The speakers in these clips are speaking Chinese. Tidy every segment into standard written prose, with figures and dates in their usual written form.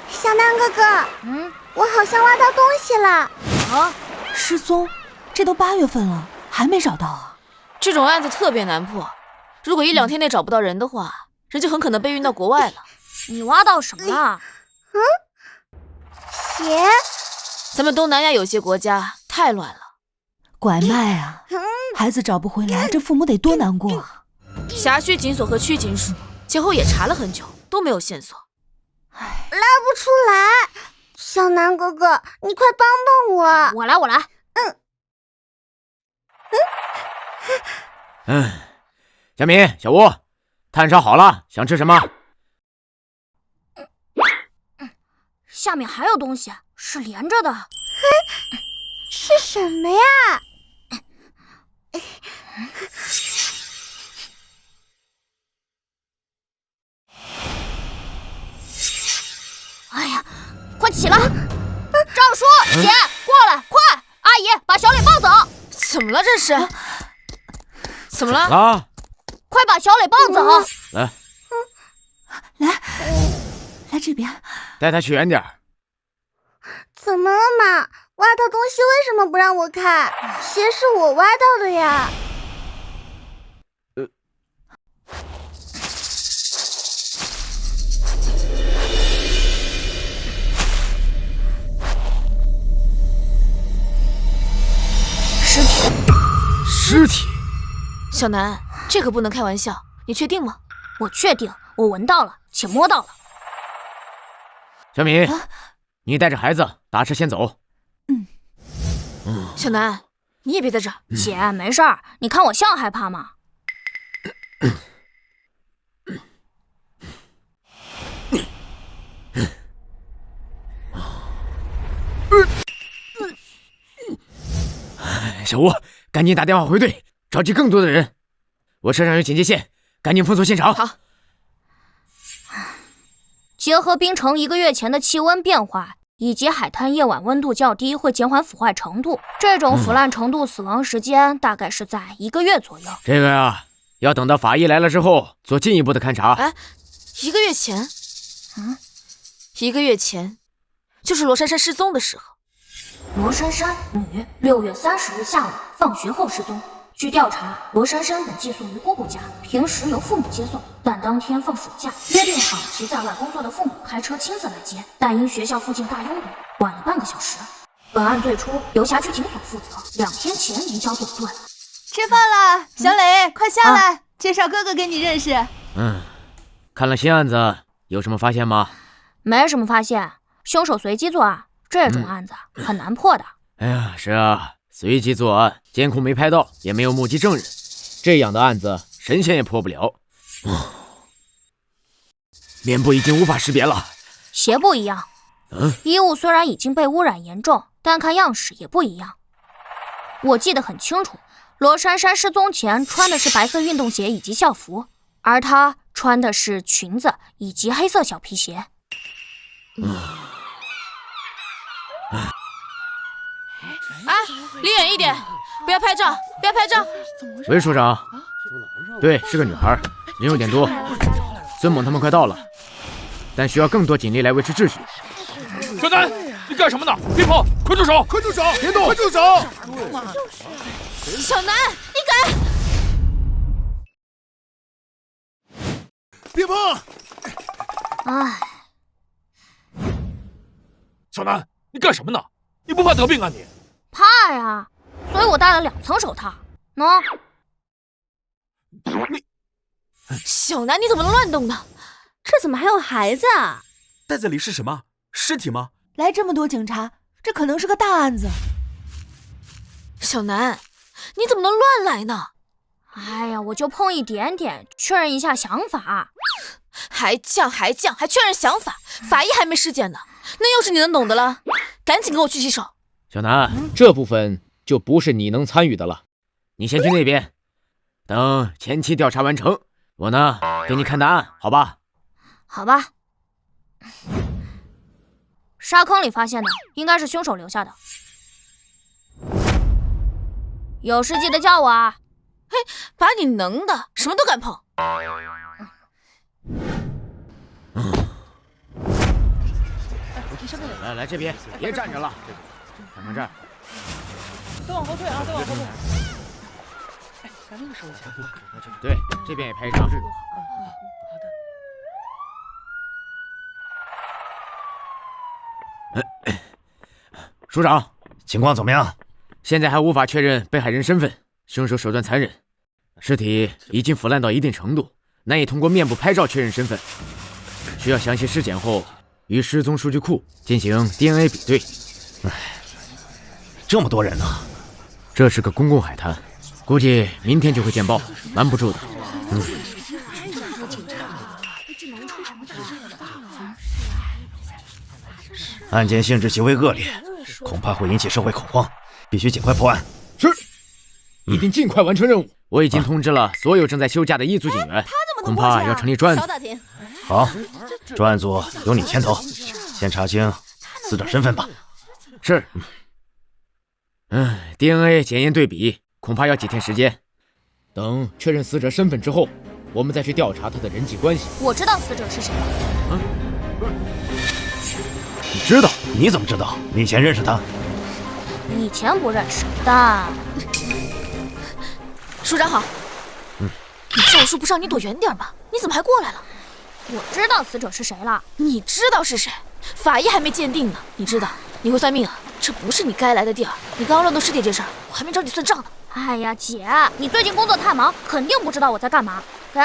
小南哥哥，我好像挖到东西了。啊，失踪？这都8月份了，还没找到啊？这种案子特别难破，如果1-2天内找不到人的话，人就很可能被运到国外了。你挖到什么了？鞋？咱们东南亚有些国家太乱了。拐卖啊！孩子找不回来，这父母得多难过啊！辖区警所和区警署前后也查了很久，都没有线索。拉不出来，小南哥哥，你快帮帮我！我来。小敏、小吴，炭烧好了，想吃什么？下面还有东西，是连着的。是什么呀？哎呀，快起来！赵叔，姐，过来，快！阿姨，把小磊抱走。怎么了这是？怎么了？啊！快把小磊抱走！来这边，带他去远点。怎么了嘛？挖到东西为什么不让我看？鞋是我挖到的呀。尸体？小南，这可不能开玩笑，你确定吗？我确定，我闻到了，且摸到了。小敏，你带着孩子打车先走。小南，你也别在这儿。姐，没事儿，你看我像害怕吗？小吴，赶紧打电话回队，召集更多的人。我车上有警戒线，赶紧封锁现场。好。结合冰城1个月前的气温变化，以及海滩夜晚温度较低会减缓腐坏程度，这种腐烂程度死亡时间大概是在1个月左右。这个呀，要等到法医来了之后做进一步的勘查。1个月前？1个月前，就是罗珊珊失踪的时候。罗珊珊，女，6月30日下午放学后失踪。据调查，罗珊珊本寄宿于姑姑家，平时由父母接送，但当天放暑假，约定好其在外工作的父母开车亲自来接，但因学校附近大拥堵，晚了半个小时。本案最初由辖区警所负责，2天前移交总队。吃饭了，小磊，快下来，介绍哥哥给你认识。看了新案子，有什么发现吗？没什么发现，凶手随机作案，这种案子很难破的。哎呀，是啊，随机作案，监控没拍到，也没有目击证人，这样的案子神仙也破不了。脸部已经无法识别了。鞋不一样，衣物虽然已经被污染严重，但看样式也不一样。我记得很清楚，罗珊珊失踪前穿的是白色运动鞋以及校服，而她穿的是裙子以及黑色小皮鞋。离远一点，不要拍照，不要拍照。喂，署长。对，是个女孩，人有点多。孙猛他们快到了，但需要更多警力来维持秩序。小南，你干什么呢？别跑，快住手！快住手！别动！快住手！小南，你敢！别碰！唉，小南，你干什么呢？你不怕得病啊你？怕呀，所以我戴了2层手套。喏，小南，你怎么能乱动呢？这怎么还有孩子啊？袋子里是什么？尸体吗？来这么多警察，这可能是个大案子。小南，你怎么能乱来呢？哎呀，我就碰一点点，确认一下想法。还犟，还确认想法，法医还没尸检呢，那又是你能懂的了。赶紧给我去洗手。小南，这部分就不是你能参与的了，你先去那边，等前期调查完成，我呢给你看答案，好吧？好吧。沙坑里发现的，应该是凶手留下的。有事记得叫我啊！嘿，把你能的，什么都敢碰。来这边，别站着了，看看这儿。都往后退啊，都往后退。哎，赶紧收一下。对，这边也拍一张。好的。署长，情况怎么样？现在还无法确认被害人身份，凶手手段残忍，尸体已经腐烂到一定程度，难以通过面部拍照确认身份，需要详细尸检后与失踪数据库进行 DNA 比对。这么多人呢？这是个公共海滩，估计明天就会见报，瞒不住的。案件性质极为恶劣，恐怕会引起社会恐慌，必须尽快破案。是，一定尽快完成任务。我已经通知了所有正在休假的一组警员，恐怕要成立专案组。好，专案组由你牵头，先查清死者身份吧。是。DNA 检验对比恐怕要几天时间，等确认死者身份之后，我们再去调查他的人际关系。我知道死者是谁了。你知道？你怎么知道？你以前认识他？以前不认识，但……署长好。你招数不上，你躲远点吧。你怎么还过来了？我知道死者是谁了。你知道是谁？法医还没鉴定呢。你知道？你会算命啊？这不是你该来的地儿。你刚刚乱动尸体这事儿，我还没找你算账呢。哎呀，姐，你最近工作太忙，肯定不知道我在干嘛。给，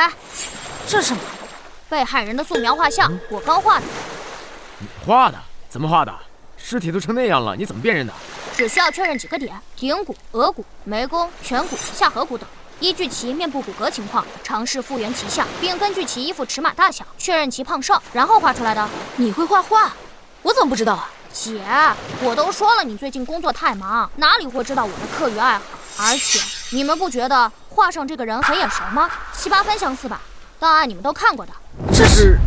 这是什么？被害人的素描画像，我刚画的。你画的？怎么画的？尸体都成那样了，你怎么辨认的？只需要确认几个点：顶骨、额骨、眉弓、颧骨、下颌骨等。依据其面部骨骼情况，尝试复原其像，并根据其衣服尺码大小确认其胖瘦，然后画出来的。你会画画？我怎么不知道啊？姐，我都说了，你最近工作太忙，哪里会知道我的课余爱好？而且，你们不觉得画上这个人很眼熟吗？7、8分相似吧？档案你们都看过的。这是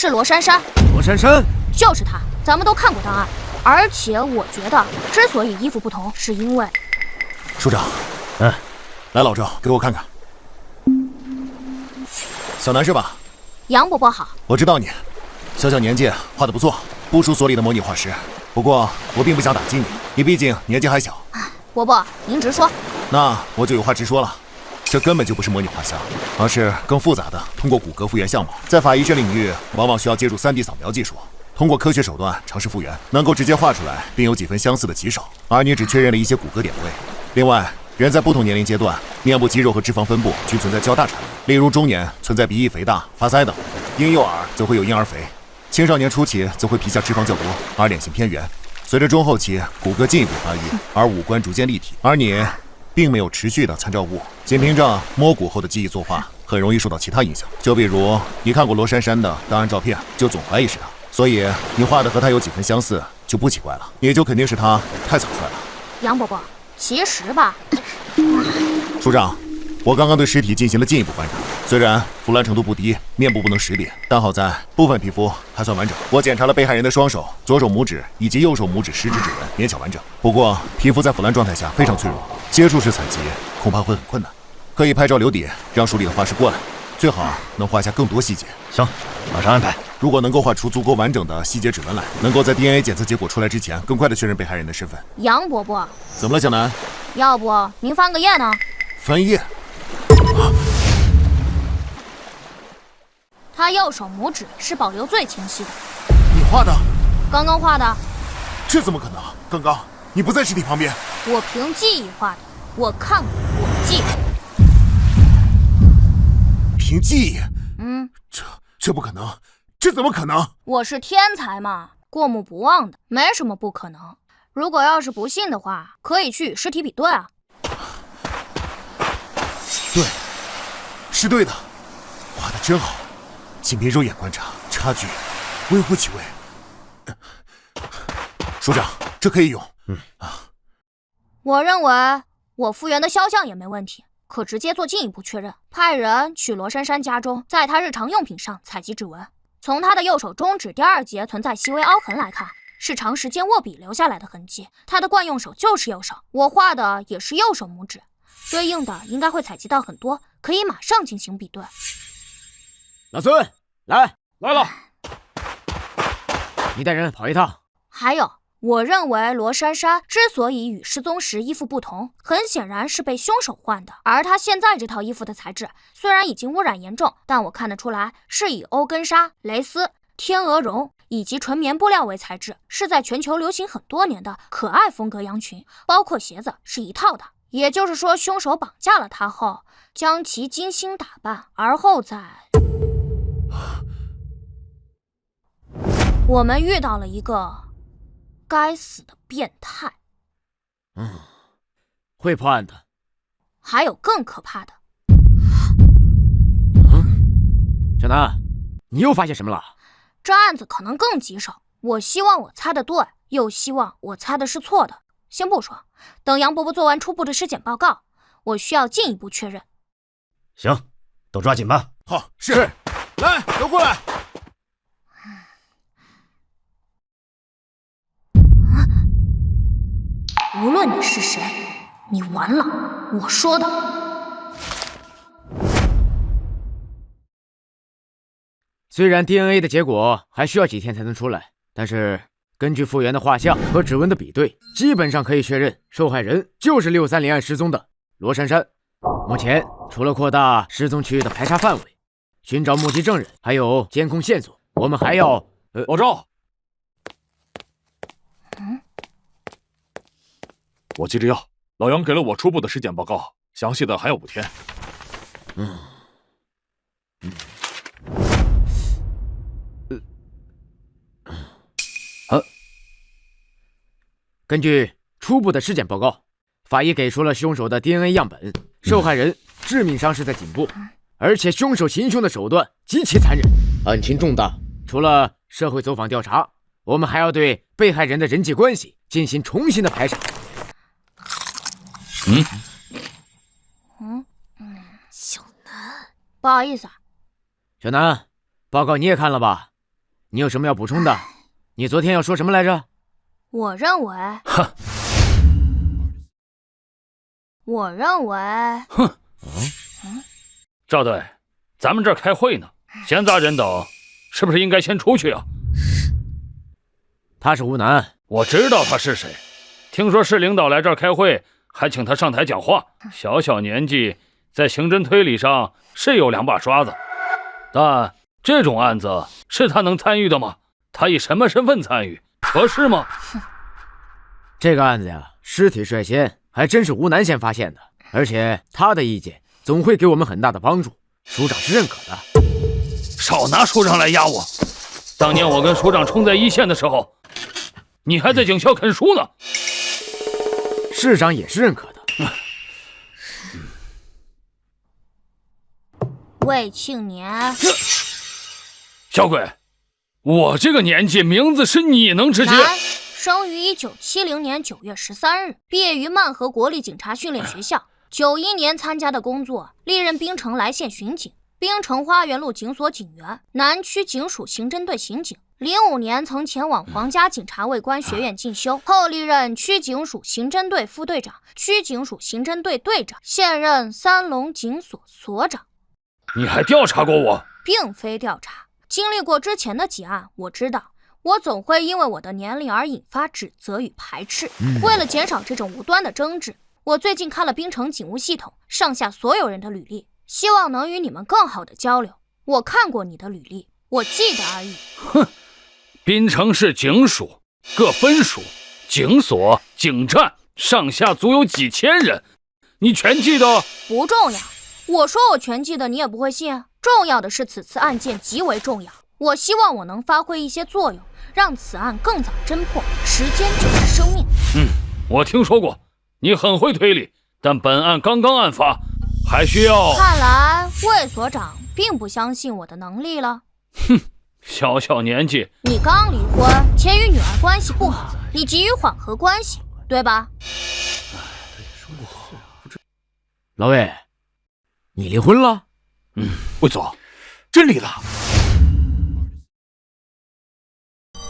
罗珊珊。罗珊珊？就是她，咱们都看过档案。而且我觉得，之所以衣服不同，是因为……署长，来老赵，给我看看。小南是吧？杨伯伯好。我知道你，小年纪画得不错，不输所里的模拟画师。不过我并不想打击你，你毕竟年纪还小。伯伯，您直说。那我就有话直说了，这根本就不是模拟画像，而是更复杂的通过骨骼复原相貌。在法医这领域，往往需要借助3D 扫描技术，通过科学手段尝试复原，能够直接画出来并有几分相似的极少。而你只确认了一些骨骼点位。另外，人在不同年龄阶段，面部肌肉和脂肪分布均存在较大差异。例如中年存在鼻翼肥大、发腮等，婴幼儿则会有婴儿肥，青少年初期则会皮下脂肪较多，而脸型偏圆。随着中后期骨骼进一步发育，而五官逐渐立体。而你并没有持续的参照物，仅凭着摸骨后的记忆作画，很容易受到其他影响。就比如你看过罗珊珊的档案照片，就总怀疑是她，所以你画的和她有几分相似就不奇怪了，也就肯定是她太草率了。杨伯伯，其实吧，署长，我刚刚对尸体进行了进一步观察，虽然腐烂程度不低，面部不能识别，但好在部分皮肤还算完整。我检查了被害人的双手、左手拇指以及右手拇指食指指纹，勉强完整。不过皮肤在腐烂状态下非常脆弱，接触式采集恐怕会很困难。可以拍照留底，让署里的画师过来，最好能画下更多细节。行，马上安排。如果能够画出足够完整的细节指纹来，能够在 DNA 检测结果出来之前，更快的确认被害人的身份。杨伯伯，怎么了，小南？要不您翻个页呢？翻页？他右手拇指是保留最清晰的。你画的？刚刚画的。这怎么可能？刚刚你不在尸体旁边。我凭记忆画的，我看过，我记得。凭记忆？这不可能，这怎么可能？我是天才嘛，过目不忘的，没什么不可能。如果要是不信的话，可以去与尸体比对啊。对，是对的，画的真好。仅凭肉眼观察，差距微乎其微。署长，这可以用。我认为我复原的肖像也没问题，可直接做进一步确认。派人去罗珊珊家中，在她日常用品上采集指纹。从她的右手中指第2节存在细微凹痕来看，是长时间握笔留下来的痕迹。她的惯用手就是右手，我画的也是右手拇指，对应的应该会采集到很多，可以马上进行比对。老孙，来了。你带人跑一趟。还有，我认为罗珊珊之所以与失踪时衣服不同，很显然是被凶手换的。而她现在这套衣服的材质虽然已经污染严重，但我看得出来是以欧根纱、蕾丝、天鹅绒以及纯棉布料为材质，是在全球流行很多年的可爱风格羊群，包括鞋子是一套的。也就是说，凶手绑架了她后，将其精心打扮，而后再……我们遇到了一个该死的变态。会破案的。还有更可怕的。小南，你又发现什么了？这案子可能更棘手，我希望我猜的对，又希望我猜的是错的。先不说，等杨伯伯做完初步的尸检报告，我需要进一步确认。行，都抓紧吧。好，是。来，都过来。无论你是谁，你完了！我说的。虽然 DNA 的结果还需要几天才能出来，但是根据复原的画像和指纹的比对，基本上可以确认受害人就是630案失踪的罗珊珊。目前除了扩大失踪区域的排查范围，寻找目击证人，还有监控线索，我们还要老赵，我急着要，老杨给了我初步的尸检报告，详细的还有5天。根据初步的尸检报告，法医给出了凶手的 DNA 样本，受害人致命伤是在颈部，而且凶手行凶的手段极其残忍，案情重大。除了社会走访调查，我们还要对被害人的人际关系进行重新的排查。小南，不好意思啊。小南，报告你也看了吧？你有什么要补充的？你昨天要说什么来着？我认为，赵队，咱们这儿开会呢，闲杂人等是不是应该先出去啊？他是吴楠，我知道他是谁，听说市领导来这儿开会，还请他上台讲话。小小年纪，在刑侦推理上是有2把刷子，但这种案子是他能参与的吗？他以什么身份参与？合适吗？这个案子呀，尸体率先还真是吴楠先发现的，而且他的意见总会给我们很大的帮助，署长是认可的。少拿署长来压我！当年我跟署长冲在一线的时候，你还在警校啃书呢。市长也是认可的。魏庆年，小鬼，我这个年纪，名字是你能直接。生于1970年9月13日，毕业于曼河国立警察训练学校。91年参加的工作，历任槟城来县巡警、槟城花园路警所警员、南区警署刑侦队刑警。05年曾前往皇家警察卫官学院进修，后历任区警署刑侦队副队长、区警署刑侦队队长，现任三龙警所所长。你还调查过我？并非调查，经历过之前的几案，我知道我总会因为我的年龄而引发指责与排斥。为了减少这种无端的争执，我最近看了槟城警务系统上下所有人的履历，希望能与你们更好的交流。我看过你的履历，我记得而已。哼，槟城市警署各分署、警所、警站上下足有几千人，你全记得？不重要，我说我全记得你也不会信。重要的是此次案件极为重要，我希望我能发挥一些作用，让此案更早侦破。时间就是生命。我听说过，你很会推理，但本案刚刚案发，还需要……看来魏所长并不相信我的能力了。哼，小小年纪，你刚离婚，且与女儿关系不好，你急于缓和关系，对吧？老魏，你离婚了？魏总，真离了？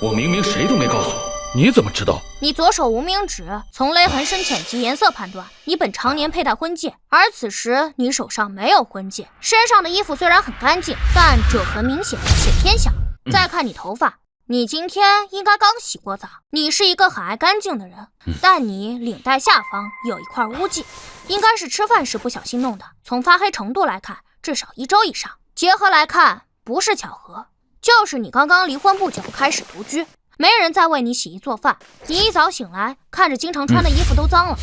我明明谁都没告诉你，你怎么知道？你左手无名指，从勒痕深浅及颜色判断，你本常年佩戴婚戒，而此时你手上没有婚戒，身上的衣服虽然很干净，但褶痕明显且偏小。再看你头发，你今天应该刚洗过澡，你是一个很爱干净的人，但你领带下方有一块污迹，应该是吃饭时不小心弄的。从发黑程度来看，至少1周以上。结合来看，不是巧合，就是你刚刚离婚不久，开始独居，没人再为你洗衣做饭。你一早醒来，看着经常穿的衣服都脏了，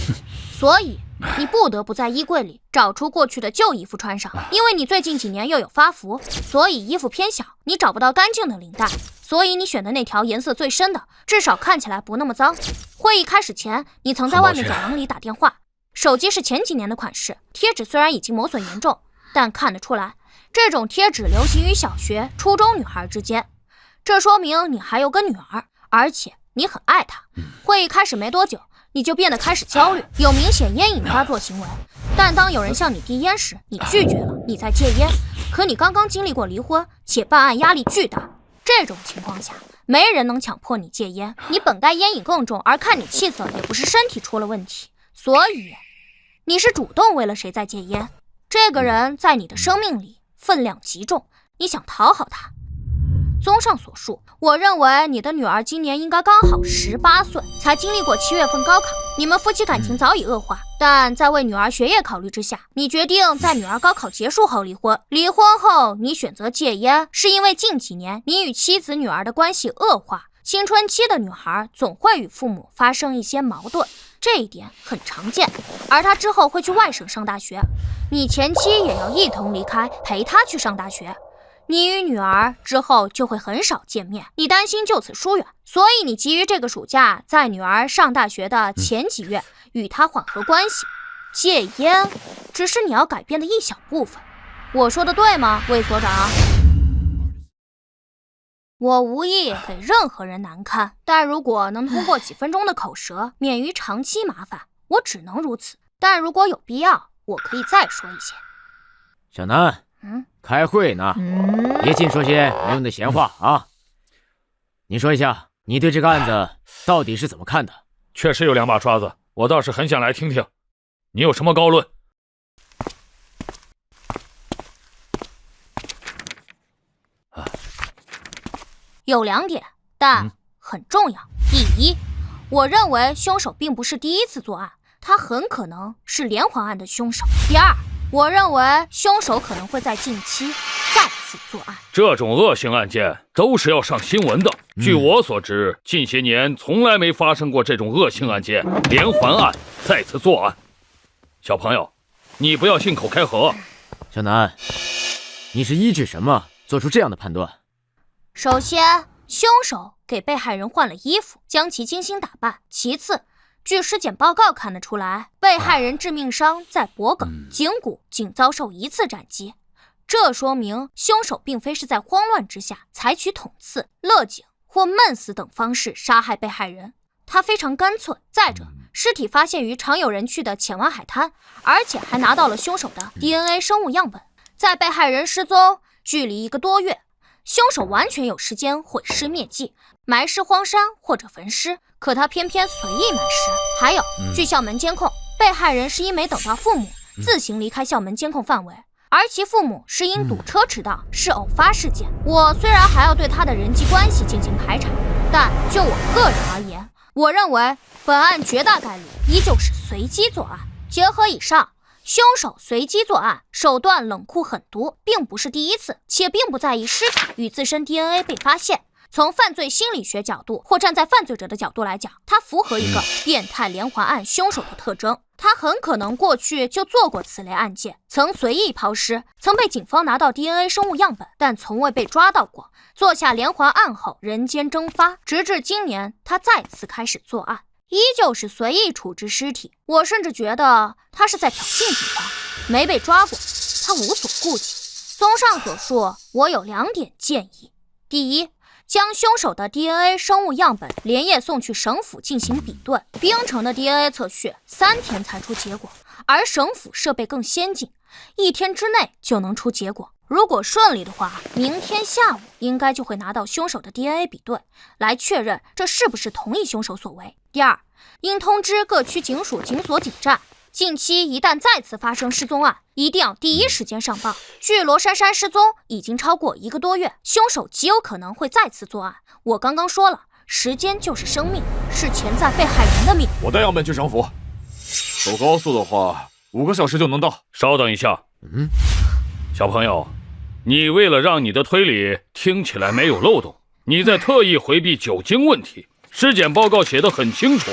所以你不得不在衣柜里找出过去的旧衣服穿上。因为你最近几年又有发福，所以衣服偏小，你找不到干净的领带，所以你选的那条颜色最深的，至少看起来不那么脏。会议开始前，你曾在外面走廊里打电话，手机是前几年的款式，贴纸虽然已经磨损严重，但看得出来，这种贴纸流行于小学、初中女孩之间。这说明你还有个女儿，而且你很爱她。会议开始没多久，你就变得开始焦虑，有明显烟瘾发作行为。但当有人向你递烟时，你拒绝了，你在戒烟。可你刚刚经历过离婚，且办案压力巨大，这种情况下，没人能强迫你戒烟。你本该烟瘾更重，而看你气色也不是身体出了问题，所以你是主动为了谁在戒烟。这个人在你的生命里分量极重，你想讨好他。综上所述，我认为你的女儿今年应该刚好18岁，才经历过7月份高考，你们夫妻感情早已恶化，但在为女儿学业考虑之下，你决定在女儿高考结束后离婚。离婚后，你选择戒烟，是因为近几年你与妻子、女儿的关系恶化。青春期的女孩总会与父母发生一些矛盾，这一点很常见，而她之后会去外省上大学，你前妻也要一同离开，陪她去上大学。你与女儿之后就会很少见面，你担心就此疏远，所以你急于这个暑假在女儿上大学的前几月与她缓和关系。戒烟只是你要改变的一小部分，我说的对吗，魏所长？我无意给任何人难堪，但如果能通过几分钟的口舌免于长期麻烦，我只能如此。但如果有必要，我可以再说一些。小南，开会呢，别净说些没用的闲话啊！你说一下，你对这个案子到底是怎么看的？确实有2把刷子，我倒是很想来听听，你有什么高论？有2点，但很重要。第一，我认为凶手并不是第一次作案，他很可能是连环案的凶手。第二，我认为凶手可能会在近期再次作案。这种恶性案件都是要上新闻的。据我所知，近些年从来没发生过这种恶性案件，连环案再次作案。小朋友，你不要信口开河。小南，你是依据什么做出这样的判断？首先，凶手给被害人换了衣服，将其精心打扮。其次，据尸检报告看得出来，被害人致命伤在脖颈、颈骨仅遭受1次斩击，这说明凶手并非是在慌乱之下采取捅刺、勒颈或闷死等方式杀害被害人，他非常干脆。再者，尸体发现于常有人去的浅湾海滩，而且还拿到了凶手的 DNA 生物样本。在被害人失踪距离1个多月，凶手完全有时间毁尸灭迹，埋尸荒山或者焚尸，可他偏偏随意埋尸。还有，据校门监控，被害人是因没等到父母，自行离开校门监控范围，而其父母是因堵车迟到，是偶发事件。我虽然还要对他的人际关系进行排查，但就我个人而言，我认为本案绝大概率依旧是随机作案。结合以上，凶手随机作案，手段冷酷狠毒，并不是第一次，且并不在意尸体与自身 DNA 被发现。从犯罪心理学角度，或站在犯罪者的角度来讲，他符合一个变态连环案凶手的特征。他很可能过去就做过此类案件，曾随意抛尸，曾被警方拿到 DNA 生物样本，但从未被抓到过。做下连环案后人间蒸发，直至今年他再次开始作案，依旧是随意处置尸体。我甚至觉得他是在挑衅警方，没被抓过，他无所顾忌。综上所述，我有2点建议。第一，将凶手的 DNA 生物样本连夜送去省府进行比对。冰城的 DNA 测序3天才出结果，而省府设备更先进，1天之内就能出结果。如果顺利的话，明天下午应该就会拿到凶手的 DNA 比对，来确认这是不是同一凶手所为。第二，应通知各区警署、警所、警站，近期一旦再次发生失踪案，一定要第一时间上报。据罗珊珊失踪已经超过1个多月，凶手极有可能会再次作案。我刚刚说了，时间就是生命，是潜在被害人的命。我带样本去省府，走高速的话5个小时就能到。稍等一下，小朋友，你为了让你的推理听起来没有漏洞，你在特意回避酒精问题。尸检报告写得很清楚，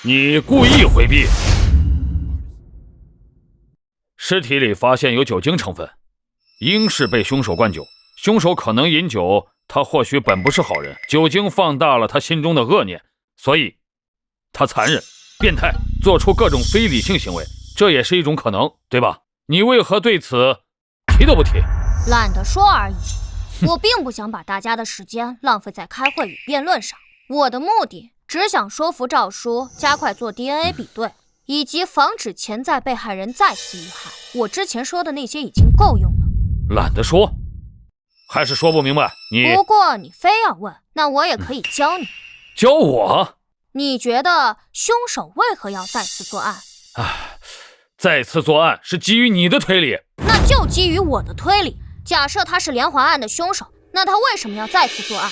你故意回避。尸体里发现有酒精成分，应是被凶手灌酒。凶手可能饮酒，他或许本不是好人，酒精放大了他心中的恶念，所以他残忍、变态，做出各种非理性行为，这也是一种可能，对吧？你为何对此提都不提？懒得说而已。我并不想把大家的时间浪费在开会与辩论上，我的目的只想说服赵叔加快做 DNA 比对，以及防止潜在被害人再次遇害。我之前说的那些已经够用了。懒得说，还是说不明白？不过你非要问，那我也可以教你。教我？你觉得凶手为何要再次作案？再次作案是基于你的推理，那就基于我的推理。假设他是连环案的凶手，那他为什么要再次作案？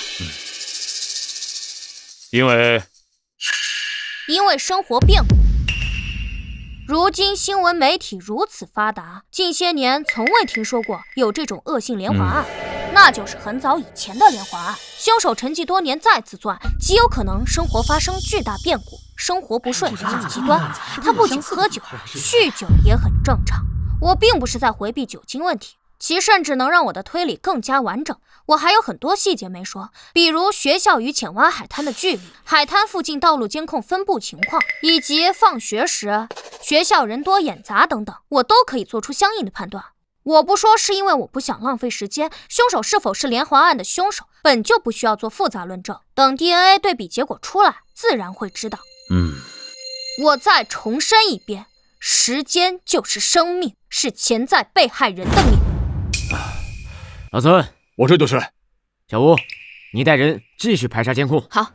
因为生活变故。如今新闻媒体如此发达，近些年从未听说过有这种恶性连环案，那就是很早以前的连环案。凶手沉寂多年再次作案，极有可能生活发生巨大变故，生活不顺，走极端。他不仅喝酒，酗酒也很正常。我并不是在回避酒精问题，其甚至能让我的推理更加完整。我还有很多细节没说，比如学校与浅湾海滩的距离、海滩附近道路监控分布情况，以及放学时学校人多眼杂等等，我都可以做出相应的判断。我不说是因为我不想浪费时间，凶手是否是连环案的凶手，本就不需要做复杂论证，等 DNA 对比结果出来，自然会知道。我再重申一遍，时间就是生命，是潜在被害人的命。老孙，我这就是。小吴，你带人继续排查监控。好。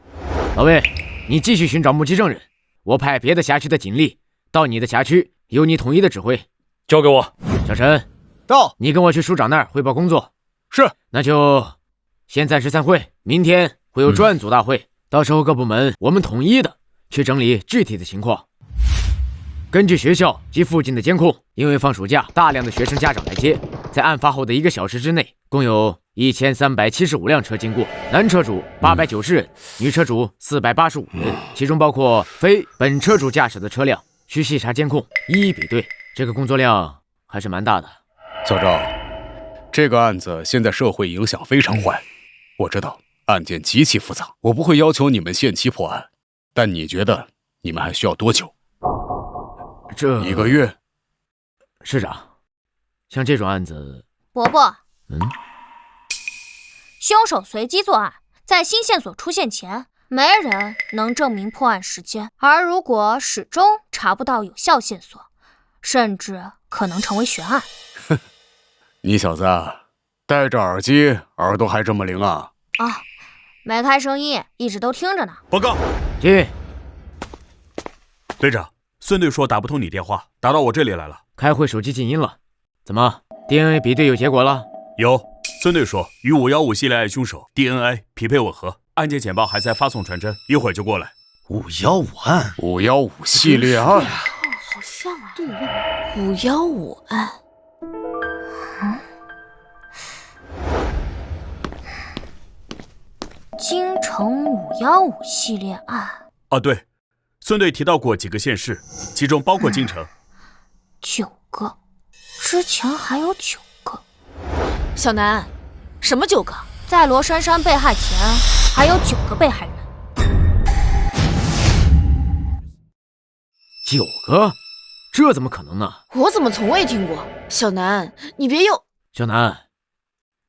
老魏，你继续寻找目击证人。我派别的辖区的警力到你的辖区，由你统一的指挥。交给我。小陈，到。你跟我去署长那儿汇报工作。是。那就先暂时散会，明天会有专案组大会，到时候各部门我们统一的去整理具体的情况。根据学校及附近的监控，因为放暑假，大量的学生家长来接，在案发后的1个小时之内，共有1375辆车经过，男车主890人，女车主485人，其中包括非本车主驾驶的车辆，需细查监控，一一比对。这个工作量还是蛮大的。小赵，这个案子现在社会影响非常坏，我知道案件极其复杂，我不会要求你们限期破案，但你觉得你们还需要多久？这1个月。市长，像这种案子，伯伯，凶手随机作案，在新线索出现前，没人能证明破案时间，而如果始终查不到有效线索，甚至可能成为悬案。你小子戴着耳机，耳朵还这么灵啊？没开声音，一直都听着呢。报告，进。队长，孙队说打不通你电话，打到我这里来了。开会手机静音了。怎么 DNA 比对有结果了？有，孙队说与515系列案凶手 DNA 匹配吻合，案件简报还在发送传真，一会儿就过来。515案，515系列案，好像啊。对，515案。京城515系列案。对，孙队提到过几个县市，其中包括京城。9个，之前还有9个。小南，什么9个？在罗珊珊被害前，还有9个被害人。9个？这怎么可能呢？我怎么从未听过？小南，你别又……小南，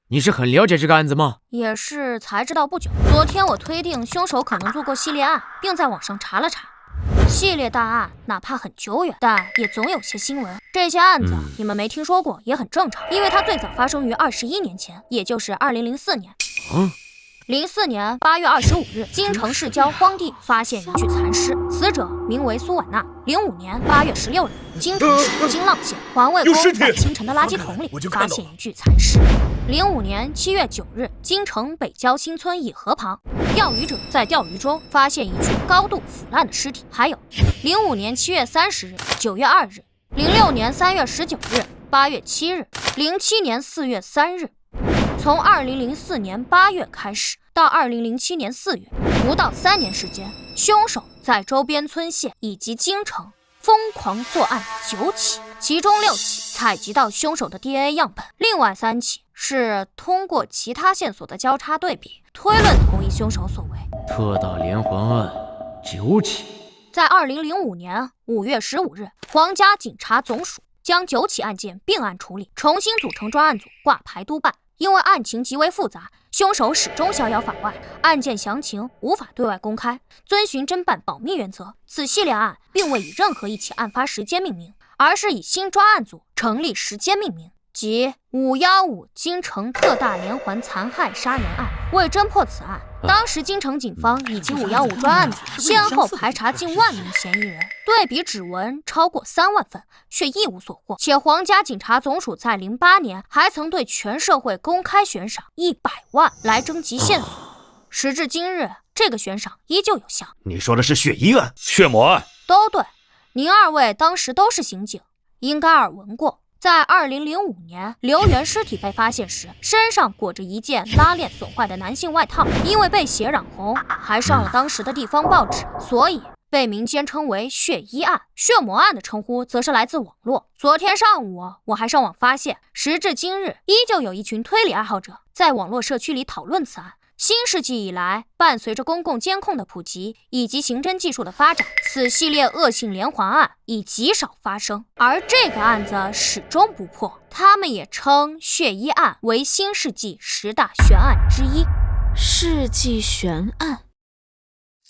你是很了解这个案子吗？也是才知道不久。昨天我推定凶手可能做过系列案，并在网上查了查。系列大案哪怕很久远，但也总有些新闻。这些案子你们没听说过也很正常，因为它最早发生于21年前，也就是2004年。04年8月25日，京城市郊荒地发现一具残尸，死者名为苏婉娜。05年8月16日，京城市京浪县环卫工在清晨的垃圾桶里发现一具残尸。05年7月9日，京城北郊新村一河旁，钓鱼者在钓鱼中发现一具高度腐烂的尸体。还有05年7月30日、9月2日、06年3月19日、8月7日、07年4月3日。从2004年8月开始到2007年4月，不到3年时间，凶手在周边村县以及京城疯狂作案9起，其中6起采集到凶手的 DNA 样本，另外3起是通过其他线索的交叉对比，推论同一凶手所为。特大连环案9起。在2005年5月15日，皇家警察总署将9起案件并案处理，重新组成专案组挂牌督办。因为案情极为复杂，凶手始终逍遥法外，案件详情无法对外公开，遵循侦办保密原则。此系列案并未以任何一起案发时间命名，而是以新专案组成立时间命名，即515京城特大连环残害杀人案。为侦破此案，当时京城警方以及515专案组先后排查近万名嫌疑人，对比指纹超过3万份，却一无所获。且皇家警察总署在08年还曾对全社会公开悬赏100万来征集线索，时至今日，这个悬赏依旧有效。你说的是血衣案、血魔案？都对，您2位当时都是刑警，应该耳闻过。在2005年，刘源尸体被发现时，身上裹着一件拉链损坏的男性外套，因为被血染红，还上了当时的地方报纸，所以被民间称为血衣案。血魔案的称呼则是来自网络。昨天上午，我还上网发现，时至今日，依旧有一群推理爱好者在网络社区里讨论此案。新世纪以来，伴随着公共监控的普及以及刑侦技术的发展，此系列恶性连环案已极少发生，而这个案子始终不破。他们也称血衣案为新世纪10大悬案之一。世纪悬案，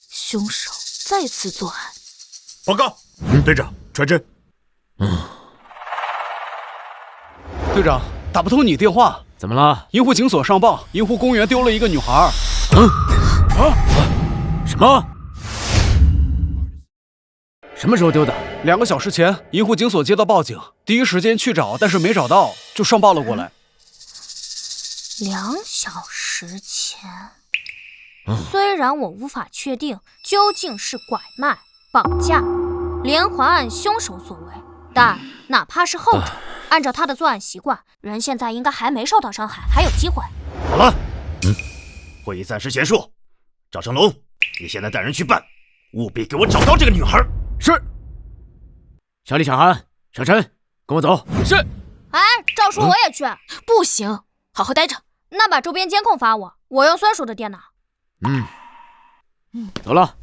凶手再次作案。报告，队长，传真。队长，打不通你电话。怎么了？银湖警所上报，银湖公园丢了一个女孩。什么？什么时候丢的？2个小时前，银湖警所接到报警，第一时间去找，但是没找到，就上报了过来。2小时前，虽然我无法确定究竟是拐卖、绑架、连环案凶手所为，但哪怕是后者，按照他的作案习惯，人现在应该还没受到伤害，还有机会。好了，会议暂时结束。赵成龙，你现在带人去办，务必给我找到这个女孩。是。小李、小韩、小陈，跟我走。是。哎，赵叔，我也去。不行，好好待着。那把周边监控发我，我用孙叔的电脑。走了。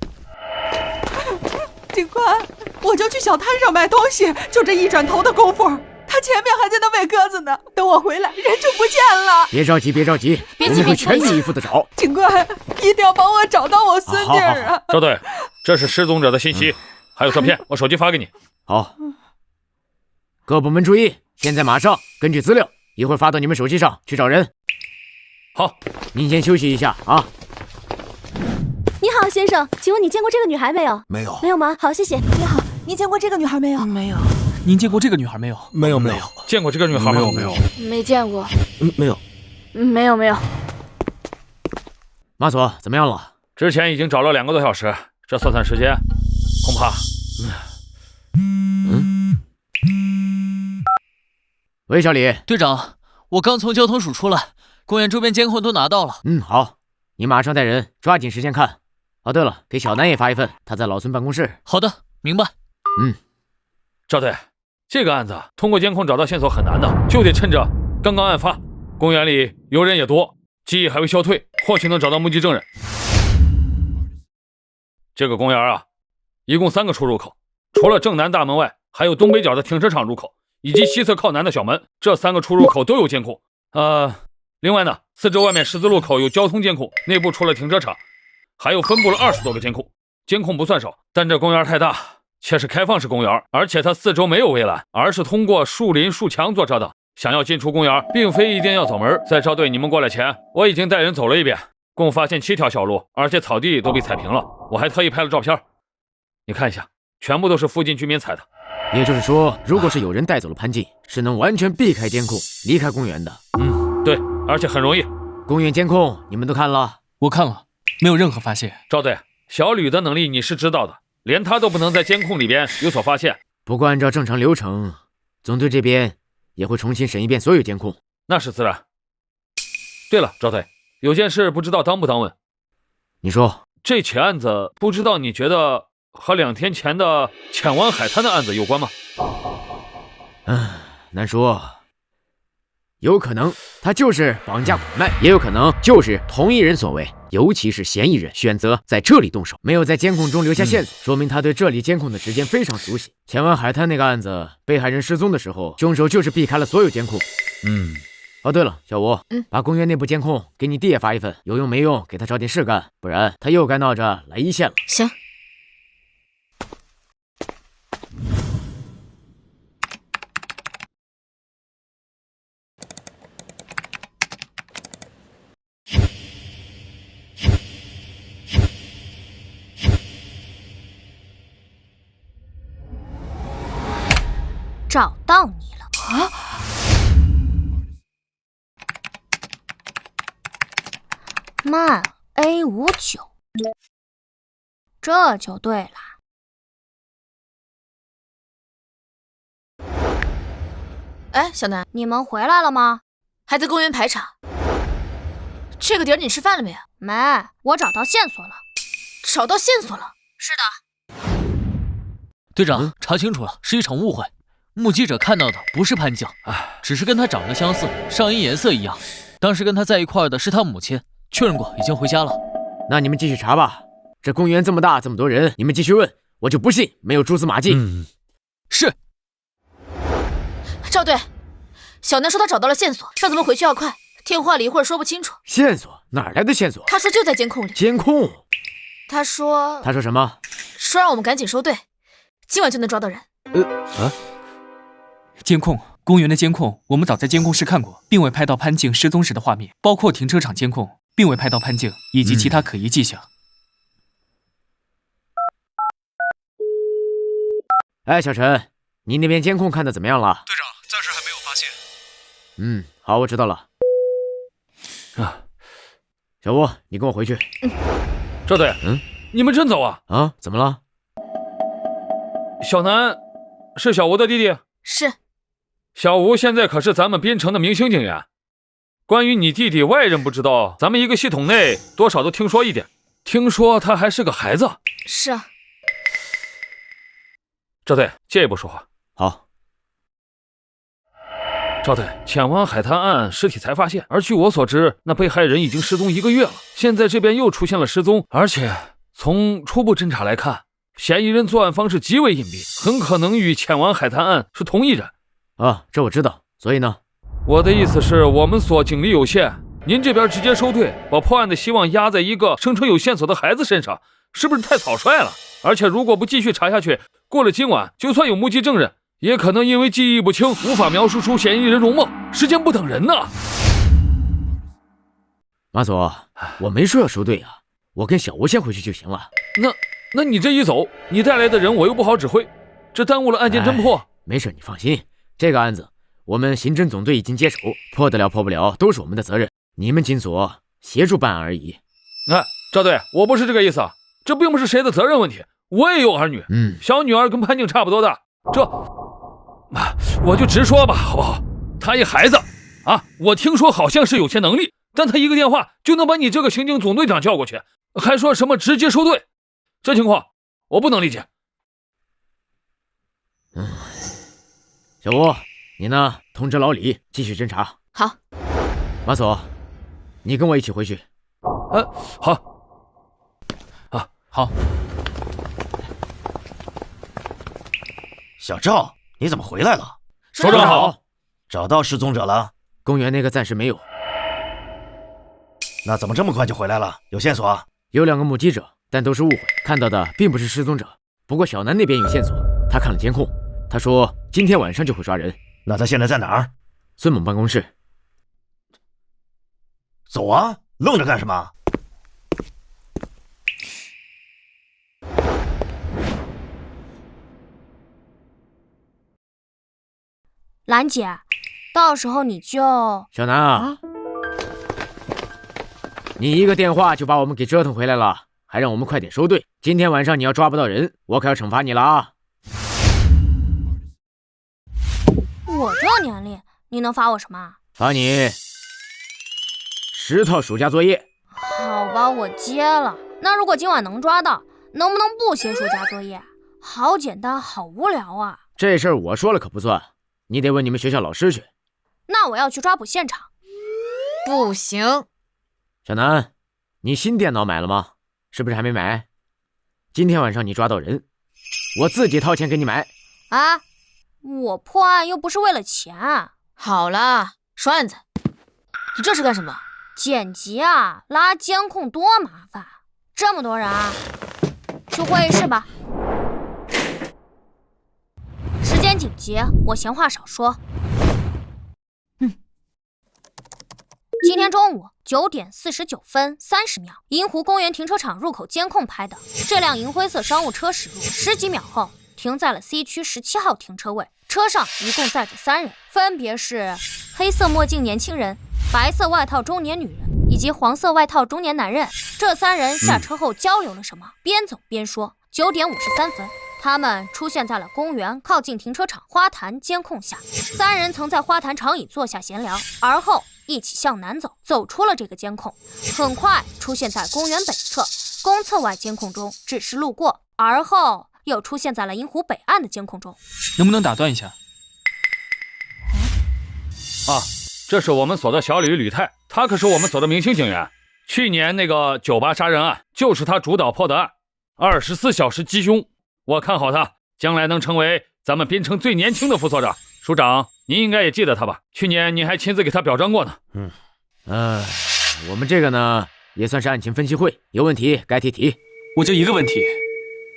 警官，我就去小摊上买东西，就这一转头的功夫，他前面还在那喂鸽子呢。等我回来，人就不见了。别着急，别着急，我们会全力以赴的找。警官，一定要帮我找到我孙女儿啊！赵队，这是失踪者的信息，还有照片，我手机发给你。好，各部门注意，现在马上根据资料，一会儿发到你们手机上去找人。好，您先休息一下啊。你好，先生，请问你见过这个女孩没有？没有。没有吗？好，谢谢。你好，您见过这个女孩没有？没有。您见过这个女孩没有？没有。见过这个女孩吗？没有。没见过。没有。没有。马索怎么样了？之前已经找了2个多小时，这算时间，恐怕……喂，小李。队长，我刚从交通署出来，公园周边监控都拿到了。好，你马上带人抓紧时间看。哦，对了，给小南也发一份，他在老孙办公室。好的，明白。赵队，这个案子通过监控找到线索很难的，就得趁着刚刚案发，公园里游人也多，记忆还未消退，或许能找到目击证人。这个公园啊，一共3个出入口，除了正南大门外，还有东北角的停车场入口，以及西侧靠南的小门，这3个出入口都有监控。另外呢，四周外面十字路口有交通监控，内部除了停车场，还有分布了20多个监控。监控不算少，但这公园太大，且是开放式公园，而且它四周没有围栏，而是通过树林、树墙做遮挡。想要进出公园，并非一定要走门。在赵队你们过来前，我已经带人走了一遍。共发现7条小路，而且草地都被踩平了。我还特意拍了照片，你看一下，全部都是附近居民踩的。也就是说，如果是有人带走了潘静，是能完全避开监控，离开公园的。对，而且很容易。公园监控你们都看了？我看了，没有任何发现。赵队，小吕的能力你是知道的，连他都不能在监控里边有所发现。不过按照正常流程，总队这边也会重新审一遍所有监控。那是自然。对了，赵队，有件事不知道当不当问。你说，这起案子不知道你觉得和2天前的浅湾海滩的案子有关吗？难说，有可能他就是绑架拐卖，也有可能就是同一人所为。尤其是嫌疑人选择在这里动手，没有在监控中留下线索，说明他对这里监控的时间非常熟悉。浅湾海滩那个案子，被害人失踪的时候，凶手就是避开了所有监控。哦，对了，小吴，把公园内部监控给你弟也发一份，有用没用给他找点事干，不然他又该闹着来一线了。行。找到你了啊！曼 A59，这就对了。哎，小南，你们回来了吗？还在公园排场。这个点你吃饭了没？没，我找到线索了。找到线索了？是的。队长，查清楚了，是一场误会。目击者看到的不是潘静，只是跟她长得相似，上衣颜色一样。当时跟她在一块的是她母亲，确认过已经回家了。那你们继续查吧，这公园这么大，这么多人，你们继续问，我就不信没有蛛丝马迹。是。赵队，小南说他找到了线索，让咱们回去要快，电话里一会儿说不清楚。线索？哪来的线索？他说就在监控里。监控？他说什么？说让我们赶紧收队，今晚就能抓到人。监控，公园的监控，我们早在监控室看过，并未拍到潘静失踪时的画面，包括停车场监控，并未拍到潘静以及其他可疑迹象。哎，小陈，你那边监控看的怎么样了？队长，暂时还没有发现。好，我知道了。小吴，你跟我回去。赵队，你们真走啊？怎么了？小南是小吴的弟弟？是。小吴现在可是咱们滨城的明星警员。关于你弟弟，外人不知道，咱们一个系统内多少都听说一点。听说他还是个孩子。是啊。赵队，借一步说话。好。赵队，浅湾海滩案尸体才发现，而据我所知，那被害人已经失踪1个月了。现在这边又出现了失踪，而且从初步侦查来看，嫌疑人作案方式极为隐蔽，很可能与浅湾海滩案是同一人。这我知道。所以呢？我的意思是，我们所警力有限，您这边直接收队，把破案的希望压在一个声称有线索的孩子身上，是不是太草率了？而且如果不继续查下去，过了今晚，就算有目击证人，也可能因为记忆不清，无法描述出嫌疑人容貌。时间不等人呐。马总，我没说要收队啊，我跟小吴先回去就行了。那你这一走，你带来的人我又不好指挥，这耽误了案件侦破。没事，你放心，这个案子我们刑侦总队已经接手，破得了破不了都是我们的责任，你们警所协助办案而已。赵队，我不是这个意思，这并不是谁的责任问题，我也有儿女，小女儿跟潘静差不多大，这我就直说吧，好不好？他一孩子啊，我听说好像是有些能力，但他一个电话就能把你这个刑警总队长叫过去，还说什么直接收队，这情况我不能理解。小吴，你呢？通知老李继续侦查。好。马总，你跟我一起回去。好。好。小赵，你怎么回来了？首长好。找到失踪者了？公园那个暂时没有。那怎么这么快就回来了？有线索？有2个目击者，但都是误会，看到的并不是失踪者。不过小南那边有线索，他看了监控，他说今天晚上就会抓人。那他现在在哪儿？孙猛办公室。走啊，愣着干什么？兰姐，到时候你就……小南啊，你一个电话就把我们给折腾回来了，还让我们快点收队。今天晚上你要抓不到人，我可要惩罚你了啊！我这年龄，你能罚我什么？罚你10套暑假作业。好吧，我接了。那如果今晚能抓到，能不能不写暑假作业？好简单，好无聊啊！这事儿我说了可不算，你得问你们学校老师去。那我要去抓捕现场。不行。小南，你新电脑买了吗？是不是还没买？今天晚上你抓到人，我自己掏钱给你买。啊，我破案又不是为了钱。好了，说案子。你这是干什么？剪辑啊，拉监控多麻烦。这么多人啊，去会议室吧。时间紧急，我闲话少说。今天中午9点49分30秒，银湖公园停车场入口监控拍的这辆银灰色商务车驶入，10几秒后停在了 C 区17号停车位。车上一共载着3人，分别是黑色墨镜年轻人、白色外套中年女人以及黄色外套中年男人。这3人下车后交流了什么？边走边说。9点53分，他们出现在了公园靠近停车场花坛监控下。3人曾在花坛长椅坐下闲聊，而后一起向南走，走出了这个监控，很快出现在公园北侧。公厕外监控中只是路过，而后又出现在了银湖北岸的监控中。能不能打断一下？啊，这是我们所的小吕泰，他可是我们所的明星警员。去年那个酒吧杀人案就是他主导破的案，24小时缉凶。我看好他，将来能成为咱们边城最年轻的副所长。署长，您应该也记得他吧？去年您还亲自给他表彰过呢。我们这个呢，也算是案情分析会，有问题该提提。我就一个问题，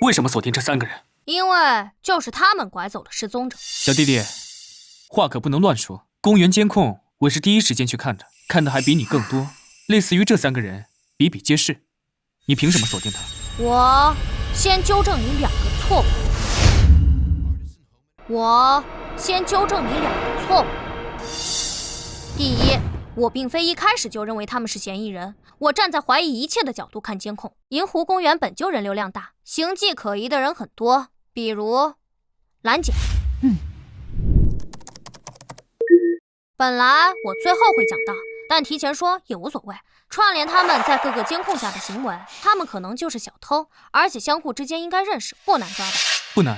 为什么锁定这3个人？因为就是他们拐走了失踪者。小弟弟，话可不能乱说。公园监控我是第一时间去看的，看的还比你更多。类似于这3个人，比比皆是。你凭什么锁定他？我先纠正你2个错误。第一，我并非一开始就认为他们是嫌疑人，我站在怀疑一切的角度看监控。银湖公园本就人流量大，形迹可疑的人很多，比如兰姐。本来我最后会讲到，但提前说也无所谓。串联他们在各个监控下的行为，他们可能就是小偷，而且相互之间应该认识，不难抓到。不难，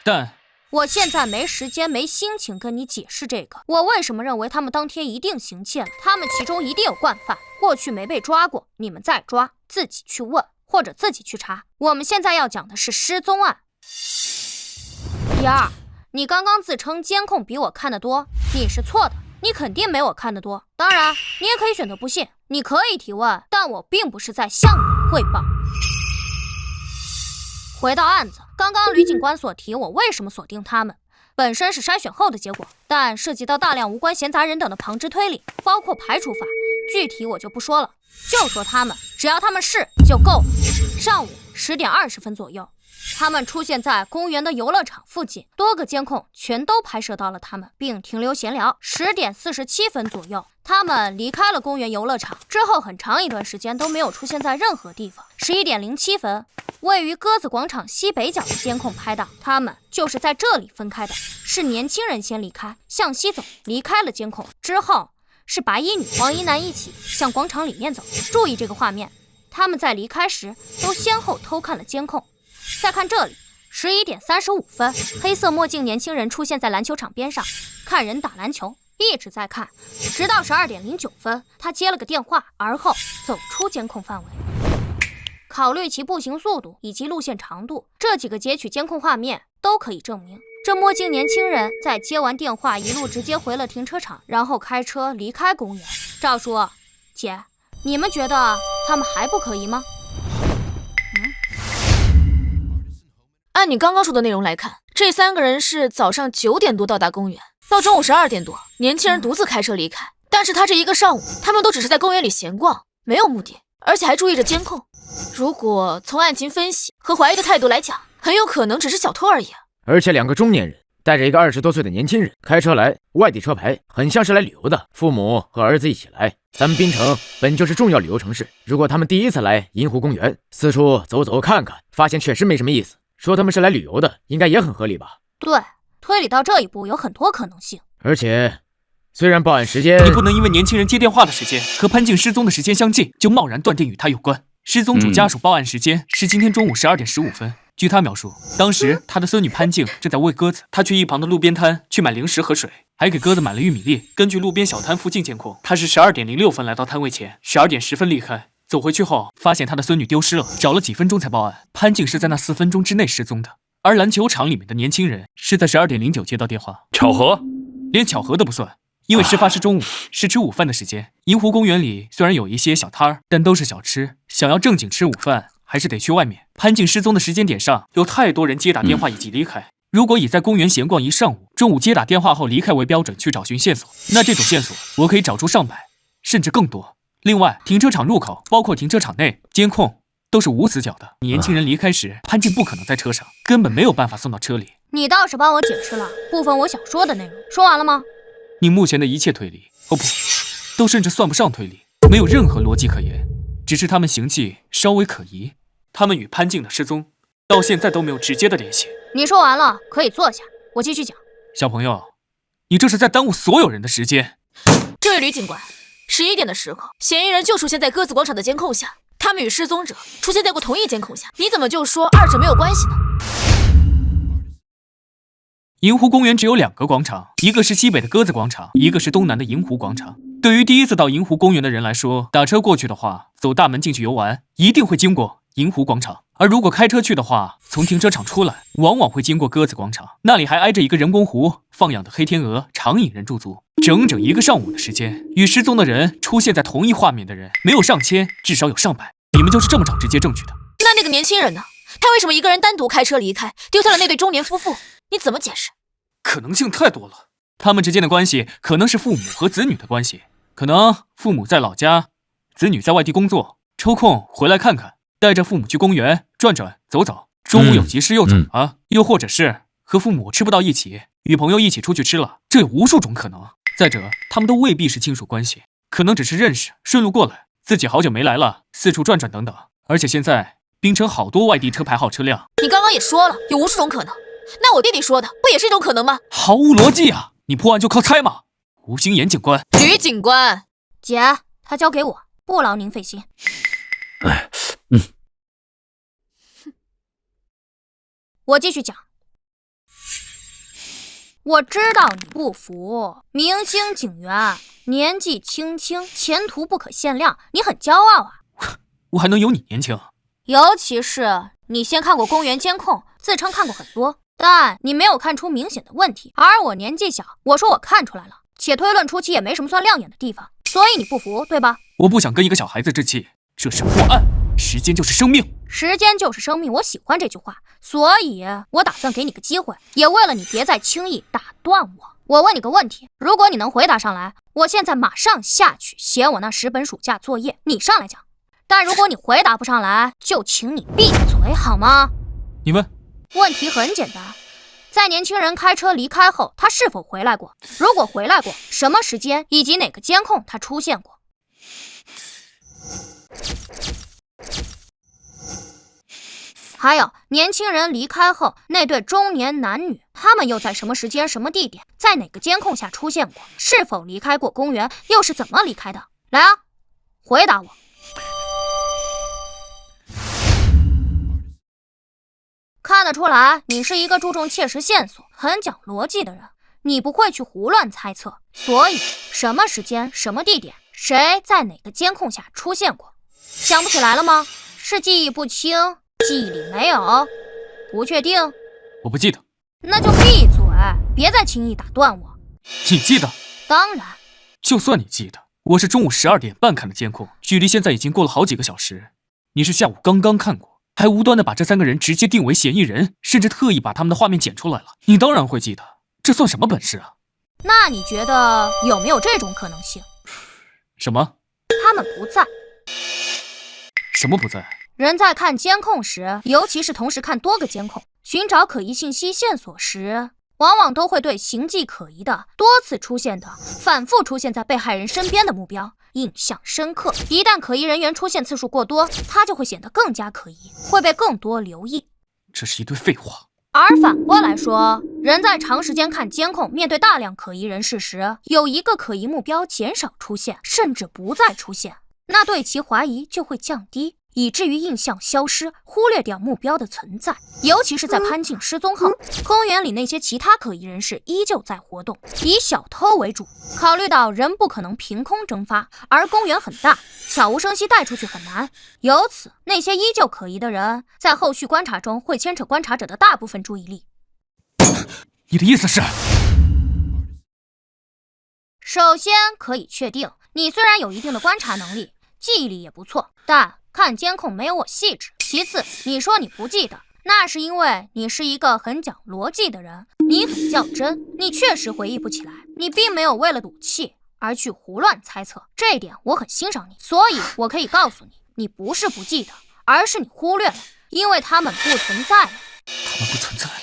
但我现在没时间没心情跟你解释这个。我为什么认为他们当天一定行窃了？他们其中一定有惯犯，过去没被抓过，你们再抓，自己去问或者自己去查。我们现在要讲的是失踪案。第二，你刚刚自称监控比我看得多，你是错的。你肯定没我看得多，当然你也可以选择不信，你可以提问，但我并不是在向你汇报。回到案子，刚刚吕警官所提我为什么锁定他们，本身是筛选后的结果，但涉及到大量无关闲杂人等的旁支推理，包括排除法，具体我就不说了，就说他们，只要他们是就够了。上午10点20分左右，他们出现在公园的游乐场附近，多个监控全都拍摄到了他们，并停留闲聊。10点47分左右，他们离开了公园游乐场，之后很长一段时间都没有出现在任何地方。11点07分，位于鸽子广场西北角的监控拍到，他们就是在这里分开的，是年轻人先离开，向西走，离开了监控，之后是白衣女、黄衣男一起向广场里面走。注意这个画面，他们在离开时都先后偷看了监控。再看这里，11点35分，黑色墨镜年轻人出现在篮球场边上，看人打篮球，一直在看，直到12点09分，他接了个电话，而后走出监控范围。考虑其步行速度以及路线长度，这几个截取监控画面都可以证明，这墨镜年轻人在接完电话一路直接回了停车场，然后开车离开公园。赵叔、姐，你们觉得他们还不可疑吗？按你刚刚说的内容来看，这3个人是早上9点多到达公园，到中午12点多，年轻人独自开车离开。但是他这一个上午，他们都只是在公园里闲逛，没有目的，而且还注意着监控。如果从案情分析和怀疑的态度来讲，很有可能只是小偷而已。而且2个中年人带着一个20多岁的年轻人开车来，外地车牌，很像是来旅游的。父母和儿子一起来，咱们滨城本就是重要旅游城市，如果他们第一次来银湖公园，四处走走看看，发现确实没什么意思，说他们是来旅游的，应该也很合理吧？对，推理到这一步有很多可能性。而且，虽然报案时间，你不能因为年轻人接电话的时间和潘静失踪的时间相近，就贸然断定与他有关。失踪主家属报案时间是今天中午12点15分。据他描述，当时他的孙女潘静正在喂鸽子，他去一旁的路边摊去买零食和水，还给鸽子买了玉米粒。根据路边小摊附近监控，他是12点06分来到摊位前，12点10分离开。走回去后，发现他的孙女丢失了，找了几分钟才报案。潘静是在那4分钟之内失踪的，而篮球场里面的年轻人是在12点09接到电话。巧合？连巧合都不算，因为事发是中午，是吃午饭的时间。银湖公园里虽然有一些小摊儿，但都是小吃，想要正经吃午饭，还是得去外面。潘静失踪的时间点上，有太多人接打电话以及离开。如果以在公园闲逛一上午，中午接打电话后离开为标准去找寻线索，那这种线索我可以找出上百，甚至更多。另外，停车场入口，包括停车场内，监控都是无死角的。年轻人离开时，潘静不可能在车上，根本没有办法送到车里。你倒是帮我解释了部分我想说的内容，说完了吗？你目前的一切推理，哦不，都甚至算不上推理，没有任何逻辑可言，只是他们行迹稍微可疑。他们与潘静的失踪到现在都没有直接的联系。你说完了，可以坐下，我继续讲。小朋友，你这是在耽误所有人的时间。这位吕警官，11点的时候，嫌疑人就出现在鸽子广场的监控下，他们与失踪者出现在过同一监控下，你怎么就说二者没有关系呢？银湖公园只有2个广场，一个是西北的鸽子广场，一个是东南的银湖广场。对于第一次到银湖公园的人来说，打车过去的话，走大门进去游玩，一定会经过银湖广场。而如果开车去的话，从停车场出来，往往会经过鸽子广场，那里还挨着一个人工湖，放养的黑天鹅常引人驻足。整整1个上午的时间，与失踪的人出现在同一画面的人，没有上千，至少有上百。你们就是这么找直接证据的？那个年轻人呢？他为什么一个人单独开车离开，丢下了那对中年夫妇？你怎么解释？可能性太多了。他们之间的关系可能是父母和子女的关系，可能父母在老家，子女在外地工作，抽空回来看看，带着父母去公园转转走走，中午有急事又走了，又或者是和父母吃不到一起，与朋友一起出去吃了，这有无数种可能。再者，他们都未必是亲属关系，可能只是认识，顺路过来，自己好久没来了，四处转转等等。而且现在滨城好多外地车牌号车辆，你刚刚也说了，有无数种可能。那我弟弟说的不也是一种可能吗？毫无逻辑啊！你破案就靠猜吗？吴心言警官，吕警官，姐，他交给我，不劳您费心。我继续讲。我知道你不服，明星警员，年纪轻轻，前途不可限量，你很骄傲啊。我还能有你年轻？尤其是你先看过公园监控，自称看过很多，但你没有看出明显的问题。而我年纪小，我说我看出来了，且推论初期也没什么算亮眼的地方，所以你不服，对吧？我不想跟一个小孩子置气，这是破案，时间就是生命。时间就是生命，我喜欢这句话，所以我打算给你个机会，也为了你别再轻易打断我。我问你个问题，如果你能回答上来，我现在马上下去写我那10本暑假作业，你上来讲。但如果你回答不上来，就请你闭嘴好吗？你问。问题很简单，在年轻人开车离开后，他是否回来过？如果回来过，什么时间以及哪个监控他出现过？还有，年轻人离开后，那对中年男女，他们又在什么时间、什么地点，在哪个监控下出现过？是否离开过公园？又是怎么离开的？来啊，回答我！看得出来，你是一个注重切实线索、很讲逻辑的人，你不会去胡乱猜测。所以，什么时间、什么地点，谁在哪个监控下出现过？想不起来了吗？是记忆不清？记忆里没有？不确定？我不记得。那就闭嘴，别再轻易打断我。你记得？当然。就算你记得，我是中午12点半看的监控，距离现在已经过了好几个小时。你是下午刚刚看过，还无端的把这3个人直接定为嫌疑人，甚至特意把他们的画面剪出来了。你当然会记得，这算什么本事啊？那你觉得有没有这种可能性？什么？他们不在。什么不在？人在看监控时，尤其是同时看多个监控，寻找可疑信息线索时，往往都会对形迹可疑的、多次出现的、反复出现在被害人身边的目标印象深刻。一旦可疑人员出现次数过多，他就会显得更加可疑，会被更多留意。这是一堆废话。而反过来说，人在长时间看监控，面对大量可疑人士时，有一个可疑目标减少出现，甚至不再出现，那对其怀疑就会降低，以至于印象消失，忽略掉目标的存在。尤其是在潘静失踪后，公园里那些其他可疑人士依旧在活动，以小偷为主。考虑到人不可能凭空蒸发，而公园很大，悄无声息带出去很难，由此那些依旧可疑的人在后续观察中会牵扯观察者的大部分注意力。你的意思是？首先可以确定，你虽然有一定的观察能力，记忆力也不错，但看监控没有我细致。其次，你说你不记得，那是因为你是一个很讲逻辑的人，你很较真，你确实回忆不起来，你并没有为了赌气而去胡乱猜测，这一点我很欣赏你。所以我可以告诉你，你不是不记得，而是你忽略了，因为他们不存在了。他们不存在了。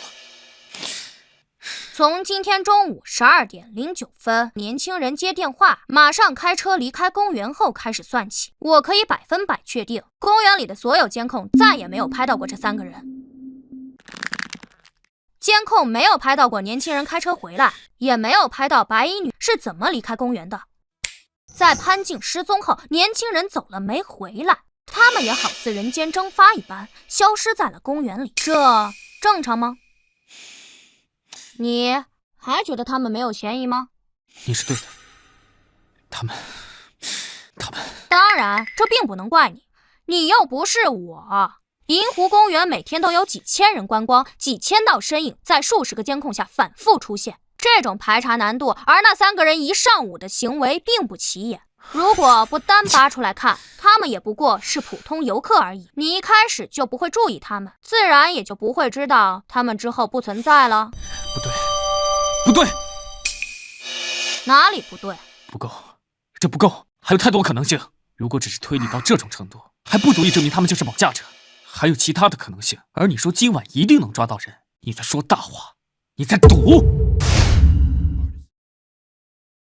从今天中午12点09分，年轻人接电话，马上开车离开公园后开始算起，我可以100%确定，公园里的所有监控再也没有拍到过这3个人。监控没有拍到过年轻人开车回来，也没有拍到白衣女是怎么离开公园的。在潘静失踪后，年轻人走了没回来，他们也好似人间蒸发一般，消失在了公园里，这正常吗？你还觉得他们没有嫌疑吗？你是对的，他们……当然，这并不能怪你，你又不是我。银湖公园每天都有几千人观光，几千道身影在数十个监控下反复出现，这种排查难度，而那3个人一上午的行为并不起眼。如果不单拔出来看，他们也不过是普通游客而已。你一开始就不会注意他们，自然也就不会知道他们之后不存在了。不对，哪里不对？不够，这不够，还有太多可能性。如果只是推理到这种程度，还不足以证明他们就是绑架者，还有其他的可能性。而你说今晚一定能抓到人，你在说大话，你在赌，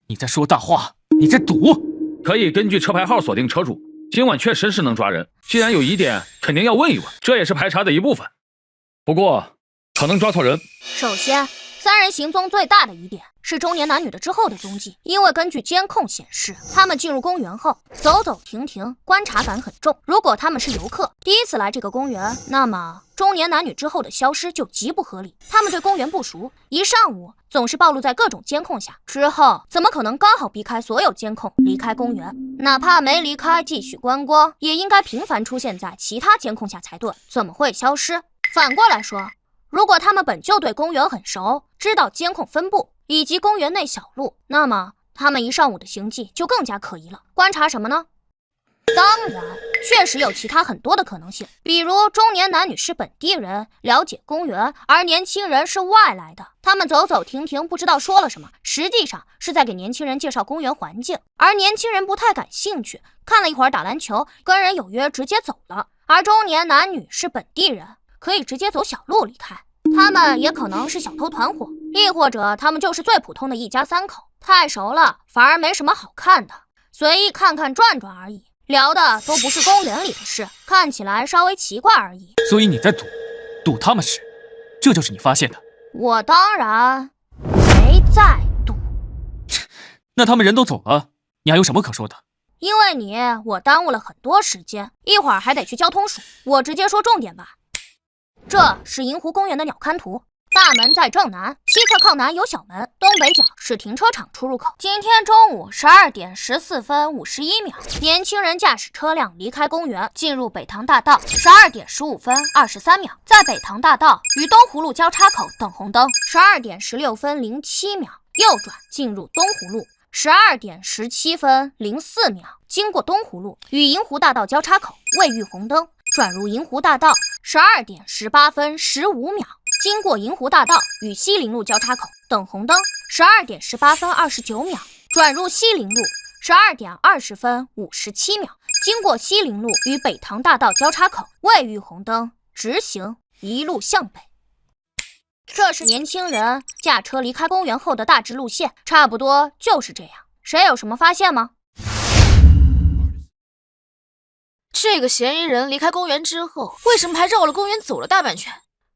你在说大话，你在赌。可以根据车牌号锁定车主，今晚确实是能抓人。既然有疑点，肯定要问一问，这也是排查的一部分。不过，可能抓错人。首先，3人行踪最大的疑点是中年男女的之后的踪迹，因为根据监控显示，他们进入公园后走走停停，观察感很重。如果他们是游客，第一次来这个公园，那么中年男女之后的消失就极不合理。他们对公园不熟，一上午总是暴露在各种监控下，之后怎么可能刚好避开所有监控离开公园？哪怕没离开继续观光，也应该频繁出现在其他监控下才对，怎么会消失？反过来说，如果他们本就对公园很熟，知道监控分布以及公园内小路，那么他们一上午的行迹就更加可疑了。观察什么呢？当然，确实有其他很多的可能性，比如中年男女是本地人，了解公园，而年轻人是外来的，他们走走停停，不知道说了什么，实际上是在给年轻人介绍公园环境，而年轻人不太感兴趣，看了一会儿打篮球，跟人有约直接走了。而中年男女是本地人，可以直接走小路离开，他们也可能是小偷团伙，亦或者他们就是最普通的一家3口，太熟了反而没什么好看的，随意看看转转而已，聊的都不是公园里的事，看起来稍微奇怪而已。所以你在赌他们是，这就是你发现的。我当然没在赌。那他们人都走了，你还有什么可说的？因为你，我耽误了很多时间，一会儿还得去交通署。我直接说重点吧。这是银湖公园的鸟瞰图，大门在正南，西侧靠南有小门，东北角是停车场出入口。今天中午12点14分51秒，年轻人驾驶车辆离开公园，进入北塘大道。12点15分23秒，在北塘大道与东湖路交叉口等红灯。12点16分07秒，右转进入东湖路。12点17分04秒，经过东湖路与银湖大道交叉口，未遇红灯，转入银湖大道。12点18分15秒，经过银湖大道与西陵路交叉口，等红灯。12点18分29秒，转入西陵路。12点20分57秒，经过西陵路与北塘大道交叉口，未遇红灯，直行，一路向北。这是年轻人驾车离开公园后的大致路线，差不多就是这样。谁有什么发现吗？这个嫌疑人离开公园之后，为什么还绕了公园走了大半圈？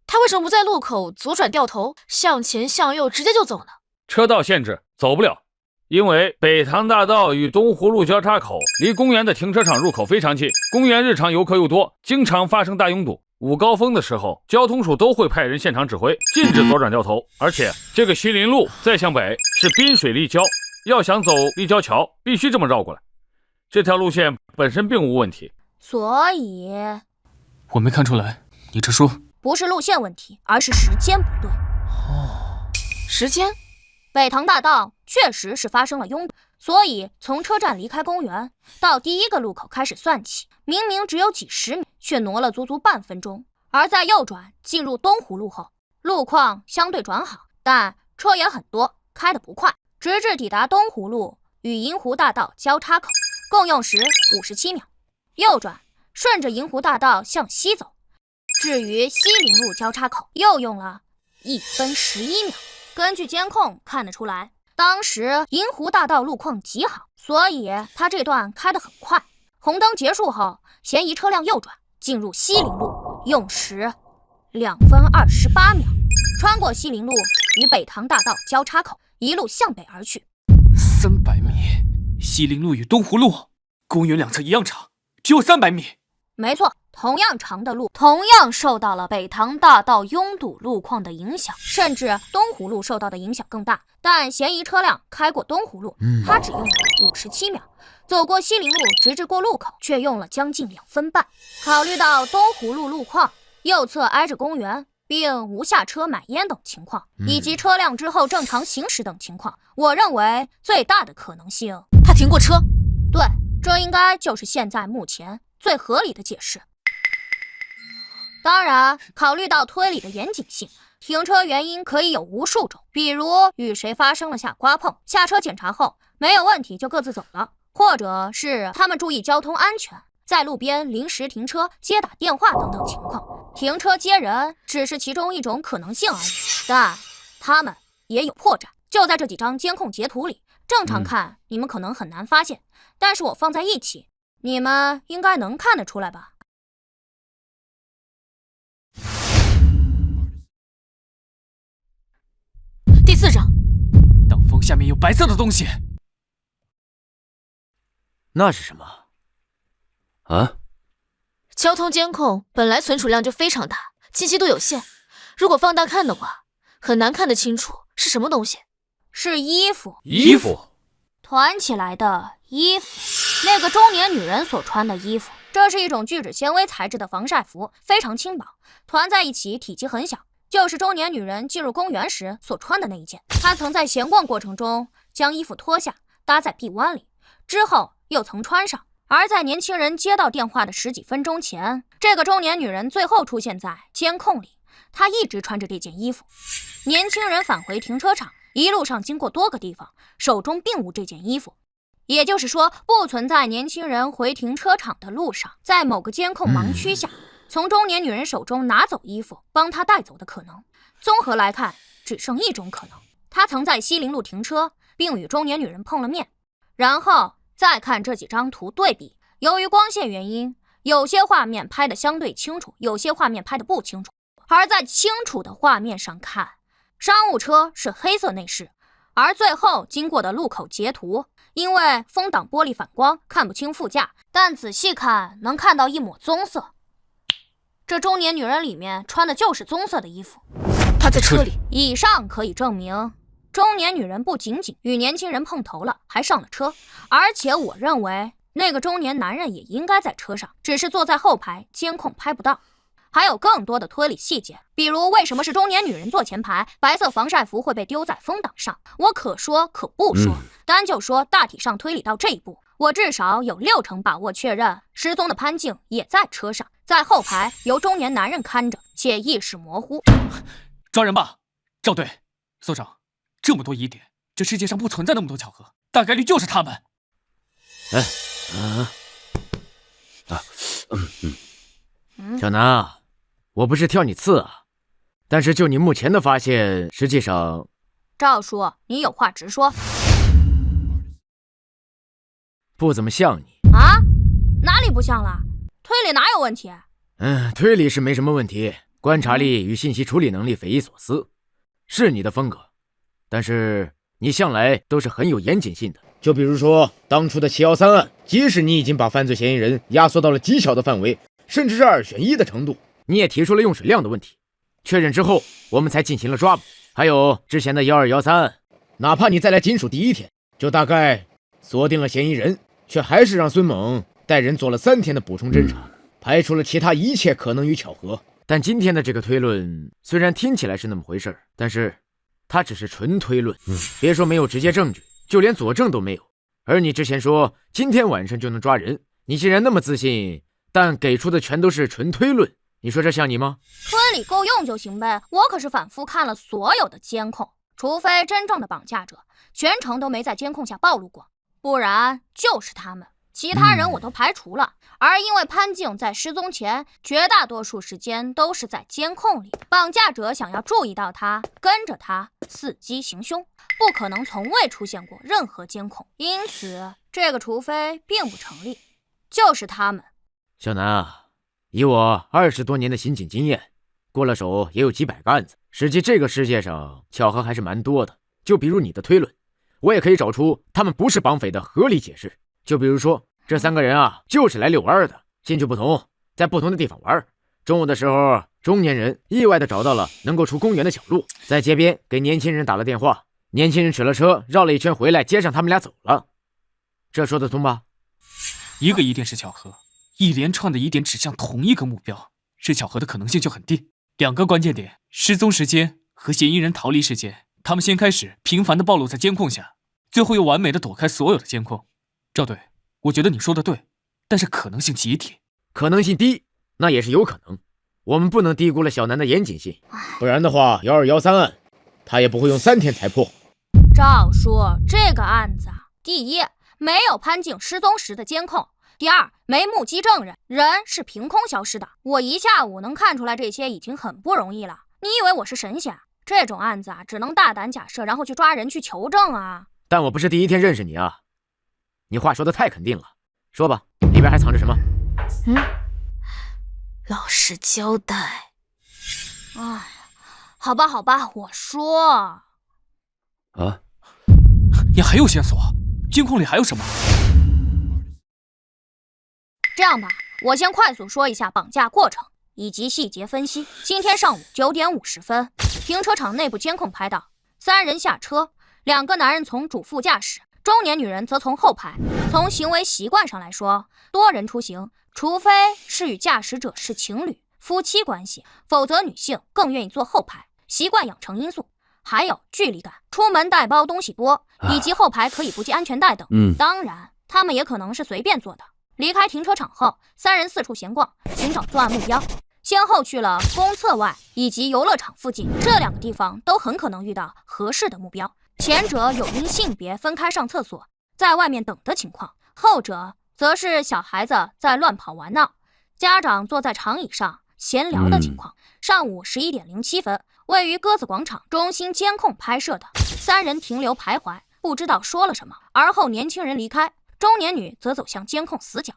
他为什么不在路口左转掉头，向前向右直接就走呢？车道限制，走不了。因为北塘大道与东湖路交叉口离公园的停车场入口非常近，公园日常游客又多，经常发生大拥堵。午高峰的时候，交通署都会派人现场指挥，禁止左转掉头。而且这个西林路再向北是滨水立交，要想走立交桥，必须这么绕过来。这条路线本身并无问题，所以我没看出来，你这说不是路线问题，而是时间不对。时间？北塘大道确实是发生了拥堵，所以从车站离开公园到第一个路口开始算起，明明只有几十米，却挪了足足半分钟。而在右转进入东湖路后，路况相对转好，但车也很多，开得不快，直至抵达东湖路与银湖大道交叉口，共用时57秒。右转顺着银湖大道向西走，至于西林路交叉口又用了1分11秒。根据监控看得出来，当时银湖大道路况极好，所以他这段开得很快。红灯结束后，嫌疑车辆右转进入西林路，用时2分28秒，穿过西林路与北塘大道交叉口，一路向北而去。300米，西林路与东湖路公园两侧一样长，只有300米。没错，同样长的路，同样受到了北塘大道拥堵路况的影响，甚至东湖路受到的影响更大。但嫌疑车辆开过东湖路，他只用了57秒，走过西林路直至过路口，却用了将近2分半。考虑到东湖路路况右侧挨着公园，并无下车买烟等情况，以及车辆之后正常行驶等情况，我认为最大的可能性，他停过车。对，这应该就是现在目前最合理的解释。当然，考虑到推理的严谨性，停车原因可以有无数种，比如与谁发生了下刮碰，下车检查后没有问题就各自走了，或者是他们注意交通安全，在路边临时停车接打电话等等情况。停车接人只是其中一种可能性而已，但他们也有破绽，就在这几张监控截图里。正常看你们可能很难发现，但是我放在一起，你们应该能看得出来吧。第4张，挡风下面有白色的东西。那是什么？啊？交通监控本来存储量就非常大，清晰度有限，如果放大看的话，很难看得清楚是什么东西。是衣服。衣服？团起来的衣服，那个中年女人所穿的衣服。这是一种聚酯纤维材质的防晒服，非常轻薄，团在一起体积很小，就是中年女人进入公园时所穿的那一件。她曾在闲逛过程中将衣服脱下，搭在臂弯里，之后又曾穿上。而在年轻人接到电话的10几分钟前，这个中年女人最后出现在监控里，她一直穿着这件衣服。年轻人返回停车场，一路上经过多个地方，手中并无这件衣服，也就是说，不存在年轻人回停车场的路上，在某个监控盲区下，从中年女人手中拿走衣服，帮她带走的可能。综合来看，只剩一种可能：她曾在西林路停车，并与中年女人碰了面。然后再看这几张图对比，由于光线原因，有些画面拍得相对清楚，有些画面拍得不清楚。而在清楚的画面上看，商务车是黑色内饰，而最后经过的路口截图，因为风挡玻璃反光看不清副驾，但仔细看能看到一抹棕色。这中年女人里面穿的就是棕色的衣服。她在车里。以上可以证明，中年女人不仅仅与年轻人碰头了，还上了车。而且我认为那个中年男人也应该在车上，只是坐在后排，监控拍不到。还有更多的推理细节，比如为什么是中年女人坐前排，白色防晒服会被丢在风挡上，我可说可不说。单就说大体上推理到这一步，我至少有60%把握确认失踪的潘静也在车上，在后排由中年男人看着，且意识模糊。抓人吧，赵队，所长，这么多疑点，这世界上不存在那么多巧合，大概率就是他们。小南啊，我不是挑你刺啊，但是就你目前的发现，实际上……赵叔，你有话直说。不怎么像你啊？哪里不像了？推理哪有问题？推理是没什么问题，观察力与信息处理能力匪夷所思，是你的风格。但是你向来都是很有严谨性的。就比如说当初的713案，即使你已经把犯罪嫌疑人压缩到了极小的范围，甚至是2选1的程度，你也提出了用水量的问题。确认之后，我们才进行了抓捕。还有之前的1213案，哪怕你再来警署第1天，就大概锁定了嫌疑人，却还是让孙猛带人做了3天的补充侦查，排除了其他一切可能与巧合。但今天的这个推论虽然听起来是那么回事，但是它只是纯推论，别说没有直接证据，就连佐证都没有。而你之前说今天晚上就能抓人，你既然那么自信，但给出的全都是纯推论，你说这像你吗？推理够用就行呗，我可是反复看了所有的监控，除非真正的绑架者全程都没在监控下暴露过，不然就是他们，其他人我都排除了。而因为潘静在失踪前绝大多数时间都是在监控里，绑架者想要注意到他，跟着他伺机行凶，不可能从未出现过任何监控，因此这个除非并不成立，就是他们。小南啊，以我20多年的刑警经验，过了手也有几百个案子，实际这个世界上巧合还是蛮多的。就比如你的推论，我也可以找出他们不是绑匪的合理解释。就比如说这3个人啊，就是来遛弯的，兴趣不同，在不同的地方玩。中午的时候，中年人意外的找到了能够出公园的小路，在街边给年轻人打了电话，年轻人取了车，绕了一圈回来，接上他们俩走了。这说得通吧？一个疑点是巧合，一连串的疑点指向同一个目标，是巧合的可能性就很低。2个关键点：失踪时间和嫌疑人逃离时间。他们先开始频繁的暴露在监控下，最后又完美的躲开所有的监控。赵队，我觉得你说的对，但是可能性极低。可能性低，那也是有可能。我们不能低估了小南的严谨性，不然的话，1213案他也不会用3天才破。赵叔，这个案子第一，没有潘静失踪时的监控；第二，没目击证人，人是凭空消失的。我一下午能看出来这些已经很不容易了。你以为我是神仙？这种案子只能大胆假设，然后去抓人去求证啊。但我不是第1天认识你啊。你话说的太肯定了，说吧，里边还藏着什么？老实交代。哎，好吧，我说。啊？也还有线索？监控里还有什么？这样吧，我先快速说一下绑架过程以及细节分析。今天上午9点50分，停车场内部监控拍到3人下车，2个男人从主副驾驶，中年女人则从后排。从行为习惯上来说，多人出行，除非是与驾驶者是情侣、夫妻关系，否则女性更愿意坐后排，习惯养成因素。还有距离感，出门带包东西多，以及后排可以不系安全带等。当然，他们也可能是随便坐的。离开停车场后，3人四处闲逛，寻找作案目标，先后去了公厕外以及游乐场附近，这2个地方都很可能遇到合适的目标。前者有因性别分开上厕所，在外面等的情况，后者则是小孩子在乱跑玩闹，家长坐在长椅上闲聊的情况。上午11点07分，位于鸽子广场中心监控拍摄的3人停留徘徊，不知道说了什么，而后年轻人离开，中年女则走向监控死角。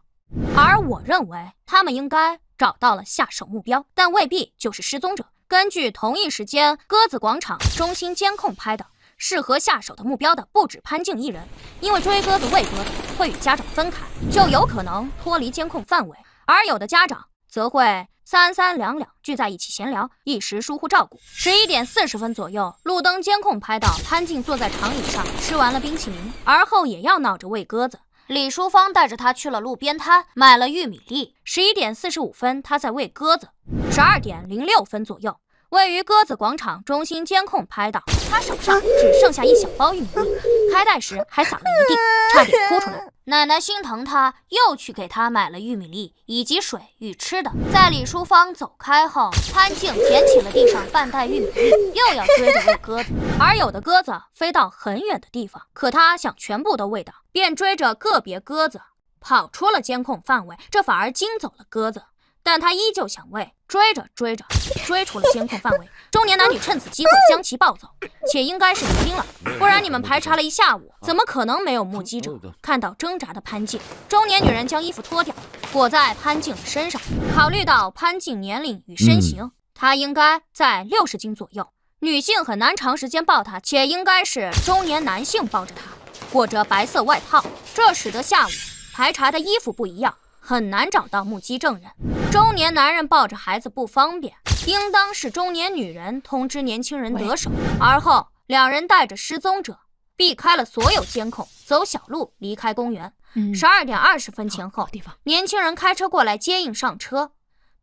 而我认为他们应该找到了下手目标，但未必就是失踪者。根据同一时间鸽子广场中心监控拍的，适合下手的目标的不止潘静一人，因为追鸽子喂鸽子会与家长分开，就有可能脱离监控范围，而有的家长则会3、3、2、2聚在一起闲聊，一时疏忽照顾。11点40分左右，路灯监控拍到潘静坐在长椅上吃完了冰淇淋，而后也要闹着喂鸽子。李淑芳带着他去了路边摊，买了玉米粒。11点45分，他在喂鸽子。12点06分左右，位于鸽子广场中心监控拍到他手上只剩下一小包玉米粒，开袋时还撒了一地，差点哭出来。奶奶心疼他，又去给他买了玉米粒以及水与吃的。在李淑芳走开后，潘静捡起了地上半袋玉米粒，又要追着喂鸽子。而有的鸽子飞到很远的地方，可他想全部都喂到，便追着个别鸽子跑出了监控范围，这反而惊走了鸽子。但他依旧想为，追着追出了监控范围。中年男女趁此机会将其抱走，且应该是离兵了，不然你们排查了一下午，怎么可能没有目击者看到挣扎的潘静？中年女人将衣服脱掉，裹在潘静的身上。考虑到潘静年龄与身形，她应该在60斤左右，女性很难长时间抱她，且应该是中年男性抱着她，裹着白色外套，这使得下午排查的衣服不一样，很难找到目击证人。中年男人抱着孩子不方便，应当是中年女人通知年轻人得手，而后两人带着失踪者避开了所有监控，走小路离开公园。12点20分前后，年轻人开车过来接应上车，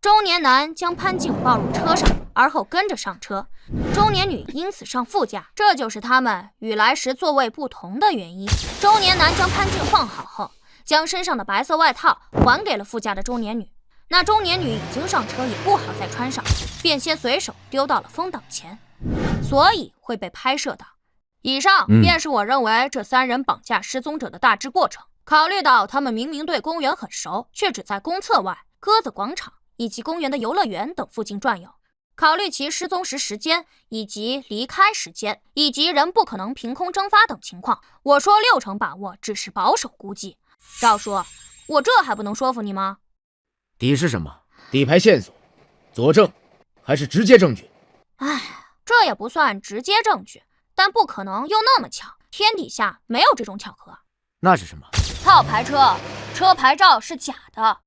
中年男将潘静抱入车上，而后跟着上车，中年女因此上副驾，这就是他们与来时座位不同的原因。中年男将潘静放好后，将身上的白色外套还给了副驾的中年女。那中年女已经上车，也不好再穿上，便先随手丢到了风挡前，所以会被拍摄到。以上便是我认为这3人绑架失踪者的大致过程。考虑到他们明明对公园很熟，却只在公厕外、鸽子广场以及公园的游乐园等附近转悠，考虑其失踪时间以及离开时间，以及人不可能凭空蒸发等情况，我说6成把握只是保守估计。赵叔，我这还不能说服你吗？底是什么？底牌线索、佐证，还是直接证据？哎，这也不算直接证据，但不可能又那么巧，天底下没有这种巧合。那是什么？套牌车，车牌照是假的，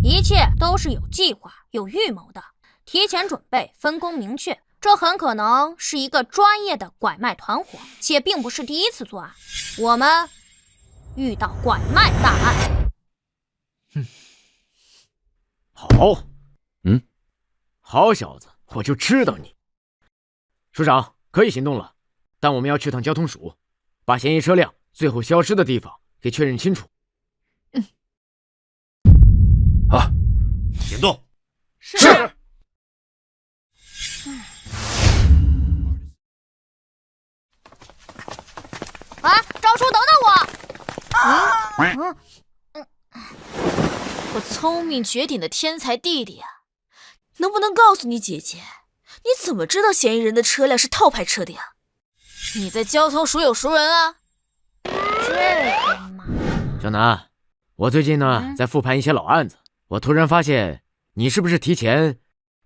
一切都是有计划、有预谋的，提前准备，分工明确。这很可能是一个专业的拐卖团伙，且并不是第一次作案。我们遇到拐卖大案。好，好小子，我就知道你。署长，可以行动了，但我们要去趟交通署，把嫌疑车辆最后消失的地方给确认清楚。啊，行动。是。啊，赵叔，等等我！我聪明绝顶的天才弟弟啊，能不能告诉你姐姐，你怎么知道嫌疑人的车辆是套牌车的呀？你在交通署有熟人啊？这个嘛，小南，我最近呢在复盘一些老案子，我突然发现你是不是提前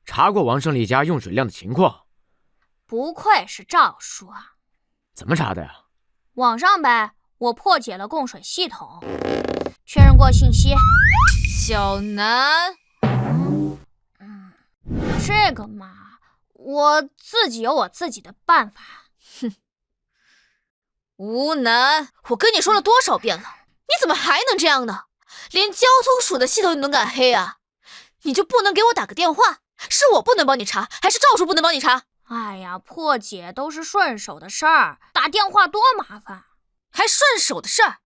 查过王胜利家用水量的情况？不愧是赵叔啊！怎么查的呀？网上呗，我破解了供水系统，确认过信息。小南，这个嘛，我自己有我自己的办法。哼，吴南，我跟你说了多少遍了，你怎么还能这样呢？连交通署的系统你都敢黑啊？你就不能给我打个电话？是我不能帮你查，还是赵叔不能帮你查？哎呀，破解都是顺手的事儿，打电话多麻烦。还顺手的事儿？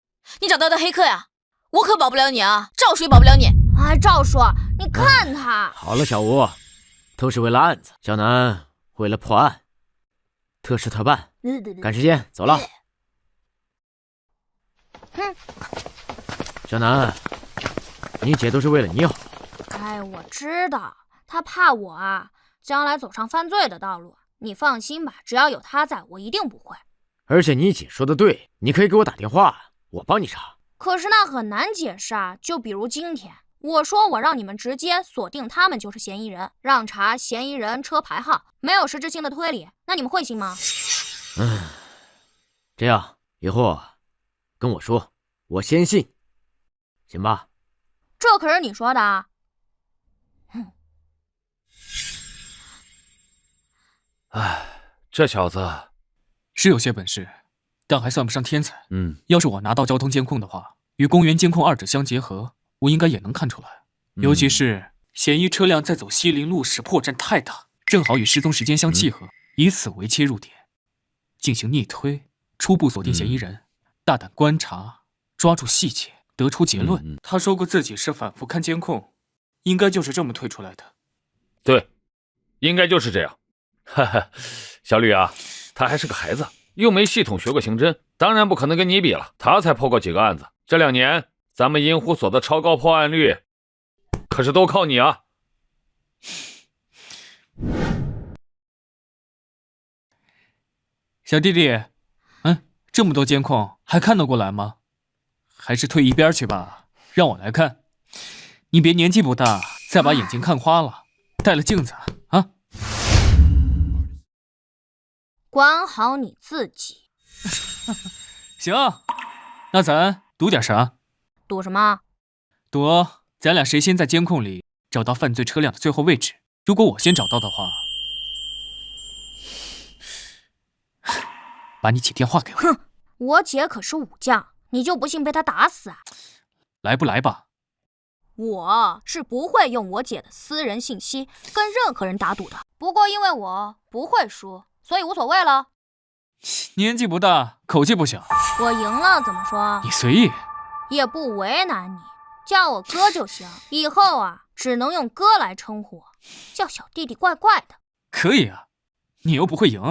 你找到的黑客呀？我可保不了你啊，赵叔也保不了你。哎，赵叔，你看他。好了，小吴，都是为了案子，小南为了破案，特事特办，赶时间，走了。小南，你姐都是为了你好。哎，我知道，他怕我啊，将来走上犯罪的道路。你放心吧，只要有他在，我一定不会。而且你姐说的对，你可以给我打电话，我帮你查。可是那很难解释啊，就比如今天，我说我让你们直接锁定他们就是嫌疑人，让查嫌疑人车牌号，没有实质性的推理，那你们会信吗？这样以后跟我说，我先信，行吧？这可是你说的啊。这小子是有些本事，但还算不上天才。要是我拿到交通监控的话，与公园监控二者相结合，我应该也能看出来。尤其是嫌疑车辆在走西陵路时破绽太大，正好与失踪时间相契合，以此为切入点，进行逆推，初步锁定嫌疑人，大胆观察，抓住细节，得出结论。他说过自己是反复看监控，应该就是这么推出来的。对，应该就是这样。哈哈，小吕啊，他还是个孩子，又没系统学过刑侦，当然不可能跟你比了。他才破过几个案子，这2年咱们银湖所的超高破案率可是都靠你啊！小弟弟，这么多监控还看得过来吗？还是退一边去吧，让我来看。你别年纪不大，再把眼睛看花了，戴了镜子啊！管好你自己。行，那咱赌点啥？赌什么？赌咱俩谁先在监控里找到犯罪车辆的最后位置。如果我先找到的话，把你姐电话给我。哼，我姐可是武将，你就不信被她打死啊？来不来吧？我是不会用我姐的私人信息跟任何人打赌的。不过因为我不会输，所以无所谓了。年纪不大，口气不小。我赢了怎么说？你随意，也不为难你，叫我哥就行。以后啊，只能用哥来称呼我，叫小弟弟怪怪的。可以啊，你又不会赢。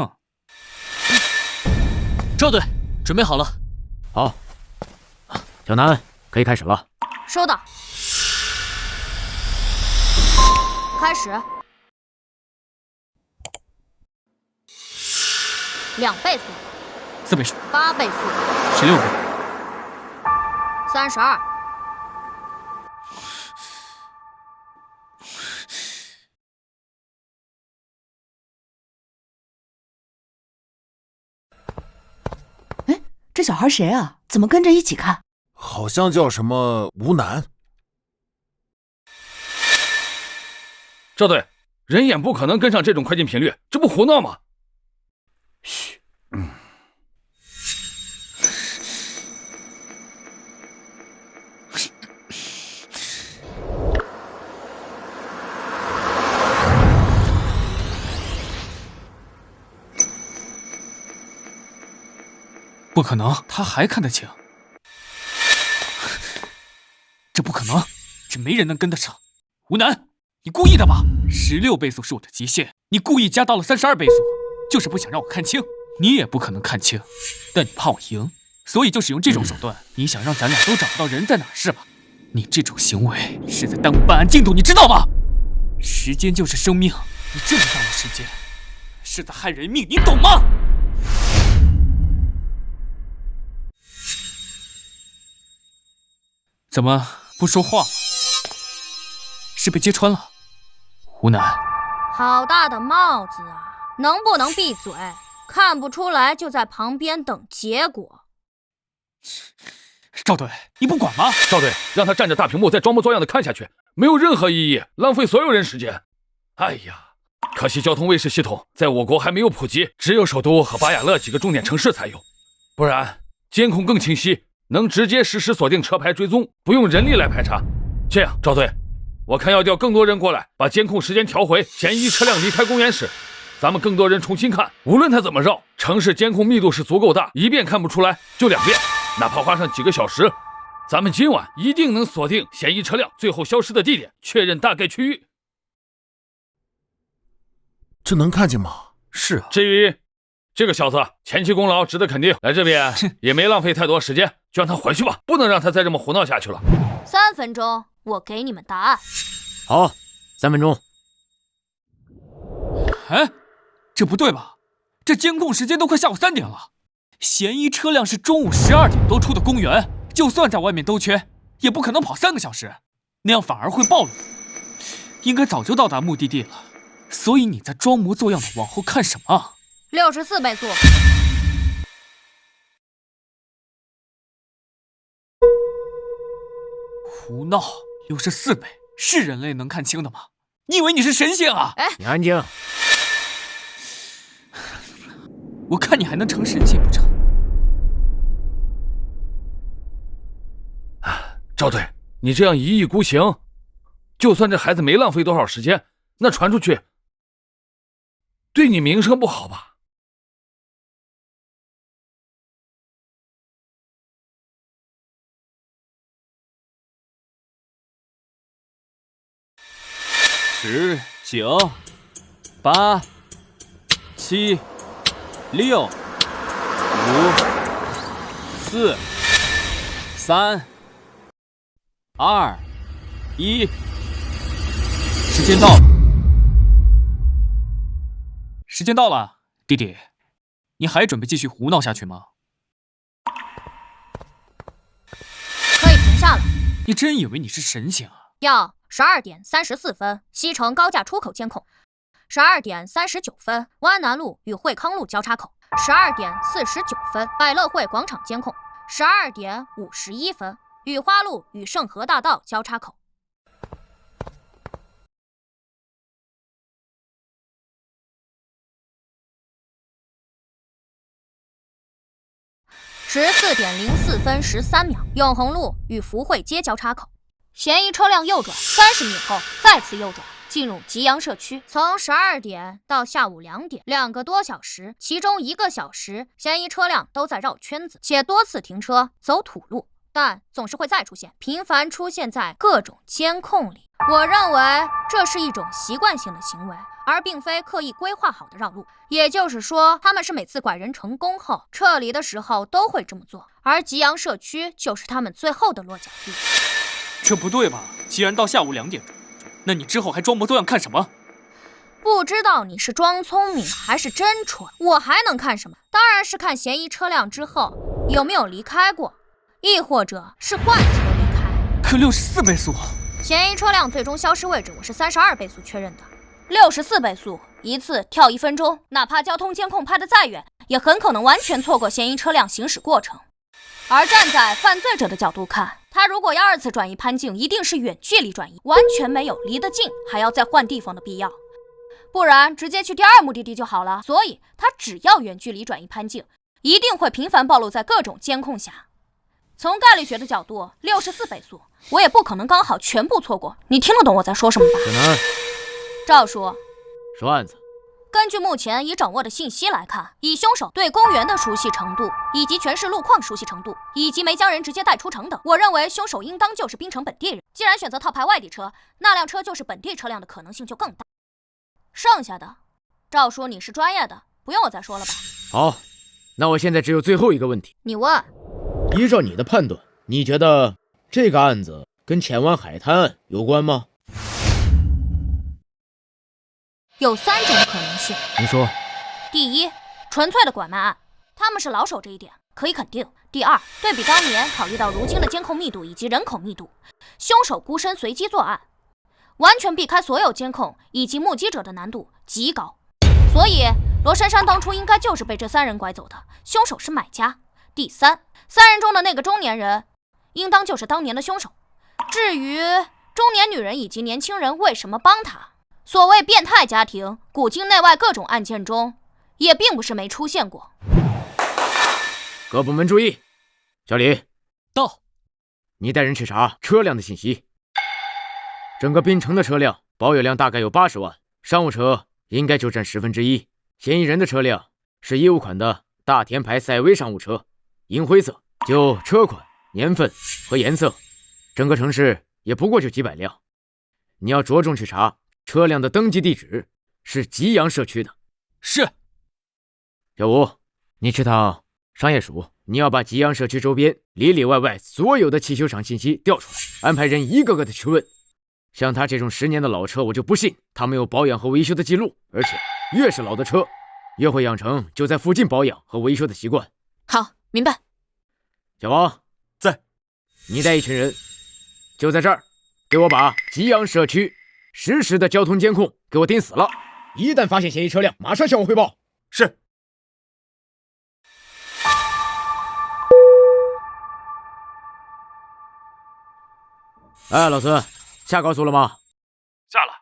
赵队，准备好了。好，小南可以开始了。收到。开始。2倍速，4倍速，8倍速，16倍，32。哎，这小孩谁啊？怎么跟着一起看？好像叫什么吴楠。赵队，人眼不可能跟上这种快进频率，这不胡闹吗？嘘，不可能，他还看得清。这不可能，这没人能跟得上。吴楠，你故意的吧？16倍速是我的极限，你故意加到了32倍速，就是不想让我看清。你也不可能看清，但你怕我赢，所以就使用这种手段。你想让咱俩都找不到人在哪是吧？你这种行为是在耽误办案进度，你知道吗？时间就是生命，你这么耽误时间，是在害人命，你懂吗？怎么不说话了？是被揭穿了？吴楠，好大的帽子啊！能不能闭嘴？看不出来就在旁边等结果。赵队，你不管吗？赵队，让他站着大屏幕再装模作样的看下去，没有任何意义，浪费所有人时间。哎呀，可惜交通卫士系统在我国还没有普及，只有首都和巴雅勒几个重点城市才有，不然监控更清晰，能直接实时锁定车牌追踪，不用人力来排查。这样，赵队，我看要调更多人过来，把监控时间调回嫌疑车辆离开公园时，咱们更多人重新看，无论他怎么绕，城市监控密度是足够大，一遍看不出来就2遍，哪怕花上几个小时，咱们今晚一定能锁定嫌疑车辆最后消失的地点，确认大概区域。这能看见吗？是啊。至于这个小子，前期功劳值得肯定，来这边也没浪费太多时间，就让他回去吧，不能让他再这么胡闹下去了。3分钟，我给你们答案。好，3分钟。哎，这不对吧？这监控时间都快下午3点了，嫌疑车辆是中午12点多出的公园，就算在外面兜圈，也不可能跑3个小时，那样反而会暴露。应该早就到达目的地了，所以你在装模作样的往后看什么？64倍速。胡闹！64倍是人类能看清的吗？你以为你是神仙啊？哎，你安静。我看你还能成神仙不成？赵队，你这样一意孤行，就算这孩子没浪费多少时间，那传出去，对你名声不好吧？10、9、8、7、6、5、4、3、2、1，时间到了，时间到了，弟弟，你还准备继续胡闹下去吗？可以停下了。你真以为你是神仙啊？要12点34分，西城高架出口监控；12点39分，湾南路与惠康路交叉口；12点49分，百乐汇广场监控；12点51分，雨花路与盛和大道交叉口。14点04分13秒，永恒路与福汇街交叉口，嫌疑车辆右转30米后再次右转，进入吉阳社区。从12点到下午2点，2个多小时，其中1个小时，嫌疑车辆都在绕圈子，且多次停车走土路，但总是会再出现，频繁出现在各种监控里。我认为这是一种习惯性的行为，而并非刻意规划好的绕路。也就是说，他们是每次拐人成功后撤离的时候都会这么做，而吉阳社区就是他们最后的落脚地。这不对吧？既然到下午2点，那你之后还装模作样看什么？不知道你是装聪明还是真蠢，我还能看什么？当然是看嫌疑车辆之后有没有离开过，亦或者是换车离开。可64倍速。嫌疑车辆最终消失位置，我是32倍速确认的。64倍速，一次跳1分钟，哪怕交通监控拍得再远，也很可能完全错过嫌疑车辆行驶过程。而站在犯罪者的角度看，他如果要2次转移潘径，一定是远距离转移，完全没有离得近还要再换地方的必要，不然直接去第2目的地就好了。所以他只要远距离转移潘径，一定会频繁暴露在各种监控下。从概率学的角度，64倍速，我也不可能刚好全部错过。你听得懂我在说什么吧？可能。赵叔，说案子。根据目前已掌握的信息来看，以凶手对公园的熟悉程度，以及全市路况熟悉程度，以及没将人直接带出城等，我认为凶手应当就是槟城本地人。既然选择套牌外地车，那辆车就是本地车辆的可能性就更大。剩下的，赵叔你是专业的，不用我再说了吧？好，那我现在只有最后一个问题，你问。依照你的判断，你觉得这个案子跟前湾海滩案有关吗？有3种可能性。你说。第一，纯粹的拐卖案，他们是老手这一点可以肯定。第二，对比当年，考虑到如今的监控密度以及人口密度，凶手孤身随机作案，完全避开所有监控以及目击者的难度极高。所以罗珊珊当初应该就是被这3人拐走的，凶手是买家。第三，3人中的那个中年人应当就是当年的凶手。至于中年女人以及年轻人为什么帮他，所谓变态家庭，古今内外各种案件中也并不是没出现过。各部门注意，小李到，你带人去查车辆的信息。整个槟城的车辆保有量大概有80万，商务车应该就占1/10。嫌疑人的车辆是15款的大田牌赛威商务车，银灰色。就车款、年份和颜色，整个城市也不过就几百辆。你要着重去查车辆的登记地址是吉阳社区的。是。小吴，你去趟商业署，你要把吉阳社区周边里里外外所有的汽修厂信息调出来，安排人一个个的去问。像他这种10年的老车，我就不信他没有保养和维修的记录，而且越是老的车，越会养成就在附近保养和维修的习惯。好，明白。小王在，你带一群人，就在这儿，给我把吉阳社区实时的交通监控给我盯死了。一旦发现嫌疑车辆，马上向我汇报。是。哎，老孙，下高速了吗？下了。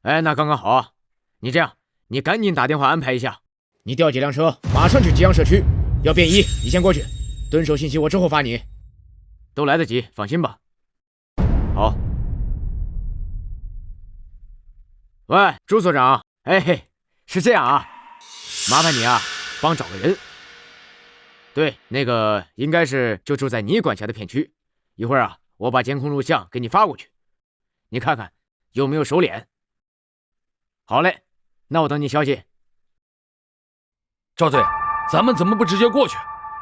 哎，那刚刚好啊。你这样，你赶紧打电话安排一下，你调几辆车，马上去吉阳社区。要便衣，你先过去，蹲守信息我之后发你。都来得及，放心吧。好。喂，朱所长，哎嘿，是这样啊，麻烦你啊，帮找个人。对，那个应该是就住在你管辖的片区。一会儿啊，我把监控录像给你发过去，你看看有没有熟脸。好嘞，那我等你消息。赵队，咱们怎么不直接过去？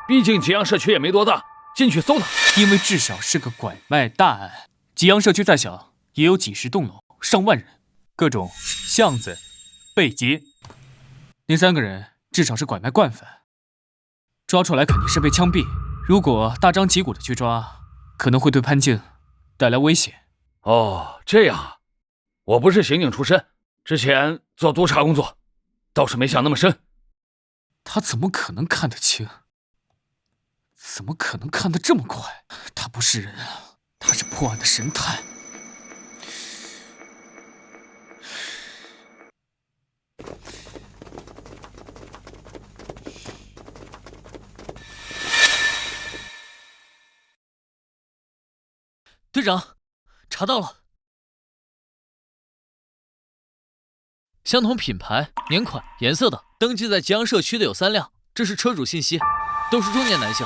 毕竟吉阳社区也没多大，进去搜他。因为至少是个拐卖大案，吉阳社区再小也有几10栋楼，上万人，各种巷子、背街，那3个人至少是拐卖惯犯，抓出来肯定是被枪毙。如果大张旗鼓的去抓，可能会对潘静带来危险。哦，这样啊，我不是刑警出身，之前做督察工作，倒是没想那么深。他怎么可能看得清？怎么可能看得这么快？他不是人啊，他是破案的神探。队长，查到了，相同品牌、年款、颜色的，登记在吉阳社区的有3辆，这是车主信息，都是中年男性。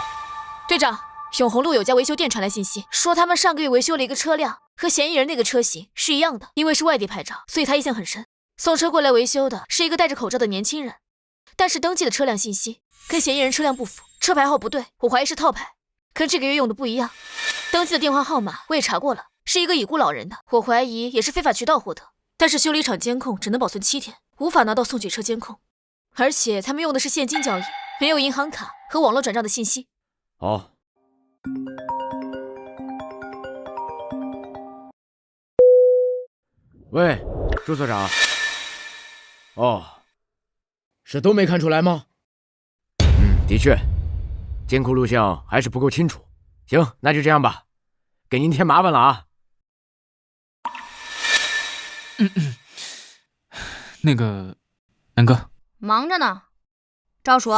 队长，永红路有家维修店传来信息，说他们上个月维修了一个车辆，和嫌疑人那个车型是一样的，因为是外地牌照，所以他印象很深。送车过来维修的是一个戴着口罩的年轻人，但是登记的车辆信息跟嫌疑人车辆不符，车牌号不对，我怀疑是套牌，跟这个月用的不一样。登记的电话号码我也查过了，是一个已故老人的，我怀疑也是非法渠道获得。但是修理厂监控只能保存7天，无法拿到送取车监控，而且他们用的是现金交易，没有银行卡和网络转账的信息。好。喂，朱所长。哦，是都没看出来吗？的确，监控录像还是不够清楚。行，那就这样吧，给您添麻烦了啊。那个，南哥，忙着呢。赵叔，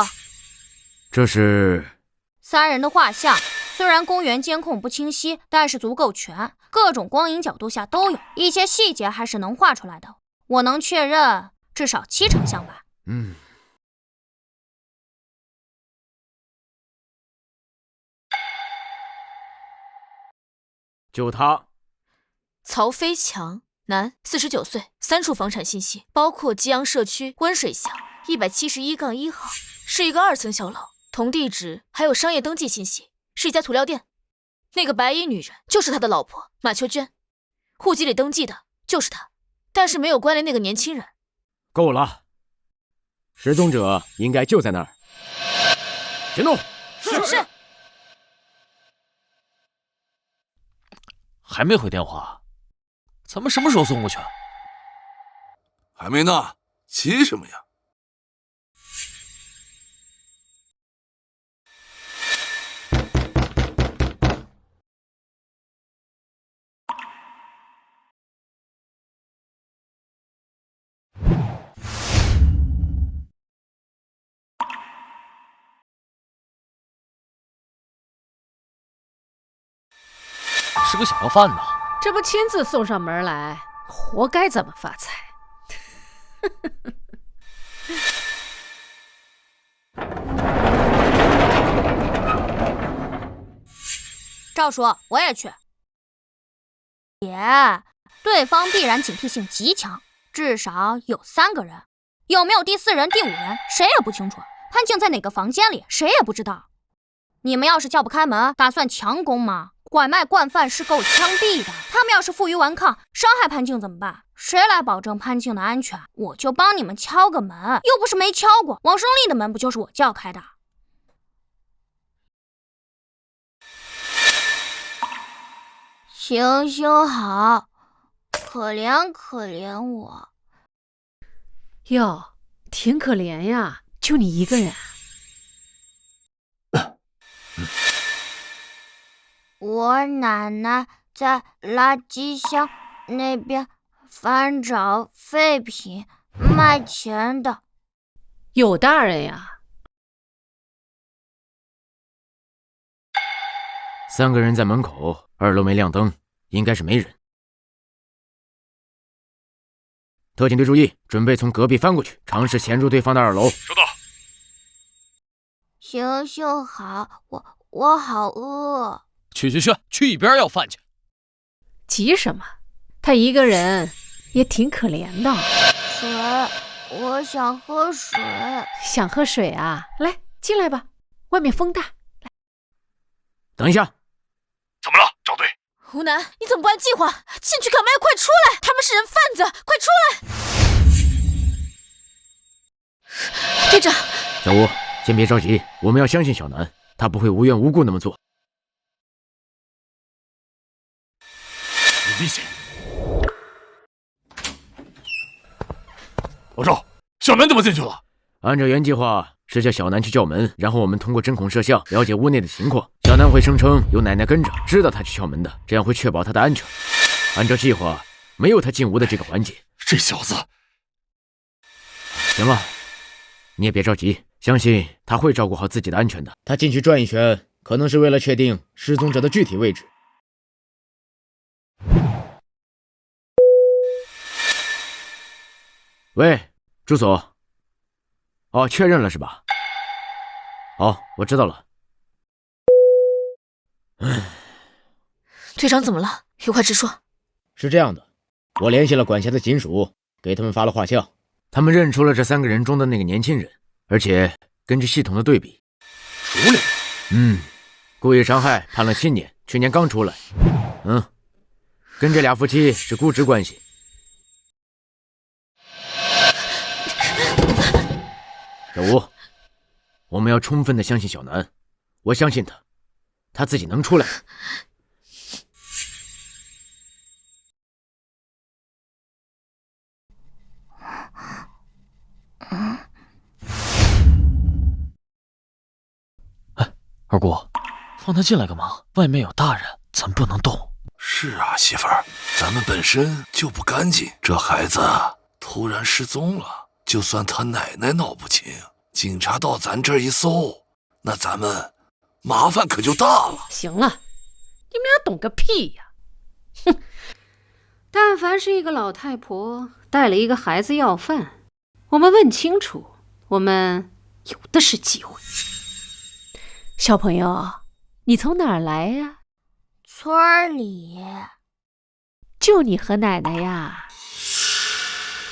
这是3人的画像，虽然公园监控不清晰，但是足够全，各种光影角度下都有，一些细节还是能画出来的。我能确认至少7成像吧。就他，曹飞强，男，49岁，3处房产信息，包括吉阳社区温水巷171-1号，是一个2层小楼，同地址还有商业登记信息，是一家涂料店。那个白衣女人就是他的老婆马秋娟，户籍里登记的就是她，但是没有关联那个年轻人。够了，失踪者应该就在那儿。行动！是。还没回电话，咱们什么时候送过去？还没呢，急什么呀？是个小要饭的，这不亲自送上门来，活该咱们发财。赵叔，我也去。对方必然警惕性极强，至少有3个人，有没有第4人、第5人，谁也不清楚。潘静在哪个房间里，谁也不知道。你们要是叫不开门，打算强攻吗？拐卖惯犯是够枪毙的，他们要是负隅顽抗，伤害潘静怎么办？谁来保证潘静的安全？我就帮你们敲个门，又不是没敲过。王胜利的门不就是我叫开的？行行好，可怜可怜我。哟，挺可怜呀，就你一个人。我奶奶在垃圾箱那边翻找废品卖钱的。有大人呀。 3个人在门口，2楼没亮灯，应该是没人。特警队注意，准备从隔壁翻过去，尝试潜入对方的2楼。收到。行行好，我好饿。去一边要饭去。急什么？他一个人也挺可怜的。水，我想喝水。想喝水啊？来，进来吧，外面风大。来，等一下。 怎么了，赵队？吴南，你怎么不按计划进去干嘛呀？快出来！他们是人贩子，快出来！队长，小吴，先别着急，我们要相信小南，他不会无缘无故那么做。你闭嘴！老赵，小南怎么进去了？按照原计划是叫小南去叫门，然后我们通过针孔摄像了解屋内的情况。小南会声称有奶奶跟着，知道他去敲门的，这样会确保他的安全。按照计划，没有他进屋的这个环节。这小子，行了，你也别着急，相信他会照顾好自己的安全的。他进去转一圈，可能是为了确定失踪者的具体位置。喂，住所。哦，确认了是吧？好，我知道了。队长怎么了？有话直说。是这样的，我联系了管辖的警署，给他们发了画像，他们认出了这3个人中的那个年轻人，而且根据系统的对比，熟练。故意伤害判了7年，去年刚出来。跟这俩夫妻是姑侄关系。小吴，我们要充分的相信小南，我相信他，他自己能出来。二姑，放他进来干嘛？外面有大人，咱不能动。是啊，媳妇儿，咱们本身就不干净，这孩子突然失踪了，就算他奶奶闹不清，警察到咱这儿一搜，那咱们麻烦可就大了。行了，你们俩懂个屁呀！哼，但凡是一个老太婆带了一个孩子要饭，我们问清楚，我们有的是机会。小朋友，你从哪儿来呀？村里。就你和奶奶呀？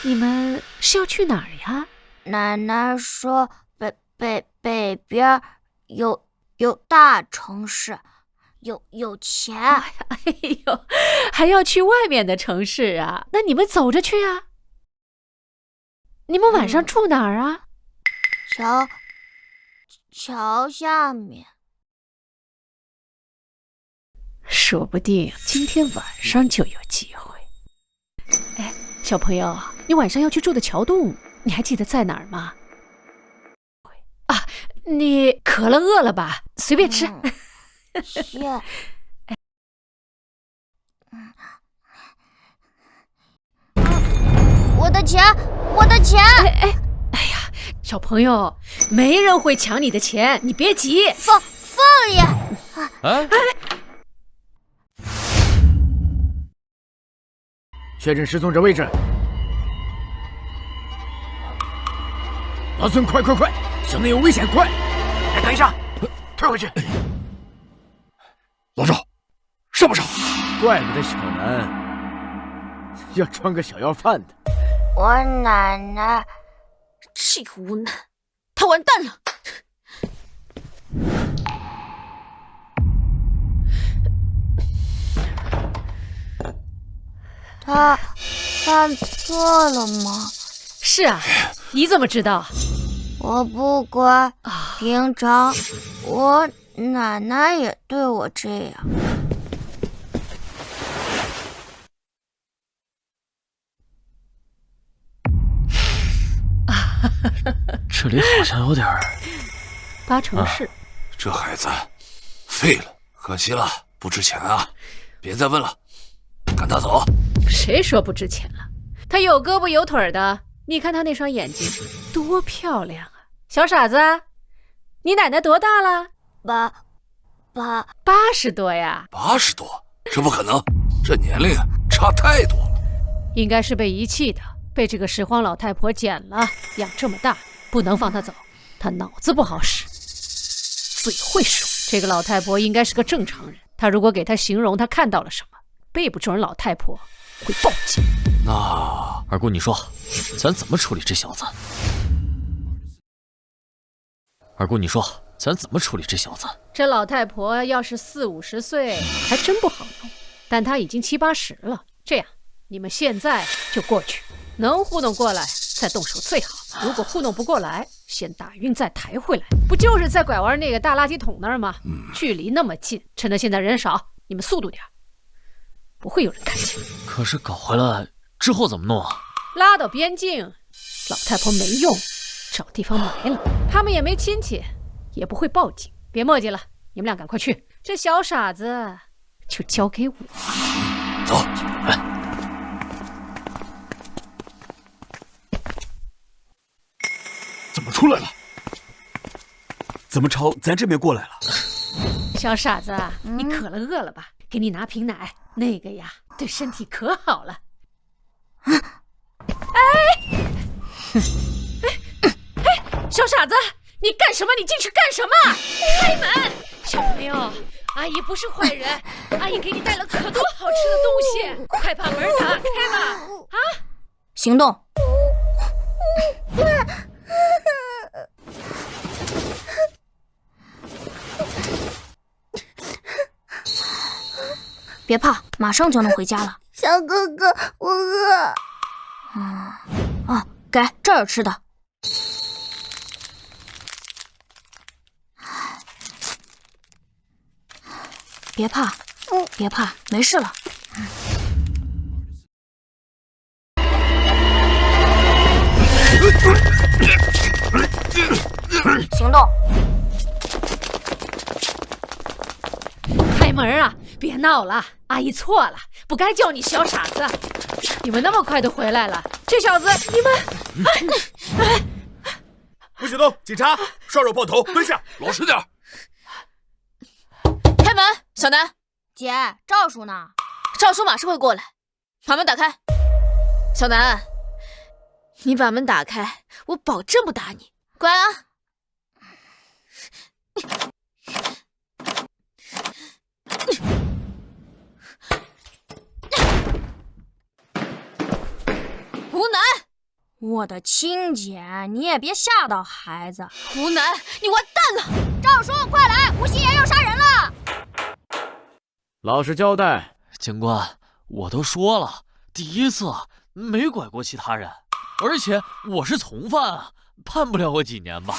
你们是要去哪儿呀？奶奶说北边有大城市，有钱。哎呦，还要去外面的城市啊？那你们走着去啊。你们晚上住哪儿啊？桥下面。说不定今天晚上就有机会。哎，小朋友，你晚上要去住的桥洞，你还记得在哪儿吗？啊，你渴了饿了吧？随便吃。谢。我的钱，我的钱！哎呀，小朋友，没人会抢你的钱，你别急。放里。确认失踪者位置。老孙，快！小南有危险，快！哎，等一下，退回去。老赵，上不上？怪不得小南要装个小要饭的。我奶奶。这个无难，他完蛋了。他犯错了吗？是啊，你怎么知道？我不乖，平常我奶奶也对我这样。这里好像有点8成是。这孩子废了，可惜了，不值钱啊！别再问了，赶他走。谁说不值钱了？他有胳膊有腿的，你看他那双眼睛多漂亮啊！小傻子，你奶奶多大了？80多呀？80多？这不可能，这年龄差太多了。应该是被遗弃的，被这个拾荒老太婆捡了，养这么大，不能放她走。她脑子不好使，嘴会说。这个老太婆应该是个正常人，她如果给她形容她看到了什么，背不准老太婆会报警。那二姑，你说，咱怎么处理这小子？二姑，你说，咱怎么处理这小子？这老太婆要是40、50岁，还真不好弄。但他已经70、80了。这样，你们现在就过去，能糊弄过来再动手最好。如果糊弄不过来，先打晕再抬回来。不就是在拐弯那个大垃圾桶那儿吗？距离那么近，趁着现在人少，你们速度点，不会有人看见。可是搞回来之后怎么弄啊？拉到边境，老太婆没用，找地方埋了。他们也没亲戚，也不会报警。别墨迹了，你们俩赶快去。这小傻子就交给我。走，来。怎么出来了？怎么朝咱这边过来了？小傻子，你渴了饿了吧？给你拿瓶奶，那个呀，对身体可好了。小傻子，你干什么？你进去干什么？开门！小朋友，阿姨不是坏人，阿姨给你带了可多好吃的东西，快把门打开吧！啊，行动！别怕，马上就能回家了。小哥哥，我饿。给这儿有吃的。别怕，别怕，没事了。行动！开门啊！别闹了，阿姨错了，不该叫你小傻子。你们那么快就回来了，这小子，你们……不许动！警察，双手抱头，蹲下，老实点。开门，小南。姐，赵叔呢？赵叔马上会过来，把门打开。小南，你把门打开，我保证不打你，乖啊！胡南，我的亲姐，你也别吓到孩子。胡南，你完蛋了！赵叔，快来，吴心妍要杀人了！老实交代。警官，我都说了，第一次没拐过其他人，而且我是从犯啊，判不了我几年吧。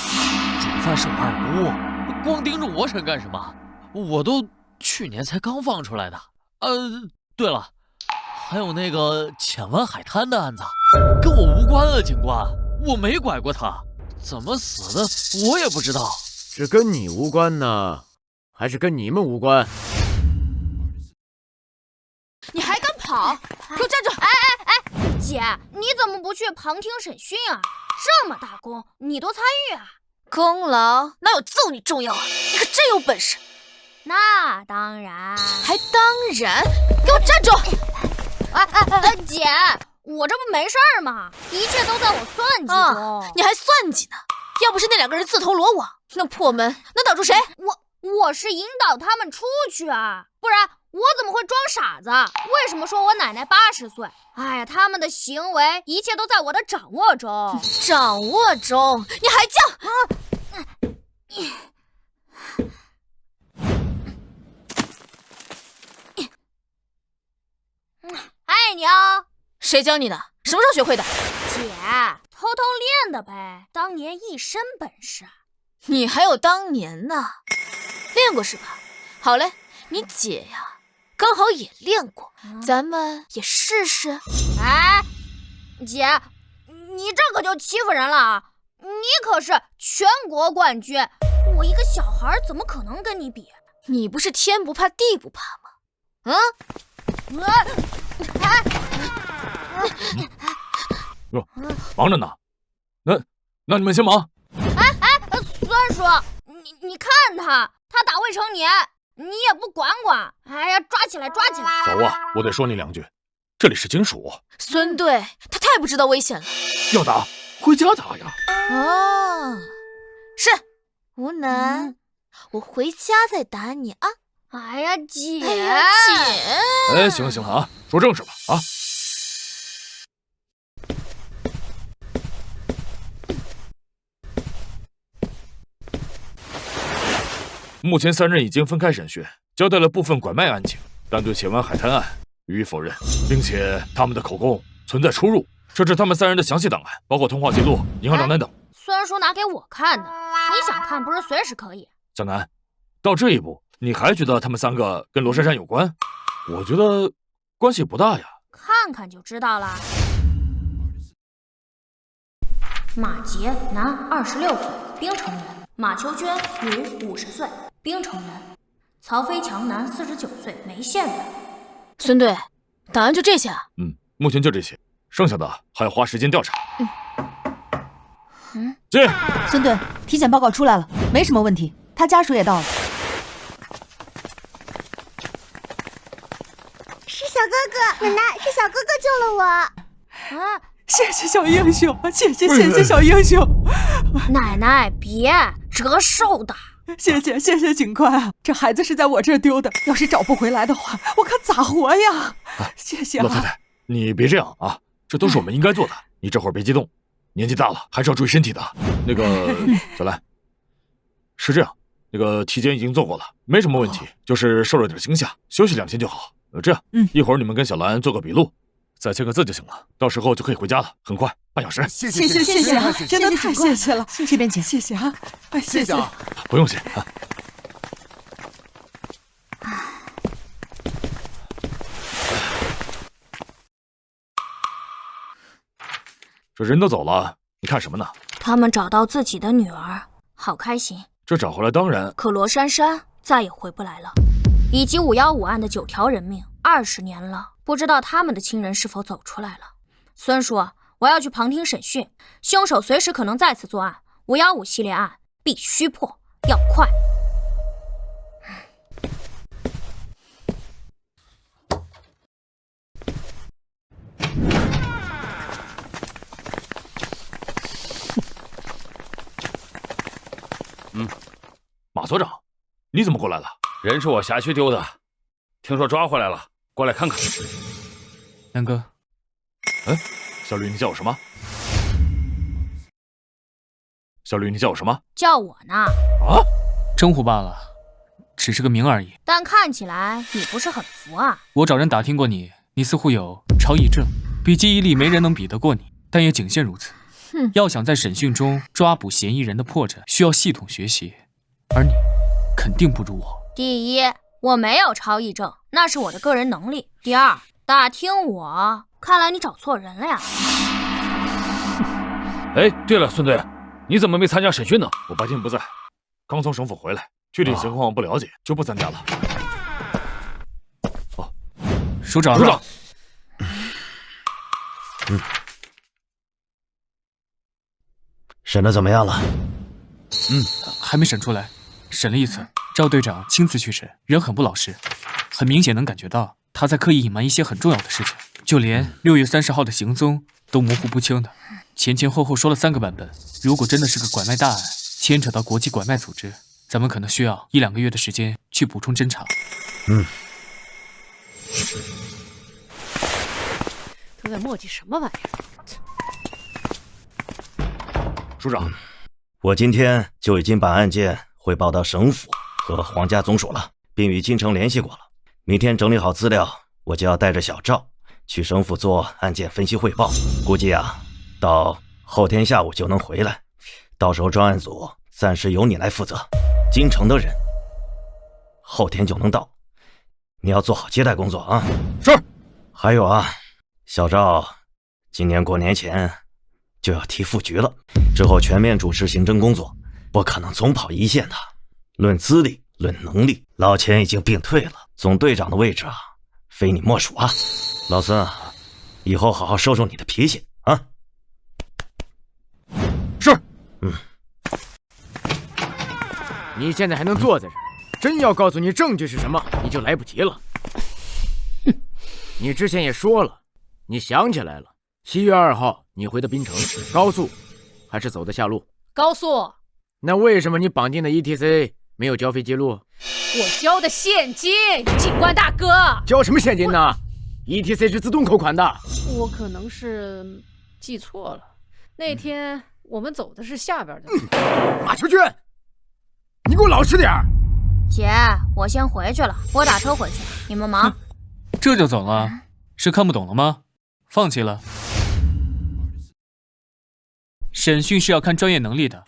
主犯是我二姑，光盯着我审干什么？我都去年才刚放出来的。对了，还有那个浅湾海滩的案子，跟我无关啊，警官，我没拐过他，怎么死的我也不知道。是跟你无关呢，还是跟你们无关？你还敢跑？给我站住！姐，你怎么不去旁听审讯啊？这么大功，你都参与啊？功劳哪有揍你重要啊？你可真有本事！那当然，还当然！给我站住！姐，我这不没事儿吗？一切都在我算计中。你还算计呢？要不是那两个人自投罗网，那破门能挡住谁？我是引导他们出去啊，不然我怎么会装傻子？为什么说我奶奶80岁？哎呀，他们的行为一切都在我的掌握中。掌握中？你还犟？爱你哦。谁教你的？什么时候学会的？姐，偷偷练的呗，当年一身本事。你还有当年呢，练过是吧？好嘞，你姐呀，刚好也练过，咱们也试试。姐，你这可就欺负人了啊！你可是全国冠军，我一个小孩怎么可能跟你比？你不是天不怕地不怕吗？忙着呢，那你们先忙。孙叔，你看他打未成年，你也不管管。哎呀，抓起来！走啊，我得说你2句，这里是警署。孙队，他太不知道危险了。要打，回家打呀。是，吴南，我回家再打你啊。哎呀，姐，行了啊，说正事吧啊。目前3人已经分开审讯，交代了部分拐卖案情。但对写完海滩案予以否认，并且他们的口供存在出入。这是他们3人的详细档案，包括通话记录、银行账单等。孙叔拿给我看的，你想看不是随时可以。江南，到这一步，你还觉得他们3个跟罗珊珊有关？我觉得关系不大呀。看看就知道了。马杰，男，26岁，冰城人；马秋娟，女，50岁，冰城人；曹飞强，男，49岁，眉县人。孙队，档案就这些啊？目前就这些，剩下的还要花时间调查。进。孙队，体检报告出来了，没什么问题，他家属也到了。是小哥哥，奶奶，是小哥哥救了我。啊！谢谢小英雄，谢谢小英雄。奶奶，别，折寿的。谢谢警官啊！这孩子是在我这儿丢的，要是找不回来的话，我可咋活呀？谢谢啊！老太太，你别这样啊，这都是我们应该做的。你这会儿别激动，年纪大了还是要注意身体的。那个小兰，是这样，那个体检已经做过了，没什么问题，就是受了点惊吓，休息2天就好。这样，一会儿你们跟小兰做个笔录，再签个字就行了，到时候就可以回家了，很快，半小时。谢谢啊，真的太谢谢了，这边请。谢谢啊，谢谢啊，不用谢啊。这人都走了，你看什么呢？他们找到自己的女儿，好开心。这找回来当然，可罗珊珊再也回不来了。以及515案的9条人命，20年了，不知道他们的亲人是否走出来了。孙叔，我要去旁听审讯，凶手随时可能再次作案，515系列案必须破，要快。马所长，你怎么过来了？人是我辖区丢的，听说抓回来了，过来看看。南哥，小吕，你叫我什么？小吕，你叫我什么？叫我呢？啊？称呼罢了，只是个名而已。但看起来你不是很服啊。我找人打听过你，你似乎有超忆症，比记忆力没人能比得过你，但也仅限如此。要想在审讯中抓捕嫌疑人的破绽，需要系统学习，而你肯定不如我。第一，我没有超忆症，那是我的个人能力。第二，打听我，看来你找错人了呀。哎，对了，孙队，你怎么没参加审讯呢？我白天不在，刚从省府回来，具体情况不了解，就不参加了。署长，审的怎么样了？还没审出来，审了一次，赵队长亲自去审，人很不老实，很明显能感觉到他在刻意隐瞒一些很重要的事情，就连6月30号的行踪都模糊不清的，前后后说了3个版本。如果真的是个拐卖大案，牵扯到国际拐卖组织，咱们可能需要1-2个月的时间去补充侦查。都在磨叽什么玩意儿？署长，我今天就已经把案件汇报到省府和皇家总署了，并与京城联系过了。明天整理好资料，我就要带着小赵去省府做案件分析汇报。估计到后天下午就能回来。到时候专案组暂时由你来负责，京城的人后天就能到。你要做好接待工作啊。是。还有小赵今年过年前就要提副局了，之后全面主持行政工作，不可能总跑一线的。论资历，论能力，老钱已经病退了，总队长的位置非你莫属啊。老孙以后好好收收你的脾气啊。是。你现在还能坐在这儿，真要告诉你证据是什么，你就来不及了。你之前也说了，你想起来了，7月2号你回的滨城，高速还是走的下路？高速。那为什么你绑定的 ETC 没有交费记录？我交的现金，警官大哥。交什么现金呢？ETC 是自动扣款的。我可能是记错了，那天我们走的是下边的。马秋娟，你给我老实点儿！姐，我先回去了，我打车回去，你们忙。这就走了？是看不懂了吗？放弃了？审讯是要看专业能力的，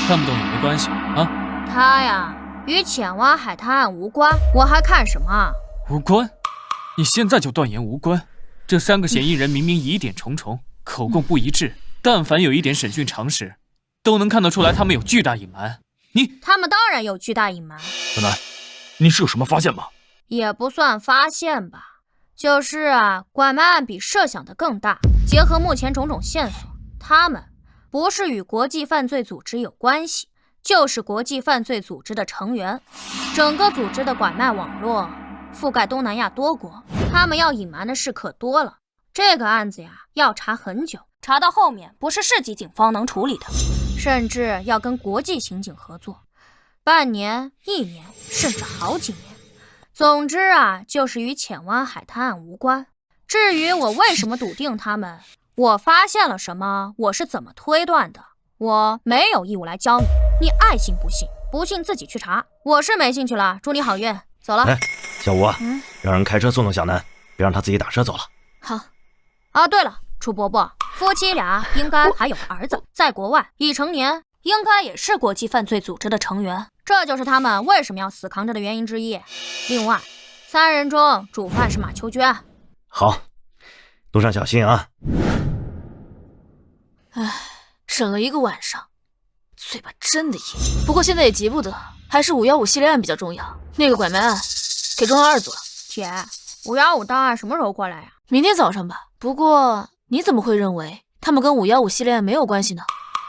看不懂也没关系啊。他呀，与浅湾海滩案无关，我还看什么？无关？你现在就断言无关？这3个嫌疑人明明疑点重重，口供不一致，但凡有一点审讯常识，都能看得出来他们有巨大隐瞒。他们当然有巨大隐瞒。小南，你是有什么发现吗？也不算发现吧，就是啊，拐卖案比设想的更大。结合目前种种线索，他们不是与国际犯罪组织有关系，就是国际犯罪组织的成员。整个组织的拐卖网络覆盖东南亚多国，他们要隐瞒的事可多了。这个案子呀，要查很久，查到后面不是市级警方能处理的，甚至要跟国际刑警合作，半年、1年，甚至好几年。总之啊，就是与浅湾海滩案无关。至于我为什么笃定他们，我发现了什么，我是怎么推断的，我没有义务来教你，你爱信不信，不信自己去查。我是没兴趣了，祝你好运，走了。小吴啊，让人开车送小南，别让他自己打车走了。好。啊，对了，楚伯伯，夫妻俩应该还有儿子，在国外已成年，应该也是国际犯罪组织的成员，这就是他们为什么要死扛着的原因之一。另外，3人中主犯是马秋娟。好，路上小心啊。唉，审了1个晚上，嘴巴真的硬。不过现在也急不得，还是515系列案比较重要。那个拐卖案给中2做了。姐，515档案什么时候过来呀？明天早上吧。不过你怎么会认为他们跟515系列案没有关系呢？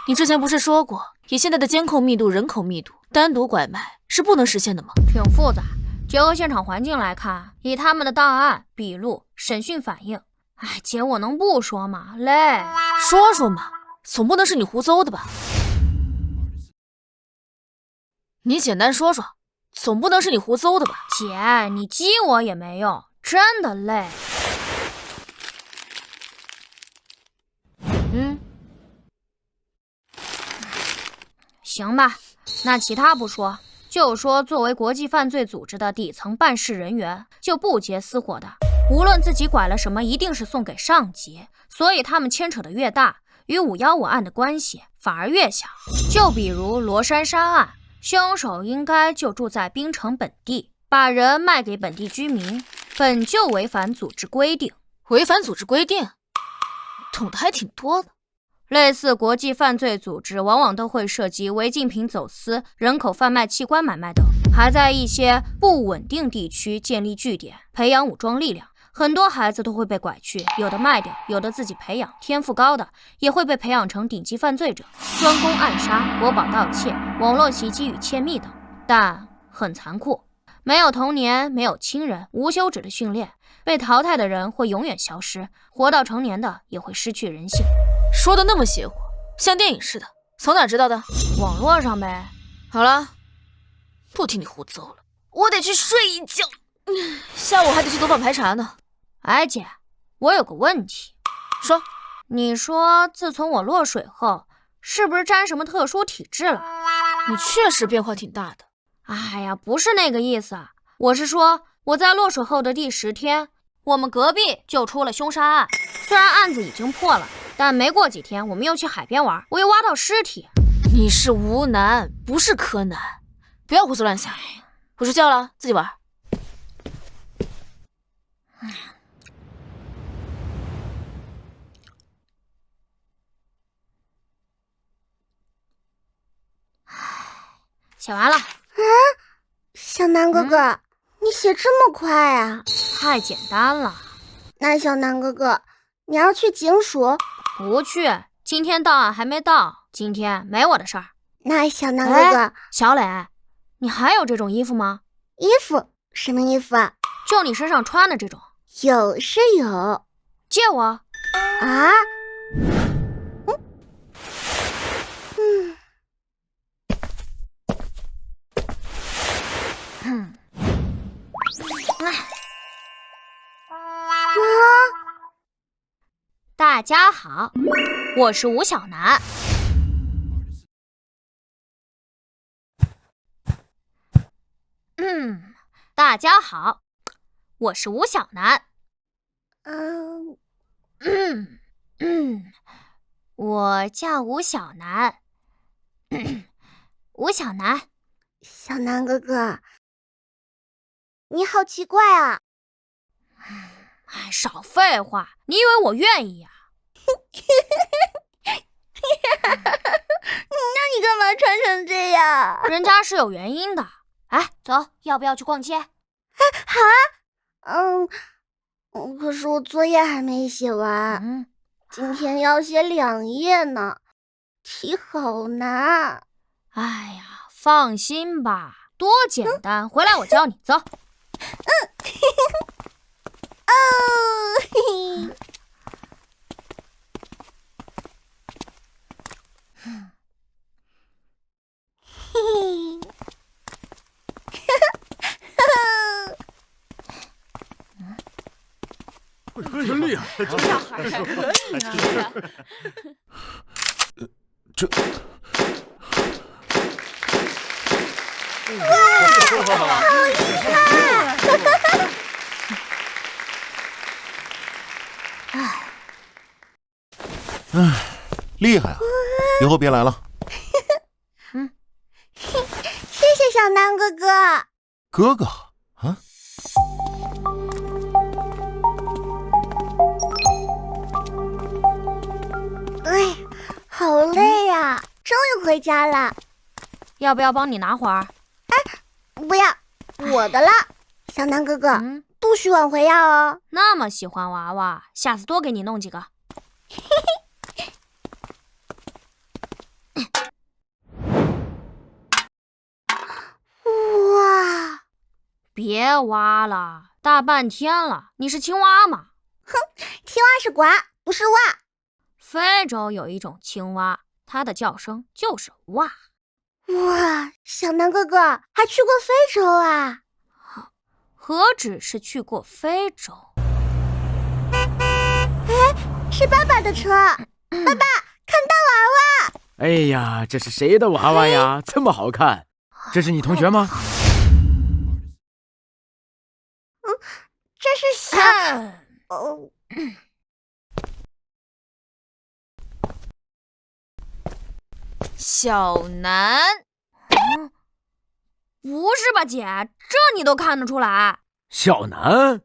你之前不是说过，以现在的监控密度、人口密度，单独拐卖是不能实现的吗？挺复杂，结合现场环境来看，以他们的档案、笔录、审讯反应，哎，姐，我能不说吗？累，说说嘛，总不能是你胡诌的吧？你简单说说，总不能是你胡诌的吧？姐，你激我也没用，真的累。行吧，那其他不说，就说作为国际犯罪组织的底层办事人员，就不结私活的，无论自己拐了什么，一定是送给上级，所以他们牵扯的越大，与515案的关系反而越小。就比如罗珊珊案，凶手应该就住在槟城本地，把人卖给本地居民，本就违反组织规定。违反组织规定？懂得还挺多的。类似国际犯罪组织往往都会涉及违禁品走私、人口贩卖、器官买卖等，还在一些不稳定地区建立据点，培养武装力量。很多孩子都会被拐去，有的卖掉，有的自己培养，天赋高的也会被培养成顶级犯罪者，专攻暗杀、国宝盗窃、网络袭击与窃密等。但很残酷，没有童年，没有亲人，无休止的训练，被淘汰的人会永远消失，活到成年的也会失去人性。说的那么邪乎，像电影似的，从哪知道的？网络上呗。好了，不听你胡诌了，我得去睡一觉，下午还得去走访排查呢。哎姐，我有个问题。说。你说自从我落水后，是不是沾什么特殊体质了？你确实变化挺大的。哎呀，不是那个意思，我是说我在落水后的第10天，我们隔壁就出了凶杀案。虽然案子已经破了，但没过几天我们又去海边玩，我又挖到尸体。你是吴楠，不是柯南，不要胡思乱想。我睡觉了，自己玩。写完了。小南哥哥，你写这么快啊？太简单了。那小南哥哥，你要去警署？不去，今天档案还没到，今天没我的事儿。那小南哥哥，小磊，你还有这种衣服吗？衣服？什么衣服啊？就你身上穿的这种。有是有。借我。啊？大家好，我是吴小楠。大家好，我是吴小楠。我叫吴小楠。吴小楠，小楠哥哥，你好奇怪啊！哎，少废话，你以为我愿意呀？那你干嘛穿成这样？人家是有原因的。哎，走，要不要去逛街？好啊。可是我作业还没写完，今天要写2页呢，题好难。哎呀，放心吧，多简单，回来我教你，走。真厉害，这小孩还可以啊！这，哇，好厉害！厉害啊！以后别来了。谢谢小楠哥哥。哥哥啊？哎，好累呀，终于回家了。要不要帮你拿会儿？哎，不要，我的了。小楠哥哥，不许晚回要哦。那么喜欢娃娃，下次多给你弄几个。哇！别挖了，大半天了，你是青蛙吗？哼，青蛙是呱，不是蛙。非洲有一种青蛙，它的叫声就是哇。哇，小楠哥哥还去过非洲啊？何止是去过非洲？哎，是爸爸的车。爸爸，看到娃娃。哎呀，这是谁的娃娃呀？这么好看，这是你同学吗？这是小……小楠，不是吧，姐？这你都看得出来？小楠，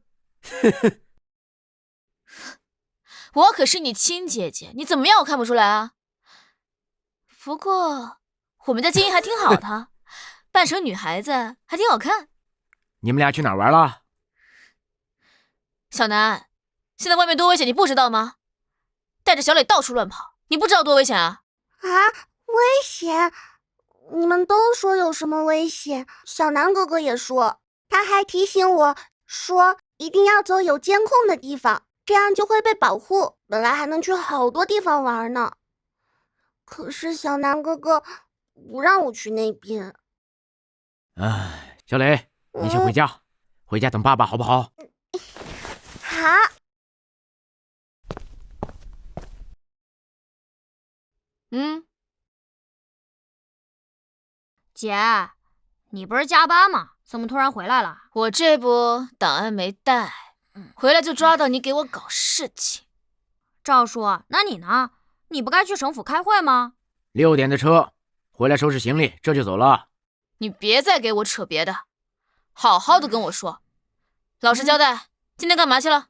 我可是你亲姐姐，你怎么样我看不出来啊？不过我们家晶莹还挺好的，扮成女孩子还挺好看。你们俩去哪儿玩了？小楠，现在外面多危险，你不知道吗？带着小磊到处乱跑，你不知道多危险啊？啊，危险？你们都说有什么危险？小楠哥哥也说，他还提醒我说一定要走有监控的地方，这样就会被保护。本来还能去好多地方玩呢，可是小楠哥哥不让我去那边。哎，小磊，你先回家，回家等爸爸好不好？好。姐，你不是加班吗？怎么突然回来了？我这不档案没带，回来就抓到你给我搞事情。赵叔，那你呢？你不该去省府开会吗？6点的车，回来收拾行李，这就走了。你别再给我扯别的，好好的跟我说。老实交代，今天干嘛去了？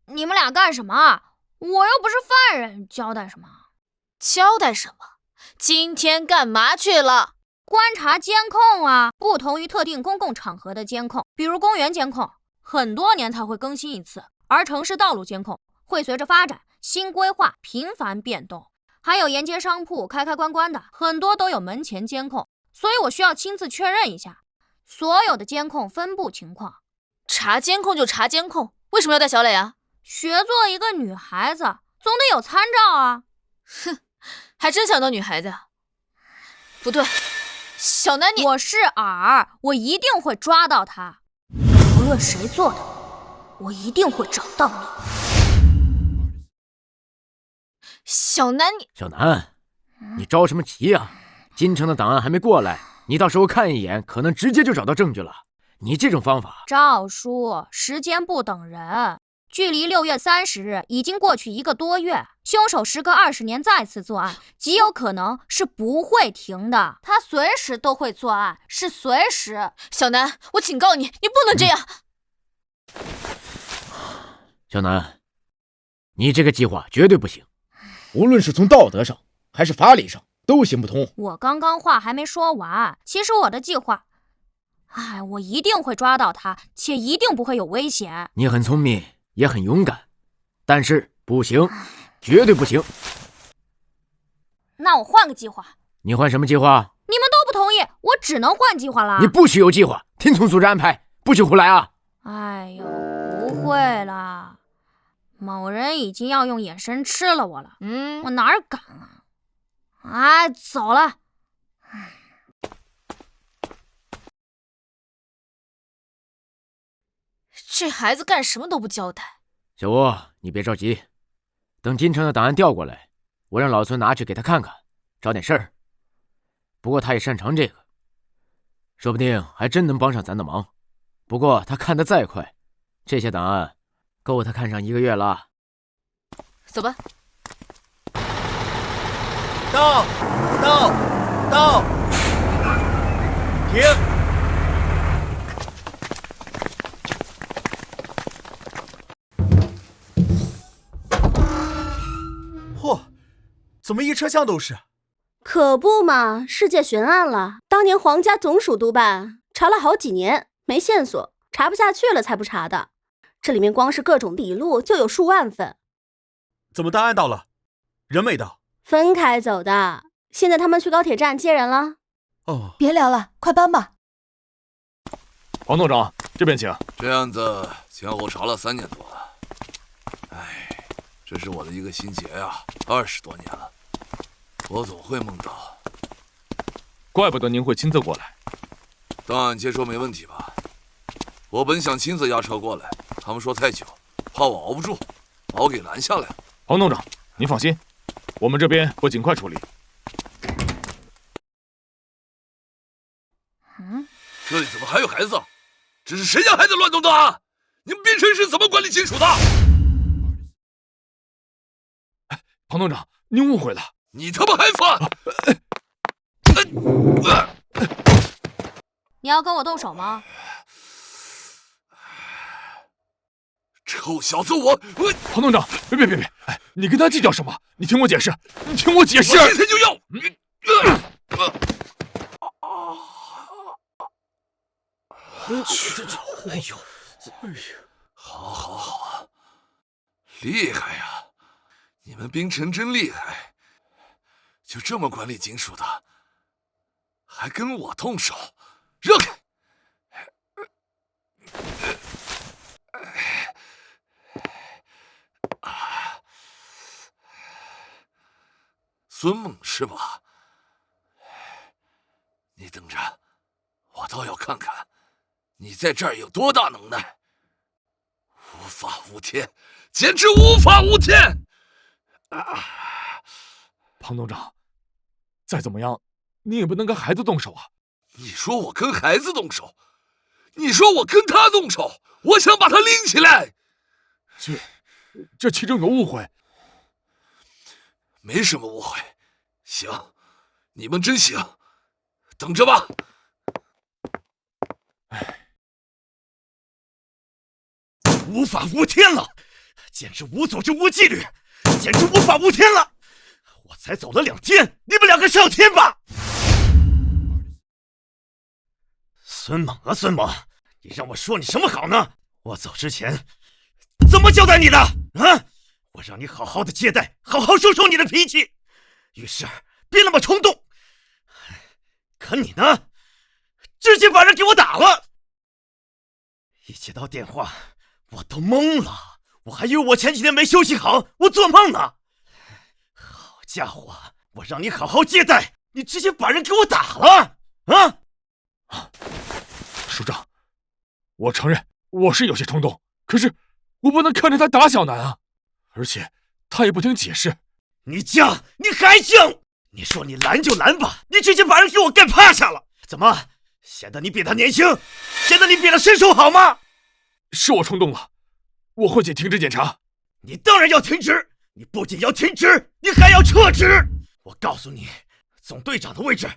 你们俩干什么？我又不是犯人，交代什么？交代什么？今天干嘛去了？观察监控啊，不同于特定公共场合的监控，比如公园监控，很多年才会更新一次，而城市道路监控会随着发展、新规划频繁变动。还有沿街商铺开关关的，很多都有门前监控，所以我需要亲自确认一下所有的监控分布情况。查监控就查监控，为什么要带小磊啊？学做一个女孩子，总得有参照啊。哼，还真想当女孩子。不对，小楠你……我是饵，我一定会抓到他。无论谁做的，我一定会找到你。小楠你……小楠，你着什么急呀？京城的档案还没过来，你到时候看一眼，可能直接就找到证据了。你这种方法，赵叔，时间不等人，距离6月30日已经过去1个多月，凶手时隔20年再次作案，极有可能是不会停的，他随时都会作案，是随时。小南，我警告你，你不能这样。小南，你这个计划绝对不行，无论是从道德上还是法理上都行不通。我刚刚话还没说完，其实我的计划，我一定会抓到他，且一定不会有危险。你很聪明，也很勇敢，但是不行，绝对不行。那我换个计划。你换什么计划？你们都不同意，我只能换计划了。你不许有计划，听从组织安排，不许胡来啊！哎呦，不会啦，某人已经要用眼神吃了我了，我哪敢啊！走了。这孩子干什么都不交代。小吴，你别着急，等金城的档案调过来，我让老孙拿去给他看看，找点事儿。不过他也擅长这个，说不定还真能帮上咱的忙。不过他看得再快，这些档案够他看上1个月了。走吧。到，停！嚯，怎么一车厢都是？可不嘛，世界悬案了。当年皇家总署督办，查了好几年，没线索，查不下去了才不查的。这里面光是各种笔录就有数万份。怎么档案到了，人没到？分开走的。现在他们去高铁站接人了。哦，别聊了，快搬吧。黄董长，这边请。这案子前后查了3年多了，这是我的一个心结呀，20多年了，我总会梦到。怪不得您会亲自过来。档案接收没问题吧？我本想亲自押车过来，他们说太久，怕我熬不住，把我给拦下来了。黄董长，您放心，我们这边会尽快处理。这里怎么还有孩子？这是谁家孩子乱动的啊？你们边城是怎么管理金属的？黄董长，您误会了。你他妈还反！你要跟我动手吗？臭小子，我黄董长，别，你跟他计较什么？你听我解释，我现在就要！哎呦，好，厉害呀！你们冰城真厉害，就这么管理金属的，还跟我动手，让开！孙猛是吧？你等着，我倒要看看你在这儿有多大能耐！无法无天，简直无法无天！庞董长，再怎么样，你也不能跟孩子动手啊！你说我跟孩子动手，你说我跟他动手，我想把他拎起来。这其中有误会。没什么误会。行，你们真行，等着吧。无法无天了，简直无组织无纪律，简直无法无天了！我才走了2天，你们2个上天吧！孙猛啊，孙猛，你让我说你什么好呢？我走之前怎么交代你的啊？我让你好好的接待，好好收收你的脾气，遇事别那么冲动。可你呢，直接把人给我打了。一接到电话我都懵了，我还以为我前几天没休息好，我做梦呢。好家伙，我让你好好接待，你直接把人给我打了啊！署长，我承认我是有些冲动，可是我不能看着他打小南啊，而且他也不听解释。你犟，你还犟！你说你拦就拦吧，你直接把人给我干趴下了。怎么，显得你比他年轻，显得你比他身手好吗？是我冲动了，我会去停止检查。你当然要停止，你不仅要停止，你还要撤职。我告诉你，总队长的位置，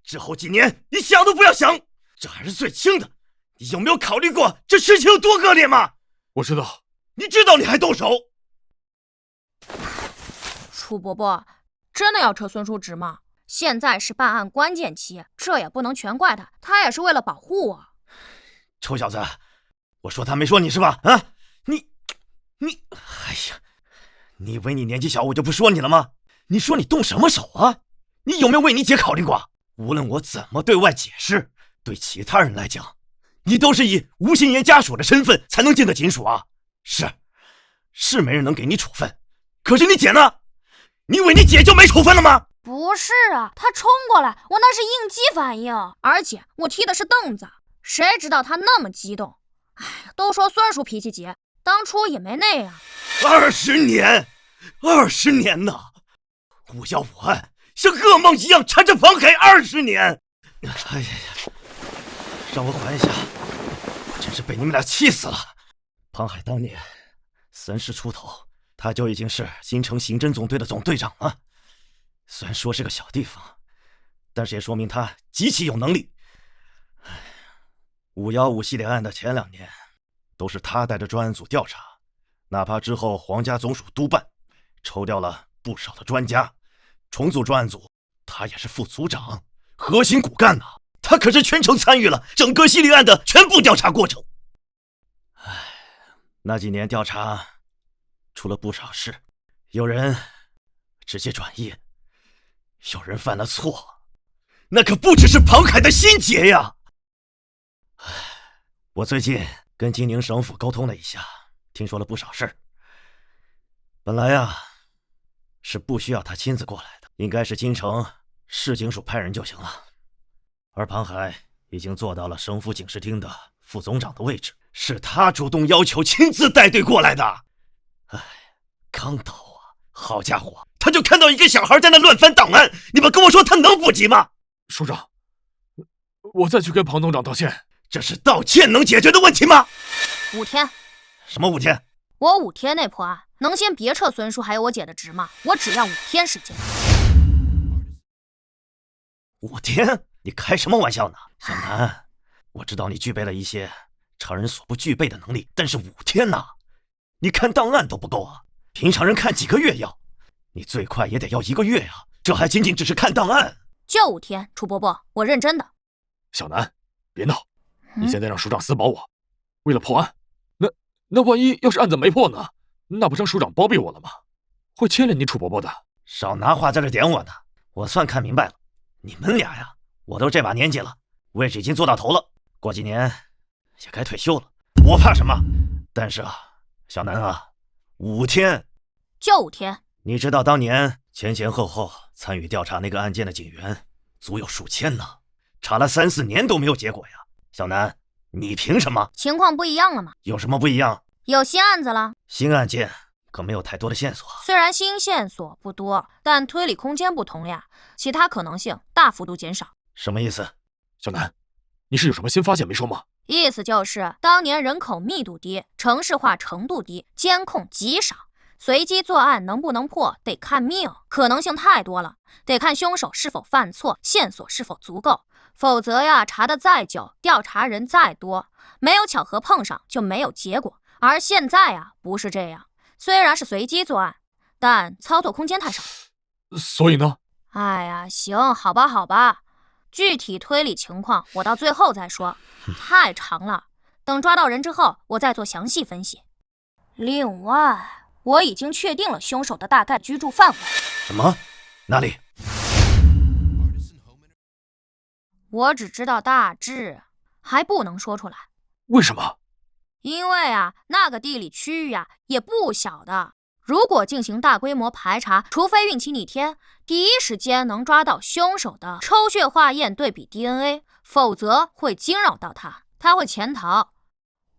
之后几年你想都不要想，这还是最轻的。你有没有考虑过这事情有多恶劣吗？我知道。你知道你还动手？楚伯伯，真的要撤孙叔职吗？现在是办案关键期，这也不能全怪他，他也是为了保护我。臭小子，我说他没说你是吧？啊，你，哎呀，你以为你年纪小我就不说你了吗？你说你动什么手啊？你有没有为你姐考虑过？无论我怎么对外解释，对其他人来讲，你都是以吴心言家属的身份才能进的警署啊。是没人能给你处分，可是你姐呢？你以为你姐就没处分了吗？不是啊，他冲过来，我那是应激反应，而且我踢的是凳子，谁知道他那么激动。哎，都说孙叔脾气急，当初也没那样。20年呐！515案像噩梦一样缠着庞海20年。哎呀呀，让我缓一下，我真是被你们俩气死了。庞海当年30出头，他就已经是新城刑侦总队的总队长了。虽然说是个小地方，但是也说明他极其有能力。515系列案的前2年，都是他带着专案组调查，哪怕之后皇家总署督办，抽调了不少的专家，重组专案组，他也是副组长，核心骨干呐。他可是全程参与了整个系列案的全部调查过程。那几年调查出了不少事，有人直接转业，有人犯了错，那可不只是庞海的心结呀。我最近跟金宁省府沟通了一下，听说了不少事儿。本来呀，是不需要他亲自过来的，应该是京城市警署派人就行了。而庞海已经做到了省府警视厅的副总长的位置，是他主动要求亲自带队过来的。刚到啊，好家伙，他就看到一个小孩在那乱翻档案，你们跟我说他能不急吗？署长，我再去跟庞总长道歉。这是道歉能解决的问题吗？5天。什么5天？我5天内破案，能先别撤孙叔还有我姐的职吗？我只要5天时间。5天？你开什么玩笑呢？小南，我知道你具备了一些常人所不具备的能力，但是5天呐，你看档案都不够啊！平常人看几个月要，你最快也得要1个月啊！这还仅仅只是看档案。就5天，楚伯伯，我认真的。小南，别闹！你现在让署长死保我，为了破案，那万一要是案子没破呢？那不成署长包庇我了吗？会牵连你楚伯伯的。少拿话在这点我呢！我算看明白了，你们俩呀，我都这把年纪了，位置已经做到头了，过几年也该退休了。我怕什么？但是啊，小南啊，5天，就5天。你知道当年前后参与调查那个案件的警员足有数千呢，查了3、4年都没有结果呀。小南，你凭什么？情况不一样了吗？有什么不一样？有新案子了。新案件可没有太多的线索。虽然新线索不多，但推理空间不同了呀，其他可能性大幅度减少。什么意思？小南，你是有什么新发现没说吗？意思就是当年人口密度低，城市化程度低，监控极少，随机作案能不能破得看命，可能性太多了，得看凶手是否犯错，线索是否足够。否则呀，查得再久，调查人再多，没有巧合碰上就没有结果。而现在呀，不是这样，虽然是随机作案，但操作空间太少。所以呢？哎呀，行，好吧，具体推理情况我到最后再说，太长了，等抓到人之后，我再做详细分析。另外，我已经确定了凶手的大概居住范围。什么？哪里？我只知道大致，还不能说出来。为什么？因为啊，那个地理区域啊也不小的。如果进行大规模排查，除非运气逆天，第一时间能抓到凶手的抽血化验对比 DNA， 否则会惊扰到他，他会潜逃，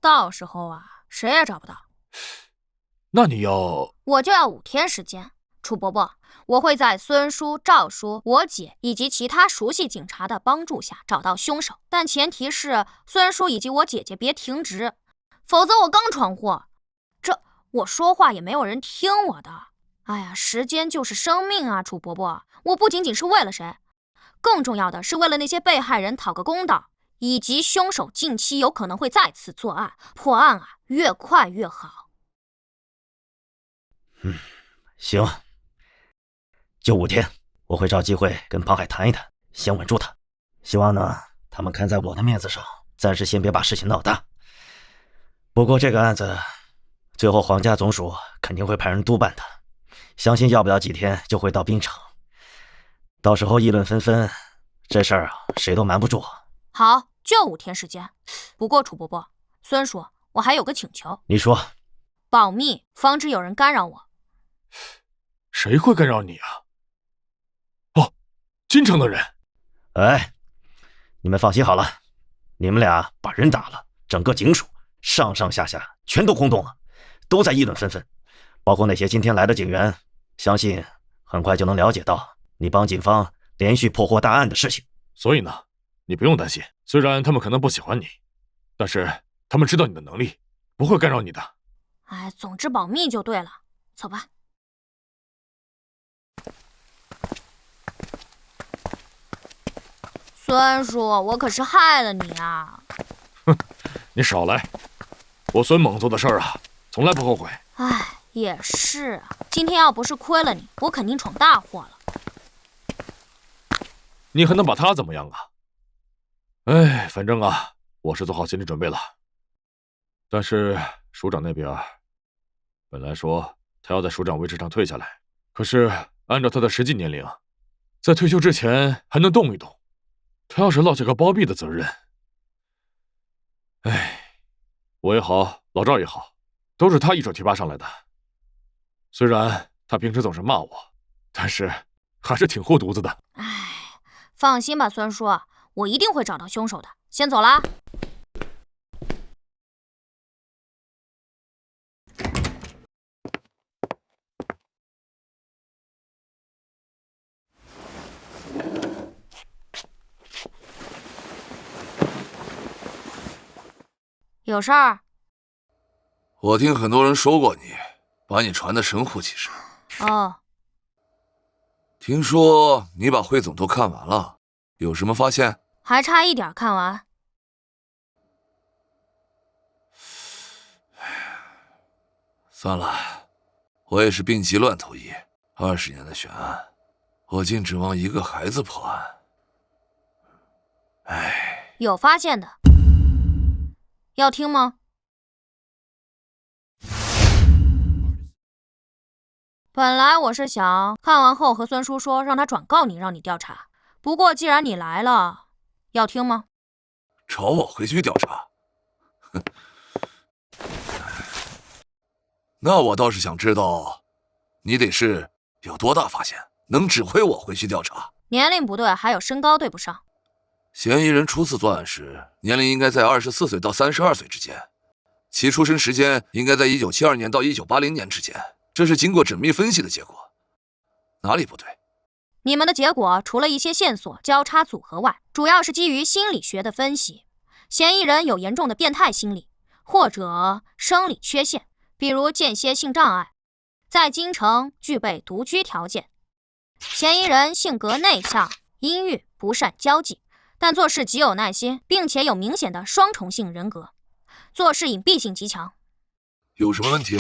到时候啊谁也找不到。那你要……我就要5天时间，楚伯伯，我会在孙叔、赵叔、我姐以及其他熟悉警察的帮助下找到凶手，但前提是孙叔以及我姐姐别停职，否则我刚闯祸，我说话也没有人听我的。哎呀，时间就是生命啊，楚伯伯，我不仅仅是为了谁，更重要的是为了那些被害人讨个公道，以及凶手近期有可能会再次作案，破案啊，越快越好。行，就5天，我会找机会跟庞海谈一谈，先稳住他。希望呢，他们看在我的面子上，暂时先别把事情闹大。不过这个案子，最后皇家总署肯定会派人督办的，相信要不了几天就会到滨城。到时候议论纷纷，这事儿啊，谁都瞒不住。好，就5天时间。不过楚伯伯、孙叔，我还有个请求。你说。保密，防止有人干扰我。谁会干扰你啊？哦，京城的人。哎，你们放心好了，你们俩把人打了，整个警署上上下下全都轰动了，都在议论纷纷，包括那些今天来的警员，相信很快就能了解到你帮警方连续破获大案的事情。所以呢，你不用担心，虽然他们可能不喜欢你，但是他们知道你的能力，不会干扰你的。哎，总之保密就对了，走吧。孙叔，我可是害了你啊！哼，你少来，我孙猛做的事儿啊，从来不后悔。哎，也是啊，今天要不是亏了你，我肯定闯大祸了。你还能把他怎么样啊？哎，反正啊，我是做好心理准备了。但是署长那边，本来说他要在署长位置上退下来，可是按照他的实际年龄，在退休之前还能动一动。他要是落下个包庇的责任，哎，我也好，老赵也好，都是他一手提拔上来的。虽然他平时总是骂我，但是还是挺护犊子的。哎，放心吧，孙叔，我一定会找到凶手的。先走啦。有事儿？我听很多人说过你，把你传得神乎其神。哦。听说你把汇总都看完了，有什么发现？还差一点看完。算了，我也是病急乱投医，20年的悬案，我竟指望一个孩子破案。哎，有发现的。要听吗？本来我是想看完后和孙叔说，让他转告你，让你调查。不过既然你来了，要听吗？找我回去调查？那我倒是想知道，你得是有多大发现，能指挥我回去调查？年龄不对，还有身高对不上。嫌疑人初次作案时，年龄应该在24岁到32岁之间，其出生时间应该在1972年到1980年之间，这是经过缜密分析的结果。哪里不对？你们的结果除了一些线索交叉组合外，主要是基于心理学的分析。嫌疑人有严重的变态心理或者生理缺陷，比如间歇性障碍，在京城具备独居条件。嫌疑人性格内向、阴郁，不善交际，但做事极有耐心，并且有明显的双重性人格，做事隐蔽性极强。有什么问题？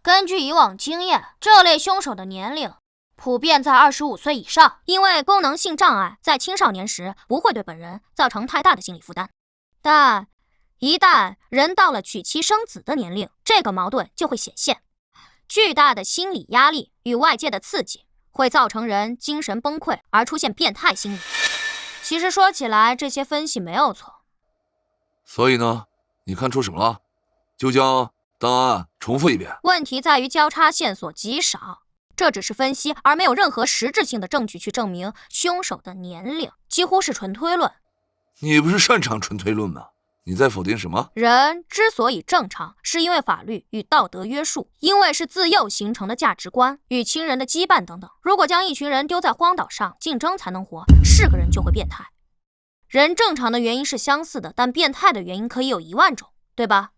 根据以往经验，这类凶手的年龄普遍在25岁以上，因为功能性障碍在青少年时不会对本人造成太大的心理负担，但一旦人到了娶妻生子的年龄，这个矛盾就会显现。巨大的心理压力与外界的刺激会造成人精神崩溃，而出现变态心理。其实说起来，这些分析没有错。所以呢，你看出什么了？就将档案重复一遍。问题在于交叉线索极少，这只是分析，而没有任何实质性的证据去证明凶手的年龄，几乎是纯推论。你不是擅长纯推论吗？你在否定什么？人之所以正常，是因为法律与道德约束，因为是自幼形成的价值观与亲人的羁绊等等。如果将一群人丢在荒岛上竞争才能活，是个人就会变态。人正常的原因是相似的，但变态的原因可以有10000种，对吧？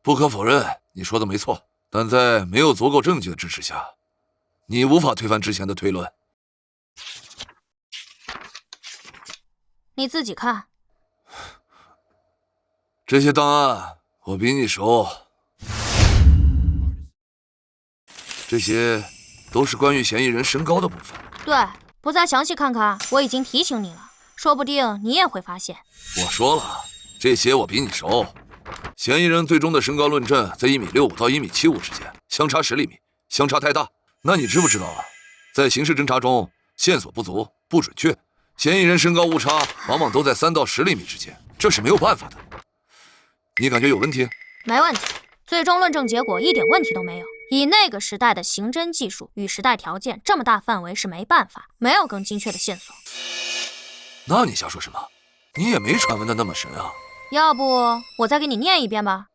不可否认，你说的没错，但在没有足够证据的支持下，你无法推翻之前的推论。你自己看。这些档案我比你熟，这些都是关于嫌疑人身高的部分。对，不再详细看看，我已经提醒你了，说不定你也会发现。我说了，这些我比你熟。嫌疑人最终的身高论证在1.65米到1.75米之间，相差10厘米，相差太大。那你知不知道啊？在刑事侦查中，线索不足、不准确，嫌疑人身高误差往往都在3到10厘米之间，这是没有办法的。你感觉有问题？没问题，最终论证结果一点问题都没有。以那个时代的刑侦技术与时代条件，这么大范围是没办法，没有更精确的线索。那你瞎说什么？你也没传闻的那么神啊！要不我再给你念一遍吧？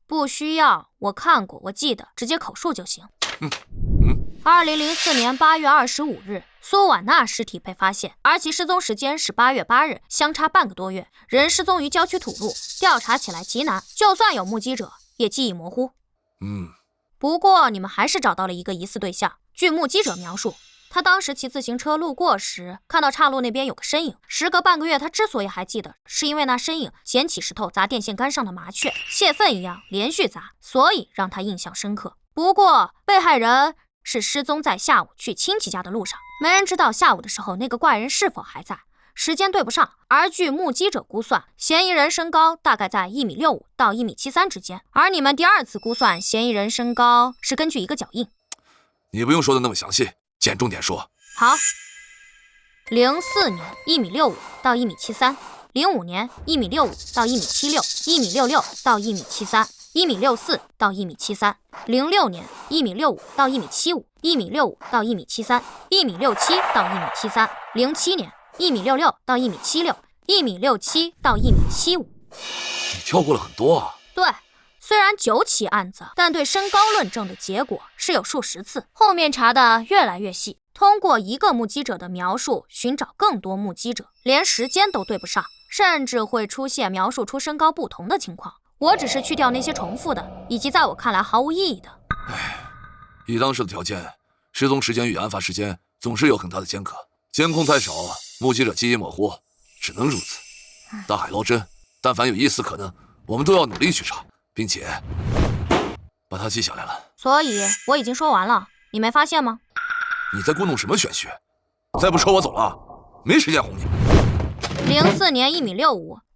不需要，我看过，我记得，直接口述就行。2004年8月25日，苏婉娜尸体被发现，而其失踪时间是8月8日，相差半个多月。人失踪于郊区土路，调查起来极难，就算有目击者，也记忆模糊。不过你们还是找到了一个疑似对象。据目击者描述，他当时骑自行车路过时，看到岔路那边有个身影。时隔半个月，他之所以还记得，是因为那身影捡起石头砸电线杆上的麻雀，泄愤一样连续砸，所以让他印象深刻。不过被害人是失踪在下午去亲戚家的路上，没人知道下午的时候那个怪人是否还在，时间对不上。而据目击者估算，嫌疑人身高大概在1.65米到1.73米之间，而你们第二次估算嫌疑人身高是根据一个脚印。你不用说的那么详细，捡重点说。好，04年1.65米到1.73米，05年1.65米到1.76米，1.66米到1.73米，1.64米到1.73米，06年1.65米到1.75米，1.65米到1.73米，1.67米到1.73米，07年1.66米到1.76米，1.67米到1.75米。你跳过了很多啊。对，虽然9起案子，但对身高论证的结果是有数十次，后面查的越来越细，通过一个目击者的描述寻找更多目击者，连时间都对不上，甚至会出现描述出身高不同的情况。我只是去掉那些重复的，以及在我看来毫无意义的。以当时的条件，失踪时间与案发时间总是有很大的间隔，监控太少，目击者记忆模糊，只能如此。大海捞针，但凡有一丝可能，我们都要努力去查，并且把它记下来了。所以我已经说完了，你没发现吗？你在故弄什么玄学？再不说我走了，没时间哄你。04年1.65米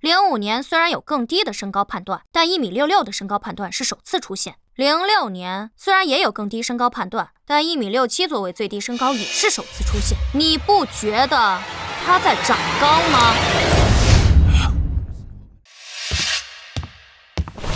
，05年虽然有更低的身高判断，但1.66米的身高判断是首次出现。06年虽然也有更低身高判断，但1.67米作为最低身高也是首次出现。你不觉得他在长高吗？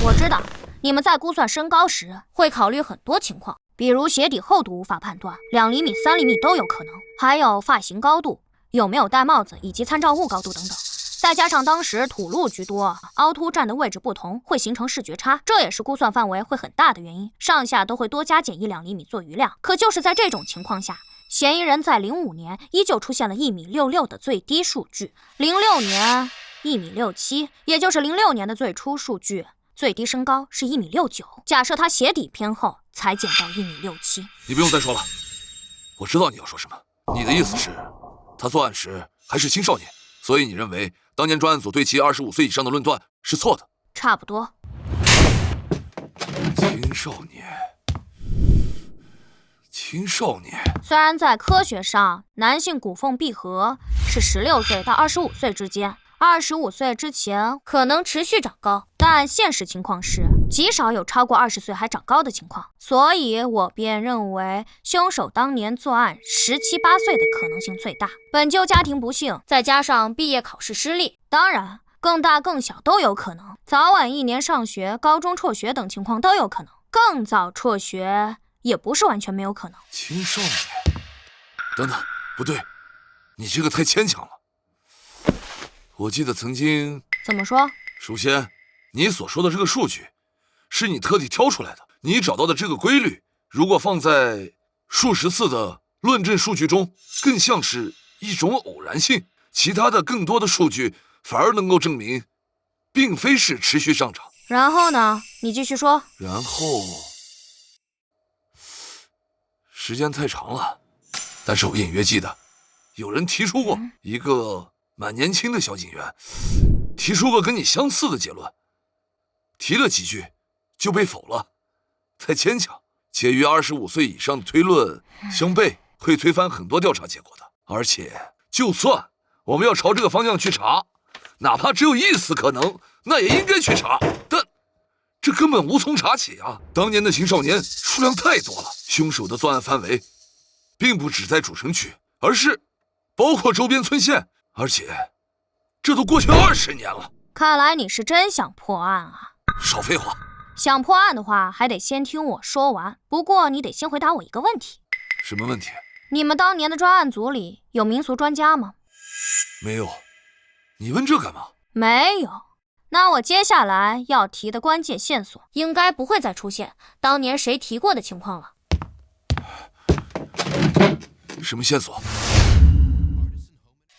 我知道你们在估算身高时会考虑很多情况，比如鞋底厚度无法判断，2厘米、3厘米都有可能，还有发型高度、有没有戴帽子以及参照物高度等等。再加上当时土路居多，凹凸站的位置不同，会形成视觉差，这也是估算范围会很大的原因，上下都会多加减1-2厘米做余量。可就是在这种情况下，嫌疑人在05年依旧出现了1.66米的最低数据，06年1.67米，也就是06年的最初数据，最低身高是1.69米。假设他鞋底偏厚，才减到1.67米。你不用再说了，我知道你要说什么。你的意思是，他作案时还是青少年，所以你认为当年专案组对其25岁以上的论断是错的？差不多。青少年。虽然在科学上，男性骨缝闭合是16岁到25岁之间，25岁之前可能持续长高，但现实情况是极少有超过20岁还长高的情况，所以我便认为凶手当年作案17、18岁的可能性最大。本就家庭不幸，再加上毕业考试失利，当然更大更小都有可能，早晚1年上学、高中辍学等情况都有可能，更早辍学也不是完全没有可能。青少年？等等，不对，你这个太牵强了。我记得曾经……怎么说？首先，你所说的这个数据，是你特地挑出来的。你找到的这个规律，如果放在数十次的论证数据中，更像是一种偶然性。其他的更多的数据反而能够证明，并非是持续上涨。然后呢？你继续说。然后，时间太长了，但是我隐约记得，有人提出过一个蛮年轻的小警员，提出过跟你相似的结论，提了几句就被否了，太牵强。且与25岁以上的推论相悖，会推翻很多调查结果的。而且，就算我们要朝这个方向去查，哪怕只有一丝可能，那也应该去查。但这根本无从查起啊！当年的青少年数量太多了，凶手的作案范围并不只在主城区，而是包括周边村县，而且这都过去20年了。看来你是真想破案啊！少废话。想破案的话，还得先听我说完。不过你得先回答我一个问题。什么问题？你们当年的专案组里有民俗专家吗？没有。你问这干嘛？没有。那我接下来要提的关键线索，应该不会再出现当年谁提过的情况了。什么线索？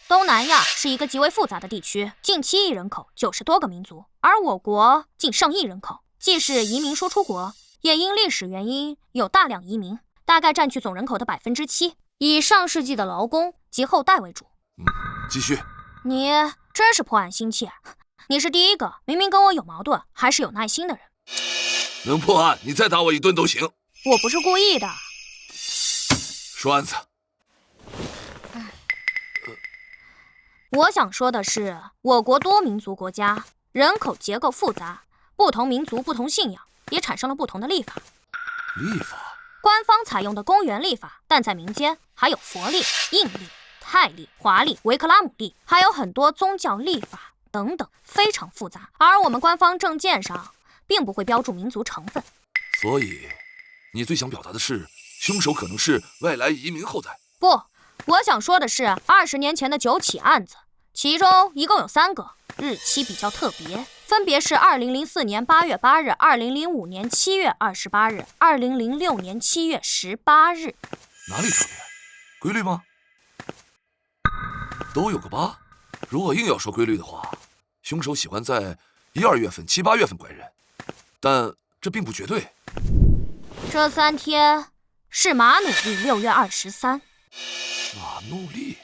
东南亚是一个极为复杂的地区，近7亿人口，90多个民族，而我国近上亿人口，既是移民输出国，也因历史原因有大量移民，大概占据总人口的7%，以上世纪的劳工及后代为主。继续。你真是破案心切，你是第一个明明跟我有矛盾还是有耐心的人。能破案，你再打我一顿都行。我不是故意的。说案子。我想说的是，我国多民族国家，人口结构复杂，不同民族、不同信仰，也产生了不同的历法。历法？官方采用的公元历法，但在民间还有佛历、印历、泰历、华历、维克拉姆历，还有很多宗教历法等等，非常复杂。而我们官方证件上并不会标注民族成分。所以，你最想表达的是，凶手可能是外来移民后代？不，我想说的是，20年前的9起案子，其中一共有3个，日期比较特别，分别是2004年8月8日、2005年7月28日、2006年7月18日。哪里特别？规律吗？都有个8。如果硬要说规律的话，凶手喜欢在1、2月份、7、8月份拐人，但这并不绝对。这3天是马努历6月23。马努历，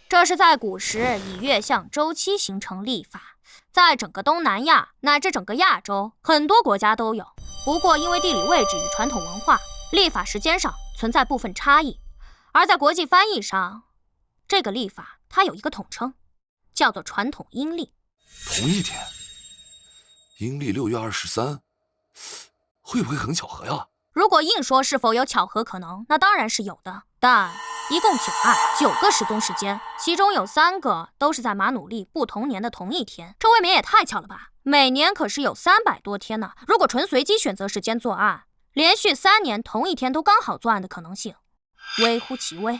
这是在古时以月相周期形成历法，在整个东南亚乃至整个亚洲，很多国家都有。不过因为地理位置与传统文化，历法时间上存在部分差异。而在国际翻译上，这个历法它有一个统称，叫做传统阴历。同一天，阴历6月23，会不会很巧合呀？如果硬说是否有巧合可能，那当然是有的。但一共9案，9个失踪时间，其中有3个都是在马努历不同年的同一天，这未免也太巧了吧？每年可是有300多天呢。如果纯随机选择时间作案，连续3年同一天都刚好作案的可能性微乎其微。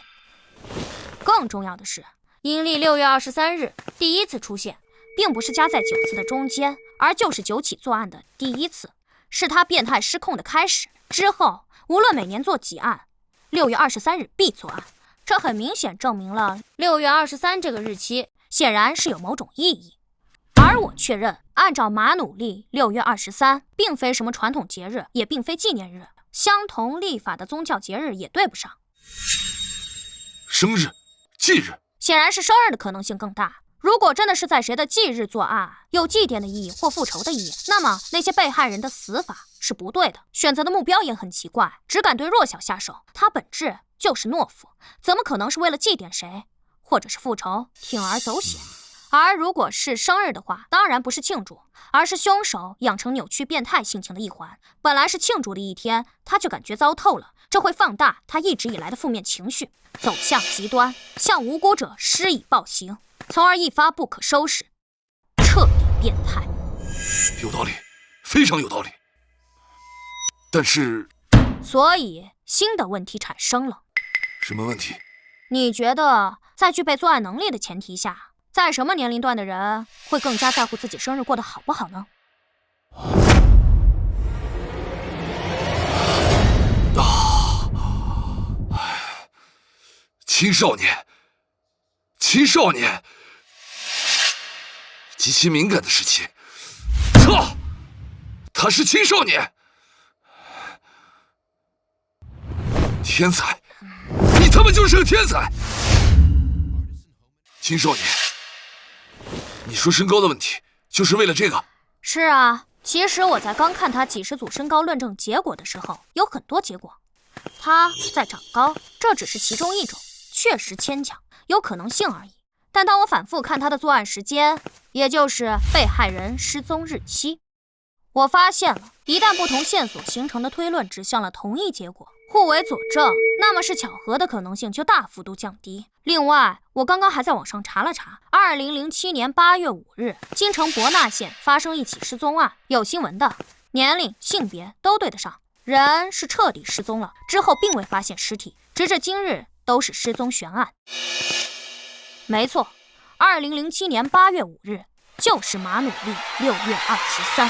更重要的是，阴历6月23日第一次出现，并不是夹在9次的中间，而就是9起作案的第一次，是他变态失控的开始。之后无论每年做几案，6月23日必作案。这很明显证明了6月23这个日期显然是有某种意义。而我确认，按照马努历6月23并非什么传统节日，也并非纪念日，相同历法的宗教节日也对不上。生日、忌日，显然是生日的可能性更大。如果真的是在谁的忌日作案，有祭奠的意义或复仇的意义，那么那些被害人的死法是不对的，选择的目标也很奇怪，只敢对弱小下手，他本质就是懦夫，怎么可能是为了祭奠谁或者是复仇铤而走险？而如果是生日的话，当然不是庆祝，而是凶手养成扭曲变态性情的一环。本来是庆祝的一天，他就感觉糟透了，这会放大他一直以来的负面情绪，走向极端，向无辜者施以暴行，从而一发不可收拾，彻底变态。有道理，非常有道理。但是，所以新的问题产生了。什么问题？你觉得在具备作案能力的前提下，在什么年龄段的人会更加在乎自己生日过得好不好呢？青少年，青少年，极其敏感的时期。操，他是青少年，天才，你他妈就是个天才！青少年，你说身高的问题，就是为了这个？是啊，其实我在刚看他几十组身高论证结果的时候，有很多结果。他在长高，这只是其中一种，确实牵强，有可能性而已。但当我反复看他的作案时间，也就是被害人失踪日期，我发现了，一旦不同线索形成的推论指向了同一结果，互为佐证，那么是巧合的可能性就大幅度降低。另外，我刚刚还在网上查了查，2007年8月5日，京城博纳县发生一起失踪案，有新闻的，年龄、性别都对得上，人是彻底失踪了，之后并未发现尸体，直至今日都是失踪悬案。没错，2007年8月5日就是马努利6月23。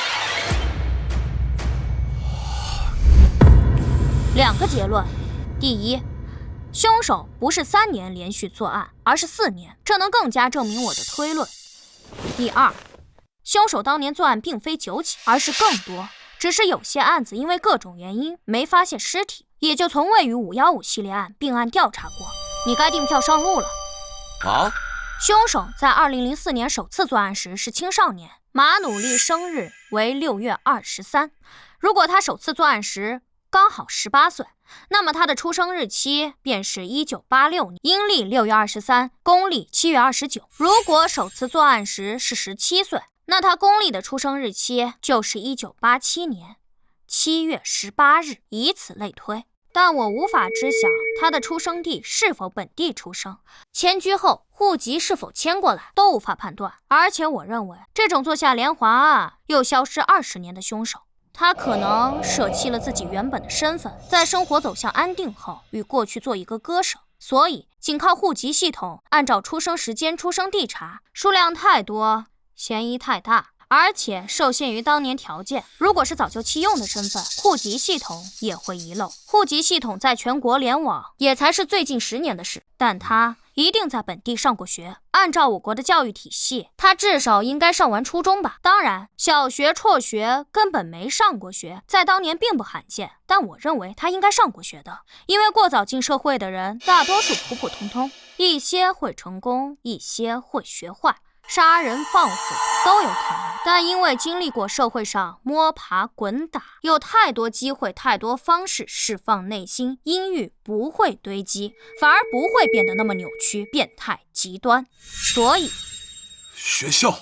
2个结论：第一，凶手不是3年连续作案，而是4年，这能更加证明我的推论。第二，凶手当年作案并非9起，而是更多，只是有些案子因为各种原因没发现尸体，也就从未与515系列案并案调查过。你该订票上路了。啊？凶手在2004年首次作案时是青少年，马努利生日为6月23。如果他首次作案时刚好18岁，那么他的出生日期便是1986年，阴历6月23，公历7月29。如果首次作案时是17岁，那他公历的出生日期就是1987年7月18日，以此类推。但我无法知晓他的出生地是否本地出生，迁居后户籍是否迁过来，都无法判断。而且我认为，这种做下连环案又消失20年的凶手，他可能舍弃了自己原本的身份，在生活走向安定后，与过去做一个割舍。所以，仅靠户籍系统按照出生时间、出生地查，数量太多，嫌疑太大。而且受限于当年条件，如果是早就弃用的身份，户籍系统也会遗漏。户籍系统在全国联网也才是最近10年的事，但他一定在本地上过学。按照我国的教育体系，他至少应该上完初中吧。当然，小学辍学根本没上过学，在当年并不罕见。但我认为他应该上过学的，因为过早进社会的人大多数普普通通，一些会成功，一些会学坏。杀人放火都有可能，但因为经历过社会上摸爬滚打，有太多机会，太多方式释放内心阴郁，不会堆积，反而不会变得那么扭曲、变态、极端。所以，学校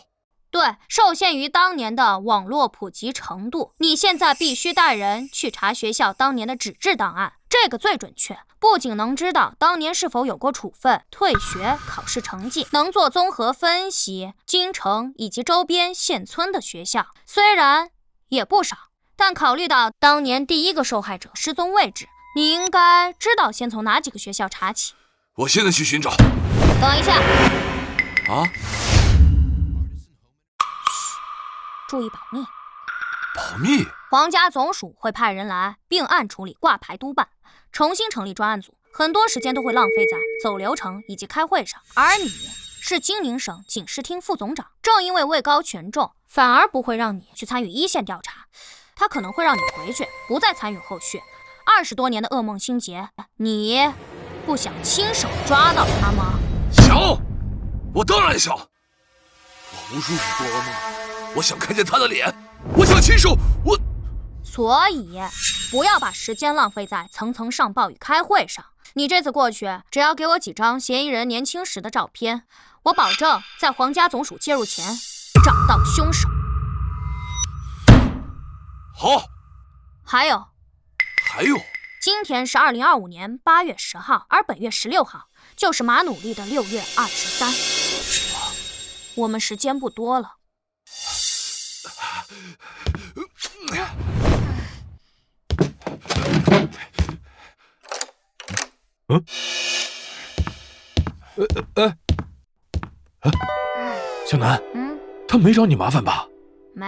对，受限于当年的网络普及程度，你现在必须带人去查学校当年的纸质档案，这个最准确。不仅能知道当年是否有过处分、退学、考试成绩，能做综合分析，京城以及周边县村的学校虽然也不少，但考虑到当年第一个受害者失踪位置，你应该知道先从哪几个学校查起。我现在去寻找。等一下。啊？注意保密。保密？皇家总署会派人来并案处理，挂牌督办，重新成立专案组，很多时间都会浪费在走流程以及开会上。而你是金陵省警视厅副总长，正因为位高权重，反而不会让你去参与一线调查，他可能会让你回去，不再参与后续。20多年的噩梦心结，你不想亲手抓到他吗？想，我当然想。我无数次做噩梦，我想看见他的脸，我想亲手，所以，不要把时间浪费在层层上报与开会上。你这次过去，只要给我几张嫌疑人年轻时的照片，我保证在皇家总署介入前找到凶手。好。还有，今天是2025年8月10号，而本月16号就是马努利的6月23。我们时间不多了。小南，他没找你麻烦吧？没。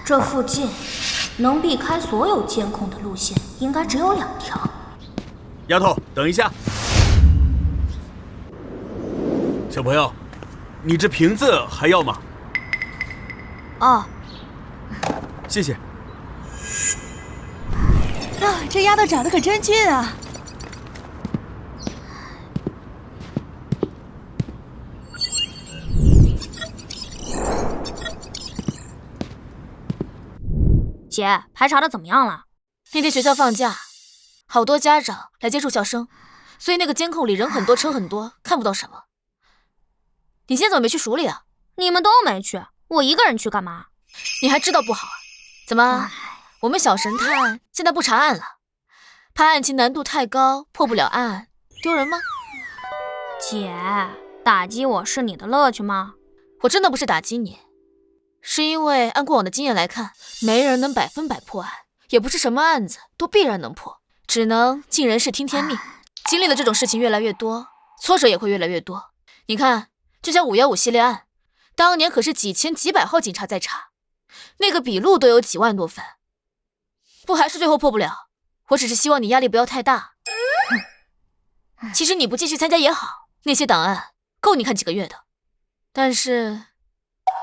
这附近能避开所有监控的路线，应该只有2条。丫头，等一下。小朋友，你这瓶子还要吗？哦，谢谢。啊，这丫头长得可真俊啊！姐，排查的怎么样了？那天学校放假，好多家长来接住校生，所以那个监控里人很多，车很多，看不到什么。你今天怎么没去署里啊？你们都没去，我一个人去干嘛？你还知道不好啊？怎么，我们小神探现在不查案了？怕案情难度太高，破不了案，丢人吗？姐，打击我是你的乐趣吗？我真的不是打击你。是因为按过往的经验来看，没人能100%破案，也不是什么案子都必然能破，只能尽人事听天命。经历了这种事情越来越多，挫折也会越来越多。你看，就像515系列案，当年可是几千几百号警察在查，那个笔录都有几万多份，不还是最后破不了？我只是希望你压力不要太大。其实你不继续参加也好，那些档案够你看几个月的，但是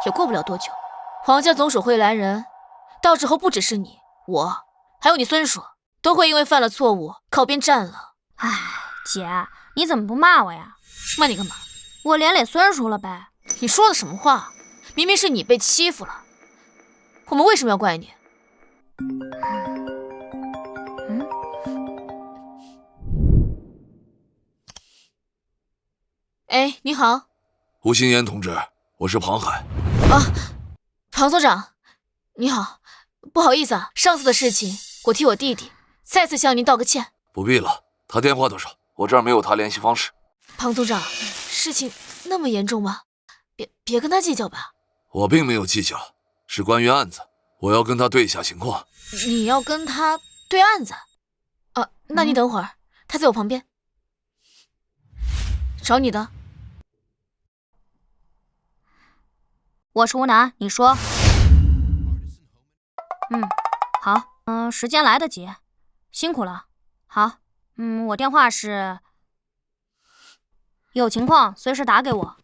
也过不了多久。皇家总署会来人，到时候不只是你、我，还有你孙叔，都会因为犯了错误靠边站了。唉，姐，你怎么不骂我呀？骂你干嘛？我连累孙叔了呗。你说的什么话？明明是你被欺负了，我们为什么要怪你？哎，你好。吴新言同志，我是庞海。啊，庞所长，你好，不好意思啊，上次的事情我替我弟弟再次向您道个歉。不必了，他电话多少？我这儿没有他联系方式。庞总长，事情那么严重吗？别跟他计较吧。我并没有计较，是关于案子，我要跟他对一下情况。你要跟他对案子？啊，那你等会儿，他在我旁边。找你的。我是吴楠，你说。好，时间来得及，辛苦了。好，我电话是，有情况随时打给我。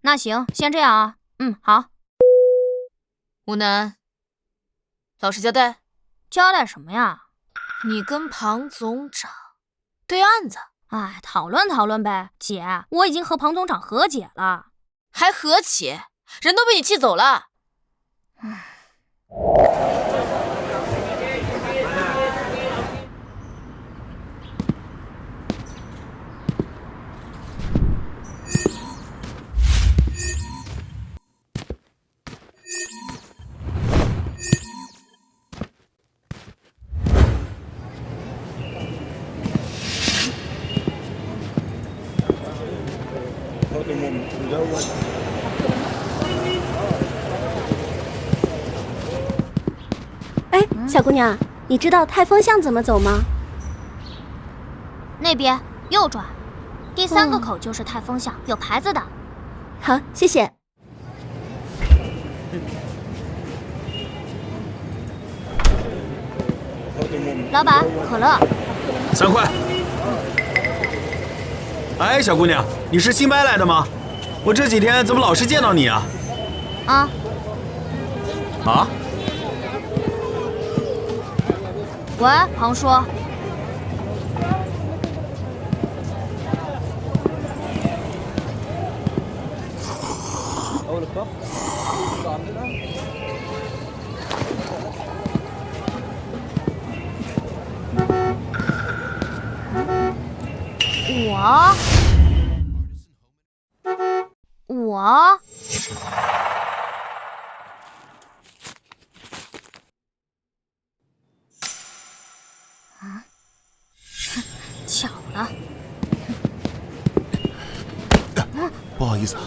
那行，先这样啊。好。吴楠，老实交代。交代什么呀？你跟庞总长对案子？哎，讨论讨论呗。姐，我已经和庞总长和解了。还和解？人都被你气走了。哎，小姑娘，你知道泰丰巷怎么走吗？那边右转，第3个口就是泰丰巷，有牌子的。好，谢谢。老板，可乐。3块。哎，小姑娘，你是新搬来的吗？我这几天怎么老是见到你啊？啊？喂，庞叔。我巧了。不好意思啊。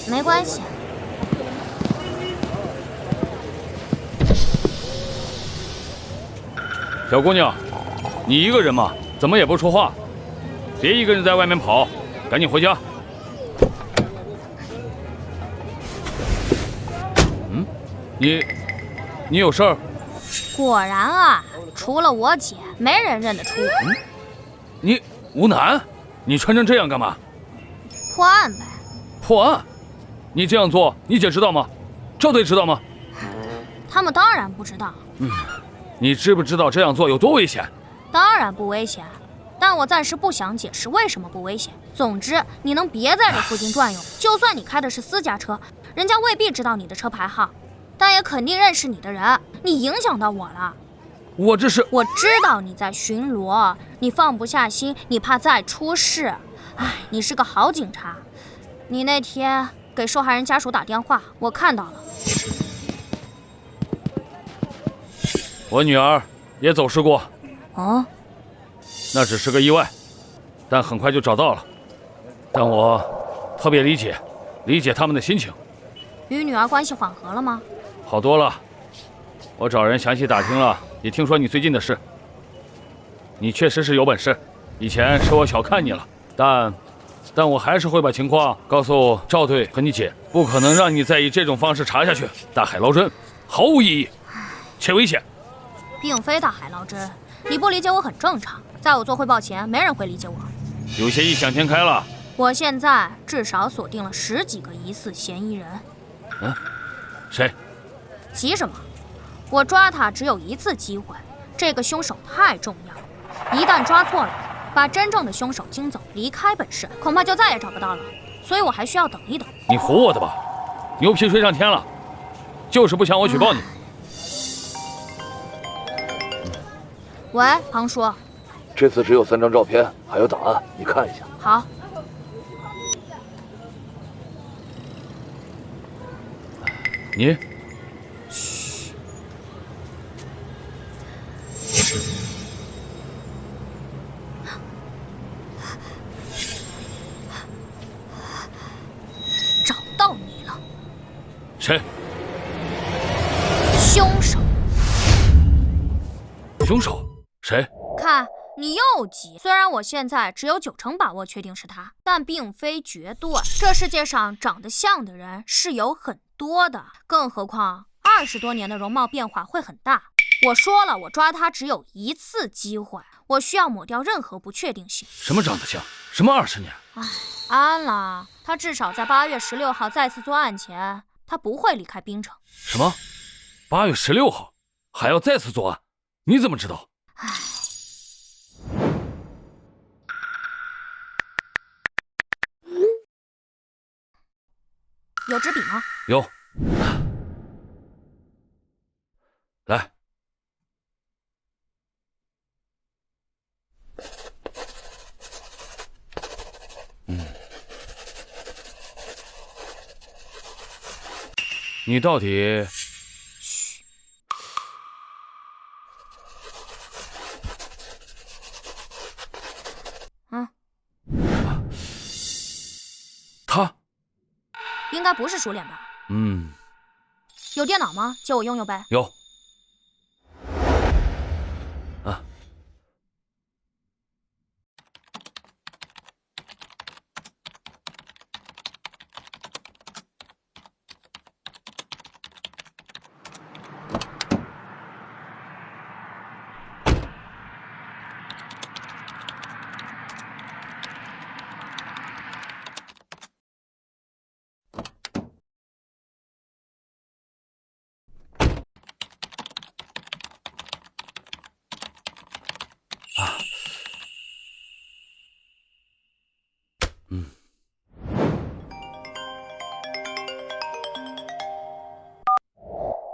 没关系。小姑娘，你一个人吗？怎么也不说话？别一个人在外面跑，赶紧回家。你有事儿？果然啊，除了我姐，没人认得出我。你吴楠，你穿成这样干嘛？破案呗。破案？你这样做，你姐知道吗？赵队知道吗？他们当然不知道。你知不知道这样做有多危险？当然不危险，但我暂时不想解释为什么不危险。总之，你能别在这附近转悠。就算你开的是私家车，人家未必知道你的车牌号，但也肯定认识你的人。你影响到我了。我知道你在巡逻，你放不下心，你怕再出事。唉，你是个好警察。你那天给受害人家属打电话，我看到了。我女儿也走失过。哦，那只是个意外，但很快就找到了。但我特别理解他们的心情。与女儿关系缓和了吗？好多了。我找人详细打听了，也听说你最近的事。你确实是有本事，以前是我小看你了，但我还是会把情况告诉赵队和你姐，不可能让你再以这种方式查下去。大海捞针，毫无意义，且危险。并非大海捞针，你不理解我很正常。在我做汇报前，没人会理解我。有些异想天开了。我现在至少锁定了10几个疑似嫌疑人。谁？急什么？我抓他只有一次机会，这个凶手太重要，一旦抓错了，把真正的凶手惊走，离开本市，恐怕就再也找不到了。所以我还需要等一等。你唬我的吧？牛皮吹上天了，就是不想我举报你。喂，庞叔。这次只有3张照片，还有档案，你看一下。好。你，嘘。找到你了。谁？凶手。凶手？谁？看，你又急。虽然我现在只有90%把握确定是他，但并非绝对。这世界上长得像的人是有很多的，更何况20多年的容貌变化会很大。我说了，我抓他只有一次机会，我需要抹掉任何不确定性。什么长得像？什么20年？唉，安了，他至少在8月16号再次作案前，他不会离开槟城。什么？8月16号还要再次作案？你怎么知道？唉。有支笔吗？有。来。你到底……嘘。他应该不是熟脸吧？有电脑吗？借我用用呗。有。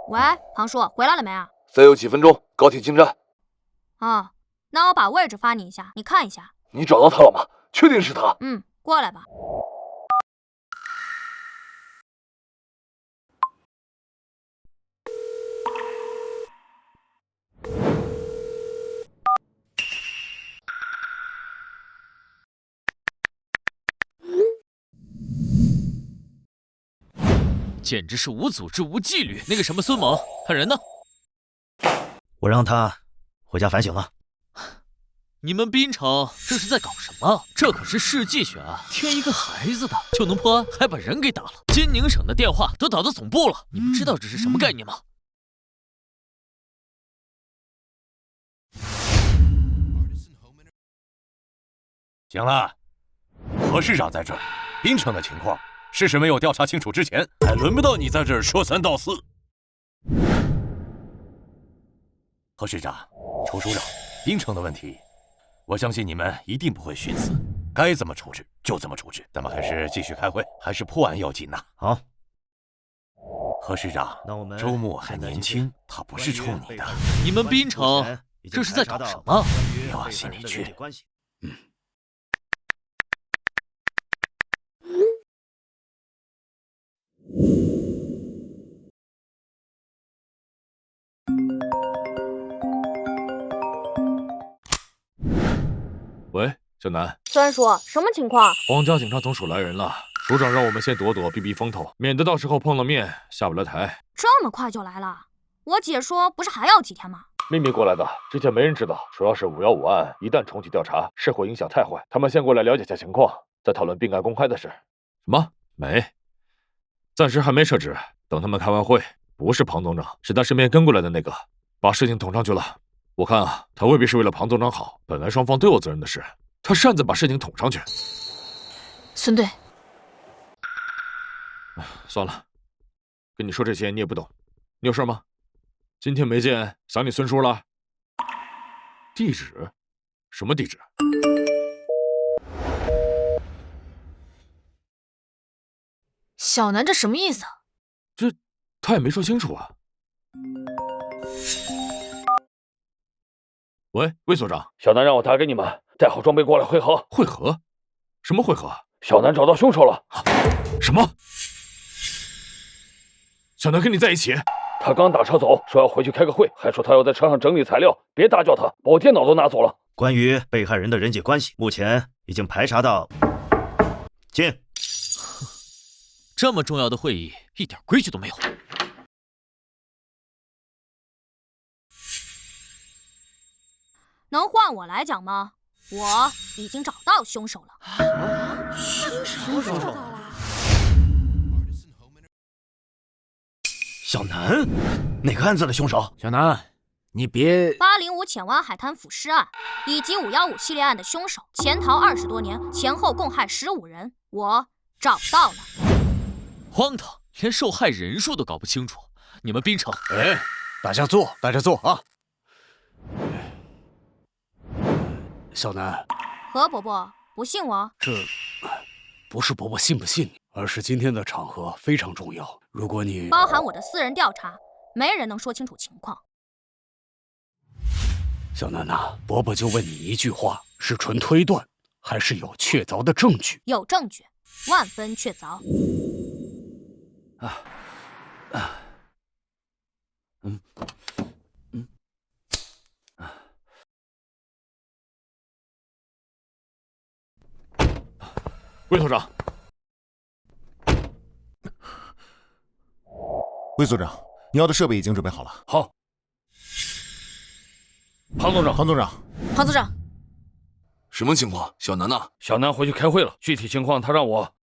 喂，庞叔，回来了没啊？再有几分钟，高铁进站。那我把位置发你一下，你看一下。你找到他了吗？确定是他？过来吧。简直是无组织无纪律！那个什么孙猛，他人呢？我让他回家反省了。你们滨城这是在搞什么？这可是世纪悬案，添一个孩子的就能破案，还把人给打了。金宁省的电话都打到总部了，你们知道这是什么概念吗？行了，何市长在这儿，滨城的情况，事实没有调查清楚之前，还轮不到你在这儿说三道四。何市长、楚署长，滨城的问题，我相信你们一定不会徇私，该怎么处置就怎么处置。咱们还是继续开会，还是破案要紧呐。好，何市长，周末还年轻，他不是冲你的。你们滨城这是在搞什么？别往心里去。喂，小南，孙叔，什么情况？皇家警察总署来人了，署长让我们先躲躲，避避风头，免得到时候碰了面下不来台。这么快就来了？我姐说不是还要几天吗？秘密过来的，之前没人知道，主要是515案一旦重启调查，是会影响太坏。他们先过来了解下情况，再讨论并案公开的事。什么？没，暂时还没设置，等他们开完会，不是庞总长，是他身边跟过来的那个，把事情捅上去了。我看啊，他未必是为了庞总长好，本来双方都有责任的事，他擅自把事情捅上去。孙队，算了，跟你说这些你也不懂，你有事吗？今天没见，想你孙叔了？地址？什么地址？小南这什么意思？这他也没说清楚啊。喂，魏所长，小南让我打给你们，带好装备过来会合。会合？什么会合？小南找到凶手了。什么？小南跟你在一起？他刚打车走，说要回去开个会，还说他要在车上整理材料，别打搅他，把我电脑都拿走了。关于被害人的人际关系，目前已经排查到。进。这么重要的会议，一点规矩都没有。能换我来讲吗？我已经找到凶手了。凶手找到了。小南，哪个案子的凶手？小南，你别。805浅湾海滩腐尸案以及515系列案的凶手潜逃20多年，前后共害15人，我找到了。荒唐，连受害人数都搞不清楚。你们滨城，哎，大家坐，大家坐啊。小南，何伯伯，不信我？这不是伯伯信不信你，而是今天的场合非常重要。如果你包含我的私人调查，没人能说清楚情况。小南呐，伯伯就问你一句话：是纯推断，还是有确凿的证据？有证据，万分确凿。魏所长，魏所长，你要的设备已经准备好了。好。庞总长，庞总长，庞总长，什么情况？小南呢？小南回去开会了，具体情况他让我。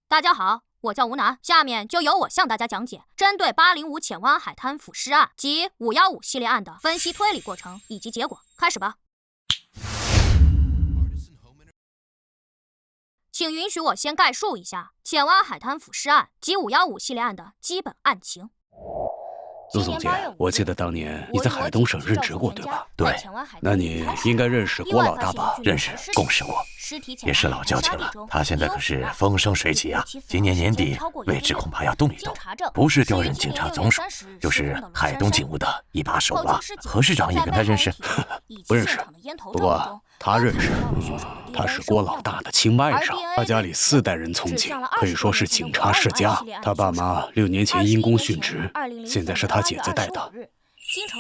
大家好，我叫吴楠，下面就由我向大家讲解针对805浅湾海滩腐尸案及515系列案的分析推理过程以及结果。开始吧。请允许我先概述一下浅湾海滩腐尸案及515系列案的基本案情。陆总监，我记得当年你在海东省任职过，对吧？对。那你应该认识郭老大吧？认识，共事过，也是老交情了。他现在可是风生水起啊！今年年底，位置恐怕要动一动，不是调任警察总署，就是海东警务的一把手了。何市长也跟他认识？不认识，不过他认识。他是郭老大的亲外甥，他家里4代人从警，可以说是警察世家。他爸妈6年前因公殉职，现在是他姐姐带的。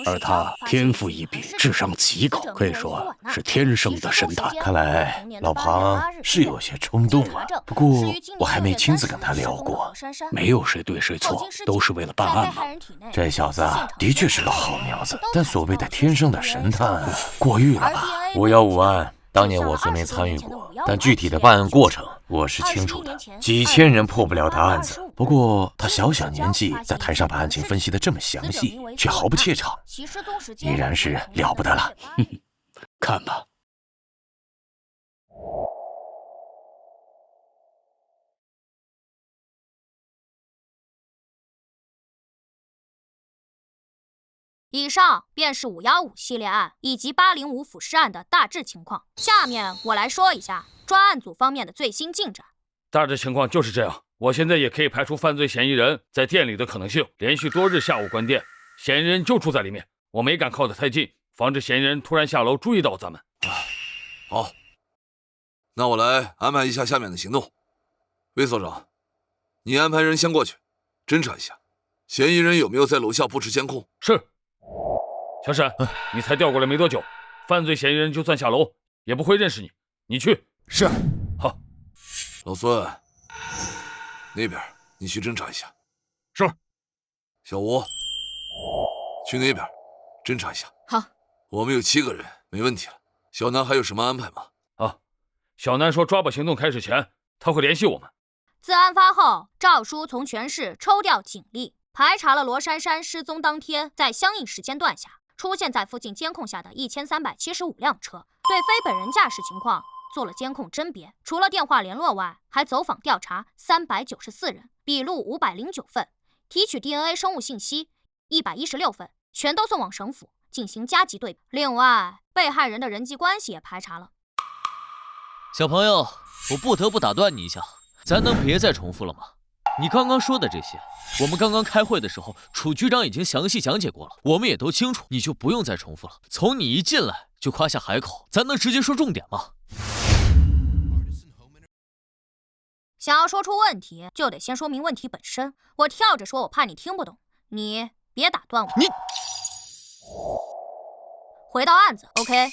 而他天赋异禀，智商极高，可以说是天生的神探。看来老庞是有些冲动了，不过我还没亲自跟他聊过。没有谁对谁错，都是为了办案嘛。这小子的确是个好苗子，但所谓的天生的神探，过誉了吧？515案当年我虽没参与过，但具体的办案过程我是清楚的。几千人破不了的案子，不过他小年纪在台上把案情分析得这么详细，却毫不怯场，已然是了不得了。看吧。以上便是515系列案以及805腐尸案的大致情况。下面我来说一下专案组方面的最新进展。大致情况就是这样，我现在也可以排除犯罪嫌疑人在店里的可能性。连续多日下午关店，嫌疑人就住在里面，我没敢靠得太近，防止嫌疑人突然下楼注意到咱们。好，那我来安排一下下面的行动。魏所长，你安排人先过去侦查一下，嫌疑人有没有在楼下布置监控？是。小沈，你才调过来没多久，犯罪嫌疑人就算下楼也不会认识你，你去。是。好。老孙，那边你去侦查一下。是。小吴，去那边侦查一下。好。我们有7个人，没问题了。小南还有什么安排吗？啊，小南说抓捕行动开始前他会联系我们。自案发后，赵叔从全市抽调警力，排查了罗珊珊失踪当天在相应时间段下出现在附近监控下的1375辆车，对非本人驾驶情况做了监控甄别。除了电话联络外，还走访调查394人，笔录509份，提取 DNA 生物信息116份，全都送往省府进行加急对比。另外，被害人的人际关系也排查了。小朋友，我不得不打断你一下，咱能别再重复了吗？你刚刚说的这些，我们刚刚开会的时候，楚局长已经详细讲解过了，我们也都清楚，你就不用再重复了。从你一进来就夸下海口，咱能直接说重点吗？想要说出问题，就得先说明问题本身。我跳着说，我怕你听不懂，你别打断我。你回到案子 ，OK。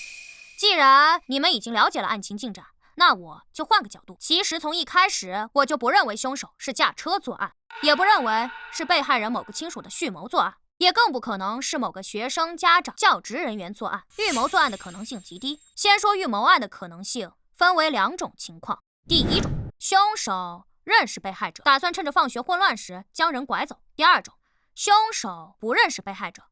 既然你们已经了解了案情进展，那我就换个角度。其实从一开始我就不认为凶手是驾车作案，也不认为是被害人某个亲属的蓄谋作案，也更不可能是某个学生、家长、教职人员作案。预谋作案的可能性极低。先说预谋案的可能性，分为2种情况。第一种，凶手认识被害者，打算趁着放学混乱时将人拐走。第二种，凶手不认识被害者，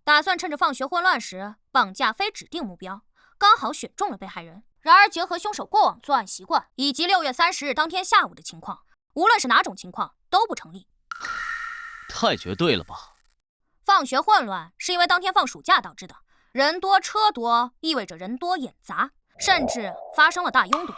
打算趁着放学混乱时绑架非指定目标，刚好选中了被害人。然而结合凶手过往作案习惯以及6月30日当天下午的情况，无论是哪种情况都不成立。太绝对了吧？放学混乱是因为当天放暑假导致的，人多车多意味着人多眼杂，甚至发生了大拥堵。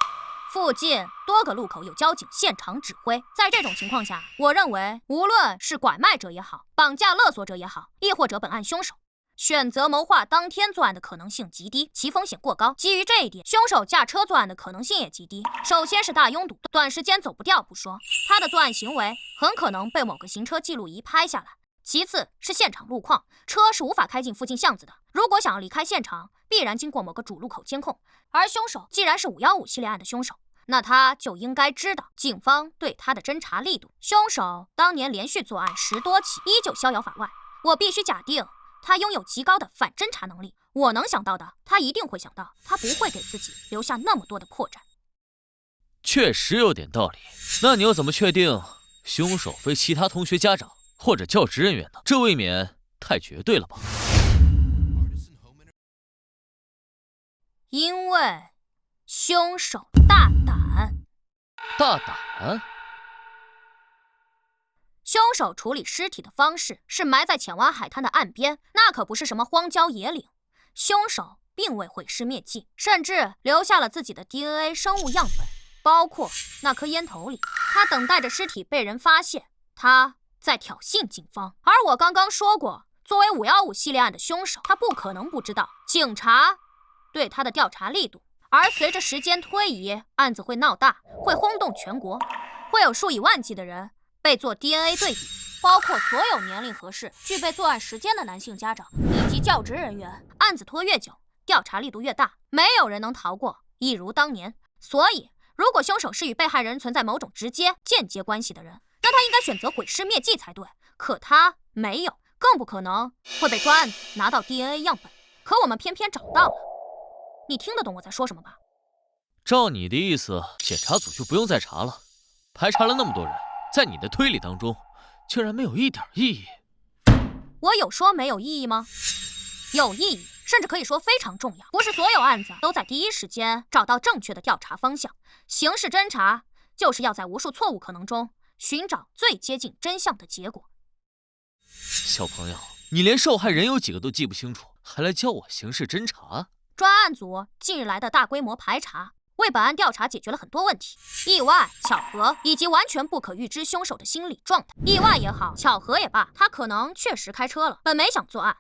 附近多个路口有交警现场指挥。在这种情况下，我认为无论是拐卖者也好，绑架勒索者也好，亦或者本案凶手，选择谋划当天作案的可能性极低，其风险过高。基于这一点，凶手驾车作案的可能性也极低。首先是大拥堵，短时间走不掉不说，他的作案行为很可能被某个行车记录仪拍下来。其次是现场路况，车是无法开进附近巷子的，如果想要离开现场，必然经过某个主路口监控。而凶手既然是515系列案的凶手，那他就应该知道警方对他的侦查力度。凶手当年连续作案10多起，依旧逍遥法外。我必须假定他拥有极高的反侦查能力。我能想到的，他一定会想到，他不会给自己留下那么多的破绽。确实有点道理。那你又怎么确定凶手非其他同学家长或者教职人员呢？这未免太绝对了吧？因为凶手大胆。大胆？凶手处理尸体的方式是埋在浅湾海滩的岸边，那可不是什么荒郊野岭。凶手并未毁尸灭迹，甚至留下了自己的 DNA 生物样本，包括那颗烟头里。他等待着尸体被人发现，他在挑衅警方。而我刚刚说过，作为515系列案的凶手，他不可能不知道警察对他的调查力度。而随着时间推移，案子会闹大，会轰动全国，会有数以万计的人被做 DNA 对比，包括所有年龄合适、具备作案时间的男性家长以及教职人员。案子拖越久，调查力度越大，没有人能逃过，一如当年。所以，如果凶手是与被害人存在某种直接、间接关系的人，那他应该选择毁尸灭迹才对。可他没有，更不可能会被专案组拿到 DNA 样本。可我们偏偏找到了。你听得懂我在说什么吧？照你的意思，检察组就不用再查了。排查了那么多人，在你的推理当中，竟然没有一点意义。我有说没有意义吗？有意义，甚至可以说非常重要。不是所有案子都在第一时间找到正确的调查方向。刑事侦查就是要在无数错误可能中寻找最接近真相的结果。小朋友，你连受害人有几个都记不清楚，还来教我刑事侦查？专案组近日来的大规模排查，为本案调查解决了很多问题，意外、巧合以及完全不可预知凶手的心理状态。意外也好，巧合也罢，他可能确实开车了，本没想作案，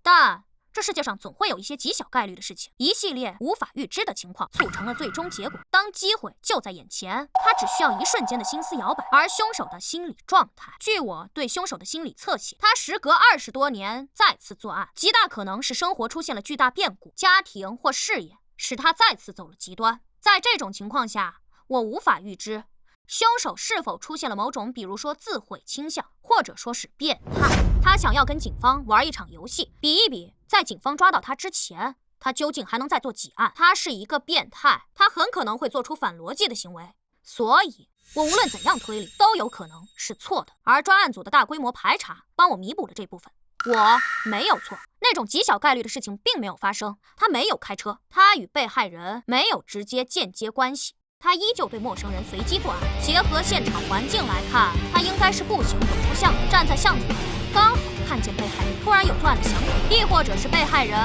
但这世界上总会有一些极小概率的事情，一系列无法预知的情况促成了最终结果。当机会就在眼前，他只需要一瞬间的心思摇摆。而凶手的心理状态，据我对凶手的心理侧写，他时隔20多年再次作案，极大可能是生活出现了巨大变故，家庭或事业使他再次走了极端。在这种情况下，我无法预知凶手是否出现了某种，比如说自毁倾向，或者说是变态。他想要跟警方玩一场游戏，比一比，在警方抓到他之前，他究竟还能再做几案。他是一个变态，他很可能会做出反逻辑的行为，所以我无论怎样推理都有可能是错的。而专案组的大规模排查帮我弥补了这部分。我没有错，那种极小概率的事情并没有发生。他没有开车，他与被害人没有直接间接关系，他依旧对陌生人随机作案。结合现场环境来看，他应该是步行走出巷子，站在巷子口，刚好看见被害人突然有作案的想法，亦或者是被害人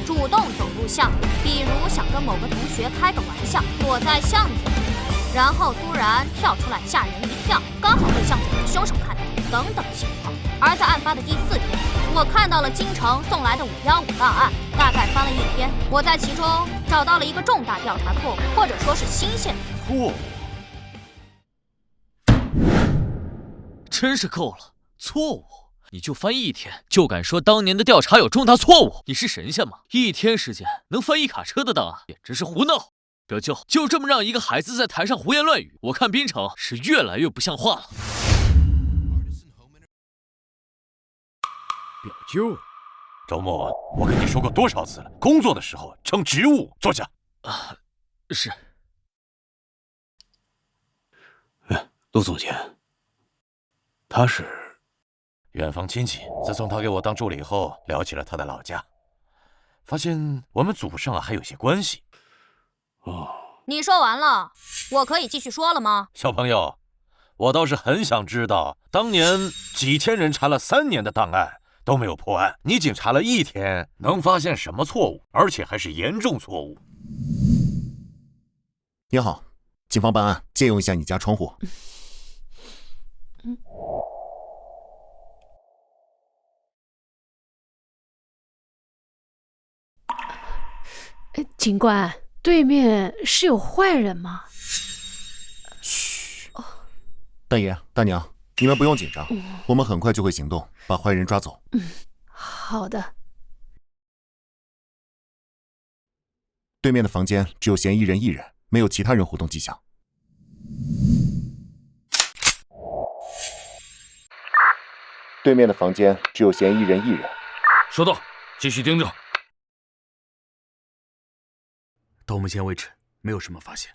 主动走入巷子，比如想跟某个同学开个玩笑，躲在巷子里，然后突然跳出来吓人一跳，刚好被巷子里的凶手看到，等等情况。而在案发的第4天，我看到了京城送来的515档案，大概翻了1天，我在其中找到了一个重大调查错误，或者说是新线索。真是够了，错误！你就翻1天，就敢说当年的调查有重大错误？你是神仙吗？1天时间能翻1卡车的档案，简直是胡闹！表舅，就这么让一个孩子在台上胡言乱语，我看滨城是越来越不像话了。表舅，周末我跟你说过多少次了，工作的时候称职务。坐下。啊，是。陆总监，他是远房亲戚。自从他给我当助理后，聊起了他的老家，发现我们祖上还有些关系。你说完了，我可以继续说了吗？小朋友，我倒是很想知道，当年几千人查了3年的档案都没有破案，你仅查了1天，能发现什么错误？而且还是严重错误。你好，警方办案，借用一下你家窗户。警官，对面是有坏人吗？嘘，大爷大娘，你们不用紧张，我们很快就会行动，把坏人抓走。好的。对面的房间只有嫌疑人1人，没有其他人活动迹象。对面的房间只有嫌疑人1人。收到，继续盯着。到目前为止，没有什么发现。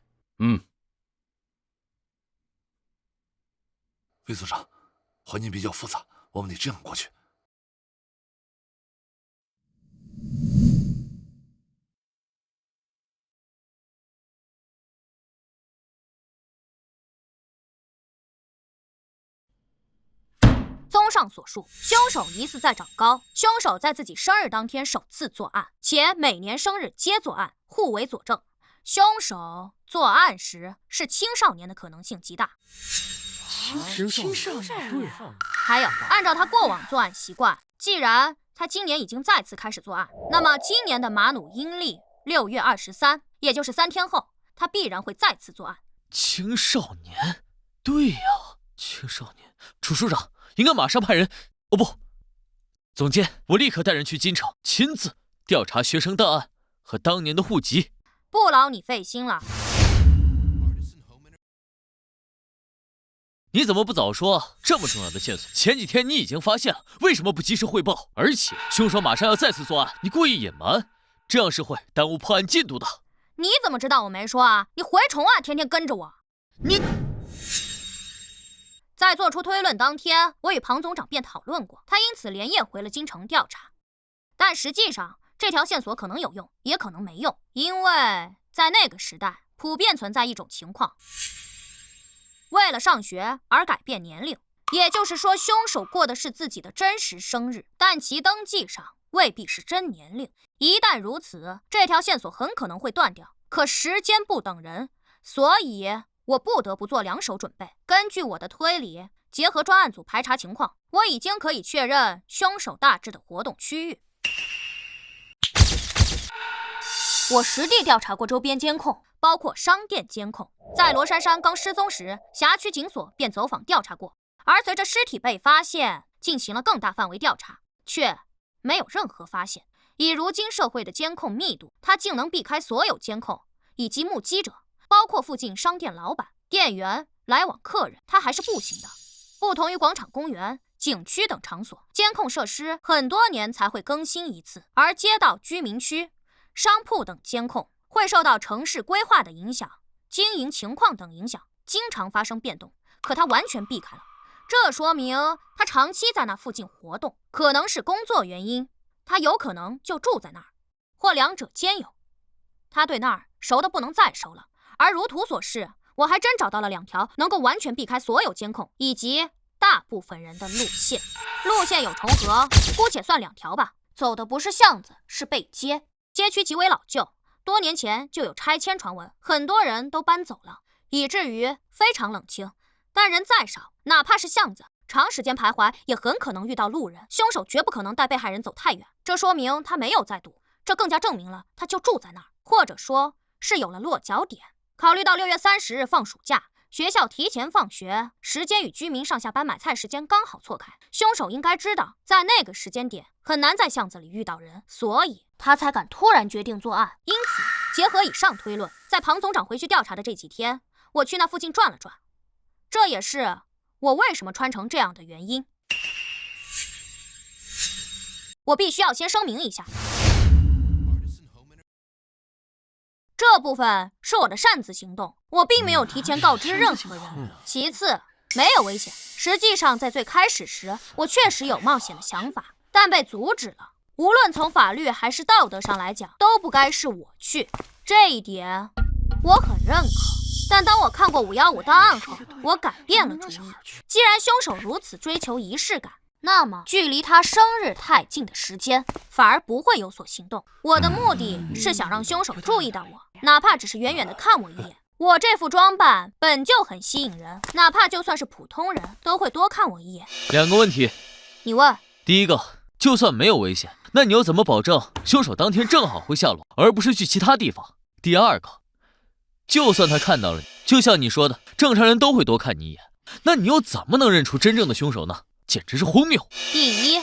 魏组长，环境比较复杂，我们得这样过去。综上所述，凶手疑似在长高。凶手在自己生日当天首次作案，且每年生日皆作案，互为佐证。凶手作案时是青少年的可能性极大。青少年，对啊。还有，按照他过往作案习惯，既然他今年已经再次开始作案，那么今年的马努阴历6月23，也就是3天后，他必然会再次作案。青少年，对呀，青少年。楚署长应该马上派人，哦不，总监，我立刻带人去京城，亲自调查学生档案和当年的户籍。不劳你费心了。你怎么不早说？这么重要的线索，前几天你已经发现了，为什么不及时汇报？而且凶手马上要再次作案，你故意隐瞒，这样是会耽误破案进度的。你怎么知道我没说啊？你蛔虫啊，天天跟着我。你在做出推论当天，我与庞总长便讨论过，他因此连夜回了京城调查。但实际上，这条线索可能有用，也可能没用，因为在那个时代，普遍存在一种情况。为了上学而改变年龄，也就是说，凶手过的是自己的真实生日，但其登记上未必是真年龄。一旦如此，这条线索很可能会断掉。可时间不等人，所以我不得不做2手准备。根据我的推理，结合专案组排查情况，我已经可以确认凶手大致的活动区域。我实地调查过周边监控，包括商店监控。在罗珊珊刚失踪时，辖区警所便走访调查过。而随着尸体被发现，进行了更大范围调查，却没有任何发现。以如今社会的监控密度，他竟能避开所有监控以及目击者，包括附近商店老板、店员、来往客人，他还是不行的。不同于广场、公园、景区等场所，监控设施很多年才会更新一次，而街道、居民区、商铺等监控会受到城市规划的影响、经营情况等影响，经常发生变动。可他完全避开了，这说明他长期在那附近活动，可能是工作原因，他有可能就住在那儿，或两者兼有。他对那儿熟得不能再熟了。而如图所示，我还真找到了2条能够完全避开所有监控以及大部分人的路线。路线有重合，姑且算2条吧。走的不是巷子，是背街。街区极为老旧，多年前就有拆迁传闻，很多人都搬走了，以至于非常冷清。但人再少，哪怕是巷子，长时间徘徊也很可能遇到路人。凶手绝不可能带被害人走太远，这说明他没有在赌，这更加证明了他就住在那儿，或者说是有了落脚点。考虑到6月30日放暑假，学校提前放学，时间与居民上下班买菜时间刚好错开，凶手应该知道在那个时间点很难在巷子里遇到人，所以他才敢突然决定作案。因此结合以上推论，在庞总长回去调查的这几天，我去那附近转了转，这也是我为什么穿成这样的原因。我必须要先声明一下，这部分是我的擅自行动，我并没有提前告知任何人。其次，没有危险。实际上，在最开始时，我确实有冒险的想法，但被阻止了。无论从法律还是道德上来讲，都不该是我去，这一点我很认可。但当我看过515档案后，我改变了主意。既然凶手如此追求仪式感，那么距离他生日太近的时间反而不会有所行动。我的目的是想让凶手注意到我，哪怕只是远远的看我一眼。我这副装扮本就很吸引人，哪怕就算是普通人都会多看我一眼。2个问题，你问。第一个，就算没有危险，那你又怎么保证凶手当天正好会下楼，而不是去其他地方？第二个，就算他看到了你，就像你说的，正常人都会多看你一眼，那你又怎么能认出真正的凶手呢？简直是荒谬。第一，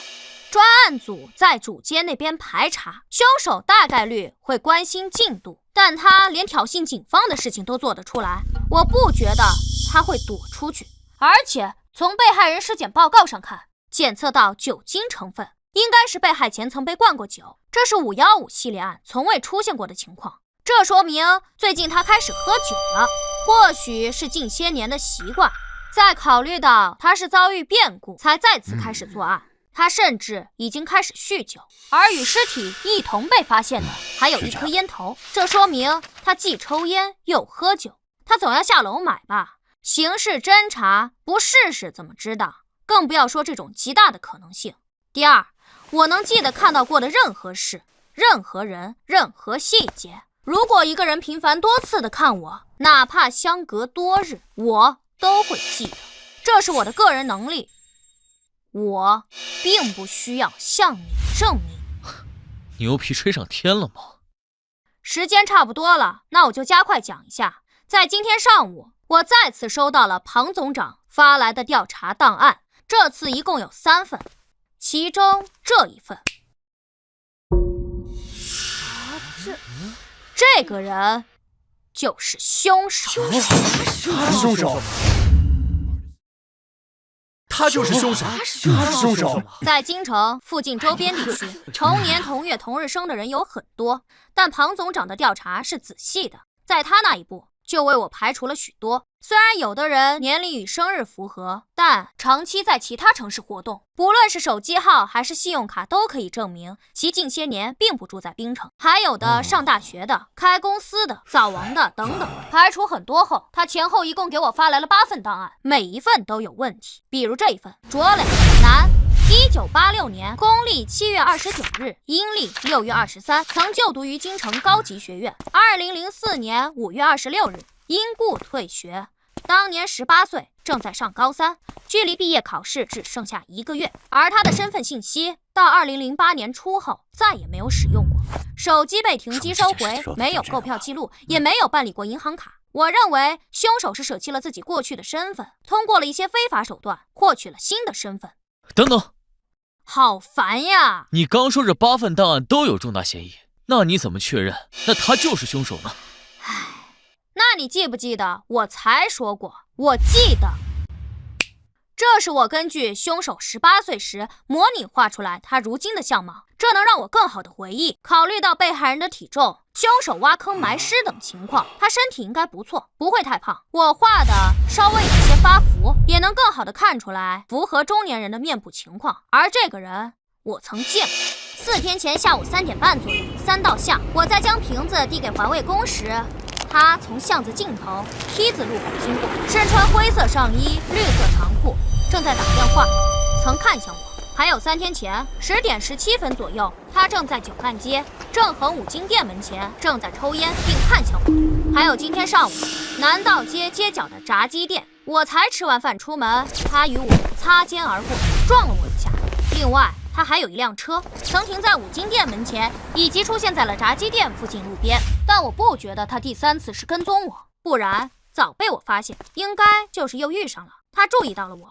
专案组在主街那边排查，凶手大概率会关心进度，但他连挑衅警方的事情都做得出来，我不觉得他会躲出去。而且从被害人尸检报告上看，检测到酒精成分，应该是被害前曾被灌过酒，这是515系列案从未出现过的情况。这说明最近他开始喝酒了，或许是近些年的习惯。再考虑到他是遭遇变故才再次开始作案，他甚至已经开始酗酒，而与尸体一同被发现的还有1颗烟头，这说明他既抽烟又喝酒。他总要下楼买吧？刑事侦查不试试怎么知道？更不要说这种极大的可能性。第二，我能记得看到过的任何事、任何人、任何细节。如果一个人频繁多次的看我，哪怕相隔多日，我都会记得。这是我的个人能力，我并不需要向你证明。牛皮吹上天了吗？时间差不多了，那我就加快讲一下。在今天上午，我再次收到了庞总长发来的调查档案，这次一共有3份，其中这一份。这个人就是凶手。凶手？他就是凶手？他是凶手？在京城附近周边地区，同年同月同日生的人有很多，但庞总长的调查是仔细的，在他那一步就为我排除了许多。虽然有的人年龄与生日符合，但长期在其他城市活动，不论是手机号还是信用卡都可以证明其近些年并不住在槟城。还有的上大学的、开公司的、早亡的等等。排除很多后，他前后一共给我发来了8份档案，每一份都有问题。比如这一份，卓磊，男，1986年公历7月29日，阴历6月23，曾就读于京城高级学院。2004年5月26日，因故退学。当年18岁，正在上高3，距离毕业考试只剩下1个月。而他的身份信息到2008年初后再也没有使用过，手机被停机收回，没有购票记录，也没有办理过银行卡。我认为凶手是舍弃了自己过去的身份，通过了一些非法手段获取了新的身份。等等，好烦呀！你刚说这8份档案都有重大嫌疑，那你怎么确认那他就是凶手呢？那你记不记得我才说过？我记得，这是我根据凶手18岁时模拟画出来他如今的相貌，这能让我更好的回忆。考虑到被害人的体重、凶手挖坑埋尸等情况，他身体应该不错，不会太胖。我画的稍微有些发福，也能更好的看出来符合中年人的面部情况。而这个人我曾见过。4天前下午3点半左右，3道巷，我在将瓶子递给环卫工时，他从巷子尽头 T 字路口经过，身穿灰色上衣、绿色长裤，正在打电话，曾看向我。还有3天前10点17分左右，他正在九干街正恒五金店门前正在抽烟，并看向我。还有今天上午南道街街角的炸鸡店，我才吃完饭出门，他与我擦肩而过，撞了我一下。另外他还有一辆车，曾停在五金店门前，以及出现在了炸鸡店附近路边。但我不觉得他第3次是跟踪我，不然早被我发现，应该就是又遇上了。他注意到了我。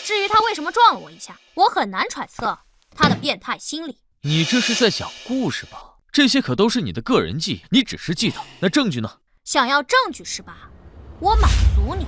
至于他为什么撞了我一下，我很难揣测他的变态心理。你这是在讲故事吧？这些可都是你的个人记忆，你只是记得，那证据呢？想要证据是吧？我满足你。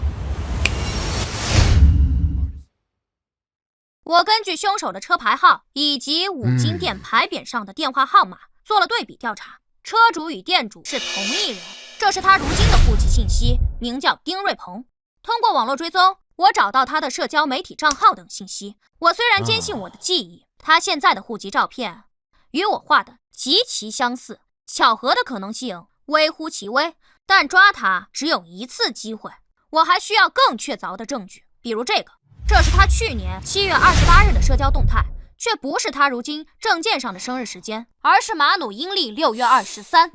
我根据凶手的车牌号以及五金店牌匾上的电话号码做了对比调查，车主与店主是同一人，这是他如今的户籍信息，名叫丁瑞鹏。通过网络追踪，我找到他的社交媒体账号等信息。我虽然坚信我的记忆，他现在的户籍照片与我画的极其相似，巧合的可能性微乎其微，但抓他只有1次机会。我还需要更确凿的证据，比如这个，这是他去年7月28日的社交动态，却不是他如今证件上的生日时间，而是马努阴历6月23。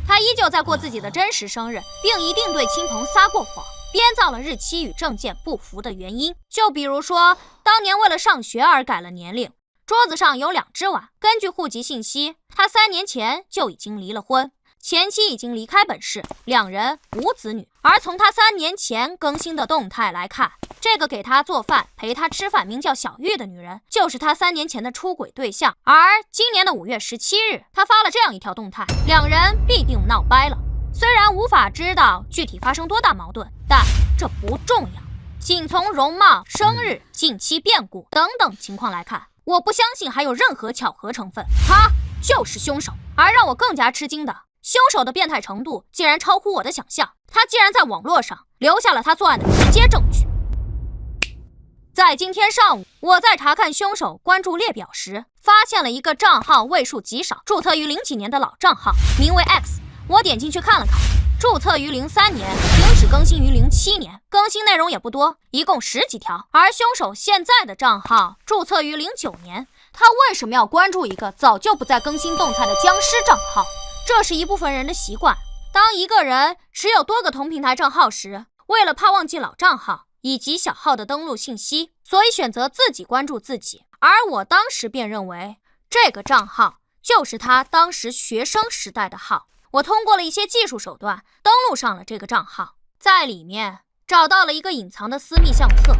他依旧在过自己的真实生日，并一定对亲朋撒过谎，编造了日期与证件不符的原因。就比如说，当年为了上学而改了年龄，桌子上有2只碗。根据户籍信息，他3年前就已经离了婚，前妻已经离开本市，2人无子女。而从他3年前更新的动态来看，这个给他做饭、陪他吃饭名叫小玉的女人，就是他3年前的出轨对象。而今年的5月17日，他发了这样一条动态：2人必定闹掰了。虽然无法知道具体发生多大矛盾，但这不重要。仅从容貌、生日、近期变故等等情况来看，我不相信还有任何巧合成分，他就是凶手。而让我更加吃惊的，凶手的变态程度竟然超乎我的想象，他竟然在网络上留下了他作案的直接证据。在今天上午，我在查看凶手关注列表时，发现了一个账号位数极少、注册于00几年的老账号，名为 X。我点进去看了看，注册于03年，是更新于07年，更新内容也不多，一共10几条。而凶手现在的账号注册于09年，他为什么要关注一个早就不再更新动态的僵尸账号？这是一部分人的习惯。当一个人持有多个同平台账号时，为了怕忘记老账号以及小号的登录信息，所以选择自己关注自己。而我当时便认为，这个账号就是他当时学生时代的号。我通过了一些技术手段登录上了这个账号，在里面找到了一个隐藏的私密相册，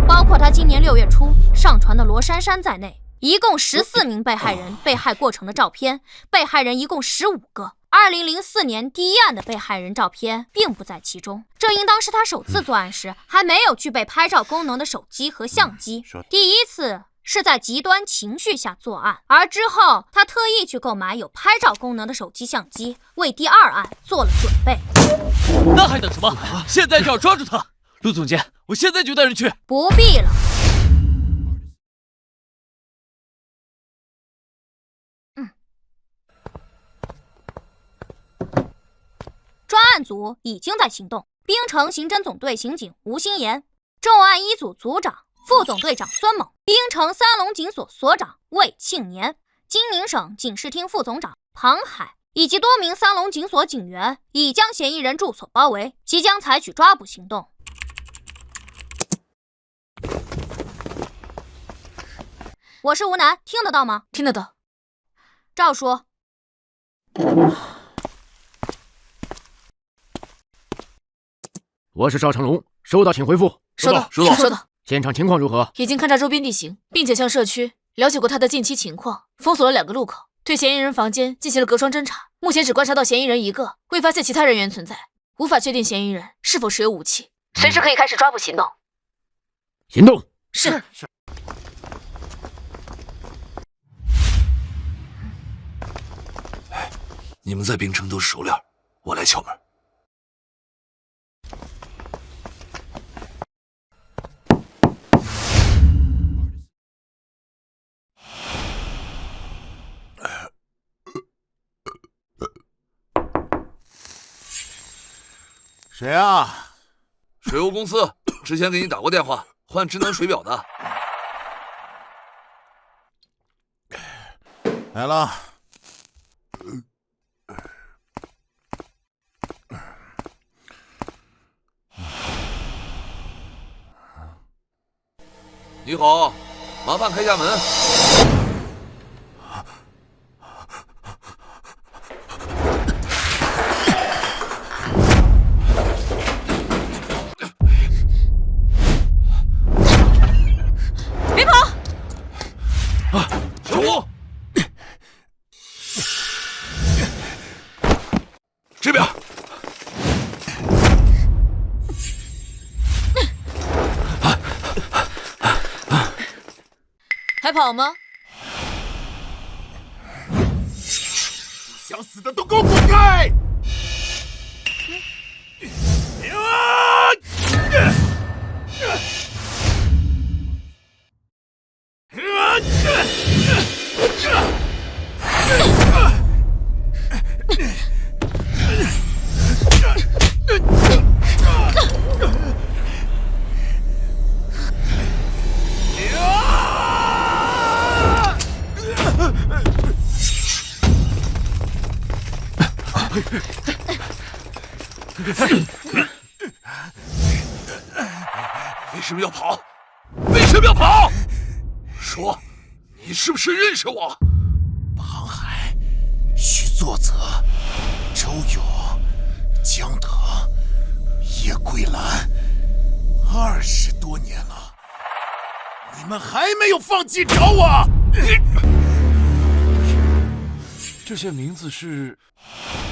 包括他今年6月初上传的罗珊珊在内，一共14名被害人被害过程的照片，被害人一共15个。2004年第一案的被害人照片并不在其中，这应当是他首次作案时还没有具备拍照功能的手机和相机，第一次是在极端情绪下作案，而之后他特意去购买有拍照功能的手机相机，为第2案做了准备。那还等什么？现在就要抓住他！陆总监，我现在就带人去。不必了。专案组已经在行动，滨城刑侦总队刑警吴新言，重案1组组长、副总队长孙猛，滨城三龙警所所长魏庆年，金宁省警视厅副总长庞海，以及多名三龙警所警员已将嫌疑人住所包围，即将采取抓捕行动。我是吴楠，听得到吗？听得到。赵叔。我是赵成龙，收到请回复。收到。现场情况如何？已经勘察周边地形，并且向社区了解过他的近期情况，封锁了2个路口，对嫌疑人房间进行了隔窗侦查。目前只观察到嫌疑人1个，未发现其他人员存在，无法确定嫌疑人是否持有武器。随时可以开始抓捕行动。行动。是。你们在滨城都是熟脸，我来敲门。谁啊？水务公司，之前给你打过电话，换智能水表的。来了。你好，麻烦开下门。别跑！小吴，这边。还跑吗？想死的都给我滚开！为什么要跑？为什么要跑？说，你是不是认识我？庞海、许作则、周勇、江德、叶桂兰，20多年了，你们还没有放弃找我？这些名字是？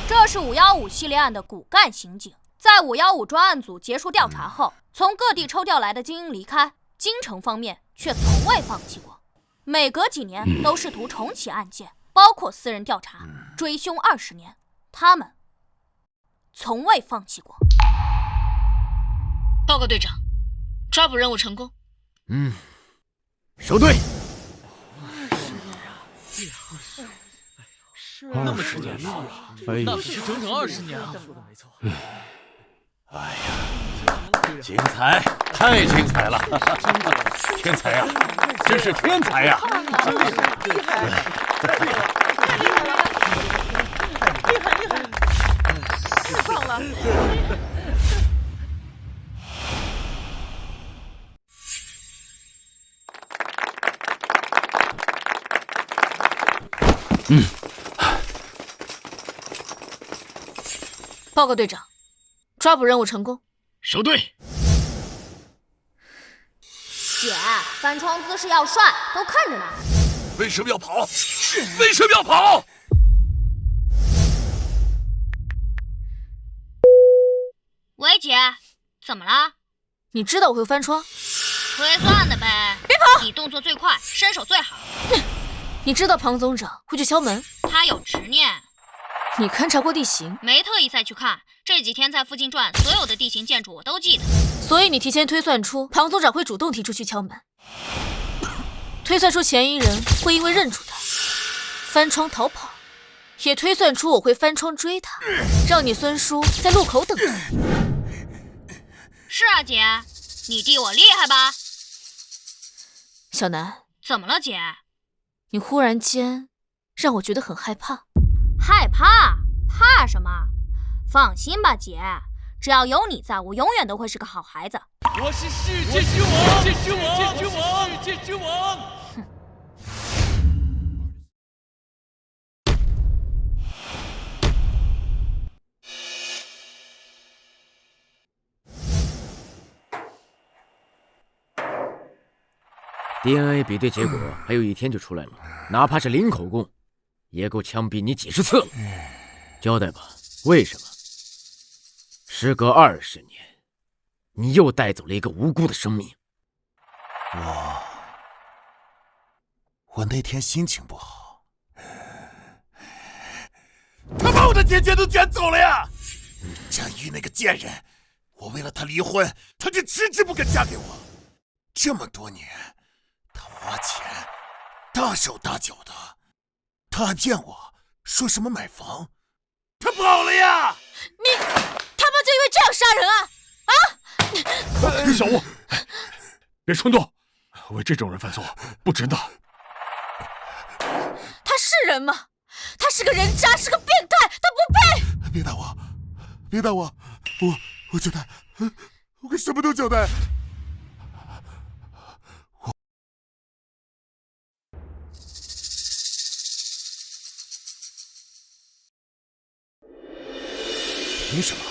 这是515系列案的骨干刑警，在515专案组结束调查后，从各地抽调来的精英离开，京城方面却从未放弃过。每隔几年都试图重启案件，包括私人调查、追凶20年，他们从未放弃过。报告队长，抓捕任务成功。收队。那么10年了，那不是整整20年啊！哎呀，精彩，太精彩了！天才呀，真是天才呀！厉害！太棒了！报告队长，抓捕任务成功。收队。姐，翻窗姿势要帅，都看着呢。为什么要跑？为什么要跑？喂，姐，怎么了？你知道我会翻窗？推算的呗。别跑！你动作最快，身手最好。你知道庞总长会去敲门？他有执念。你勘察过地形？没特意再去看，这几天在附近转，所有的地形建筑我都记得。所以你提前推算出庞总长会主动提出去敲门，推算出嫌疑人会因为认出他翻窗逃跑，也推算出我会翻窗追他，让你孙叔在路口等他。是啊，姐，你弟我厉害吧？小南，怎么了，姐？你忽然间让我觉得很害怕。害怕？怕什么？放心吧，姐，只要有你在，我永远都会是个好孩子。我是世界之王，世界之王，世界之王。哼。DNA 比对结果还有1天就出来了，哪怕是零口供，也够枪毙你几10次了。交代吧，为什么？时隔20年，你又带走了一个无辜的生命。我那天心情不好，他把我的钱全都卷走了呀！张玉那个贱人，我为了他离婚，他就迟迟不肯嫁给我。这么多年，他花钱大手大脚的，他还骗我说什么买房，他跑了呀！你他妈就因为这样杀人啊？小吴，别冲动，为这种人犯错不值得。他是人吗？他是个人渣，是个变态，他不配！别打我，别打我，我交代，我什么都交代。凭什么？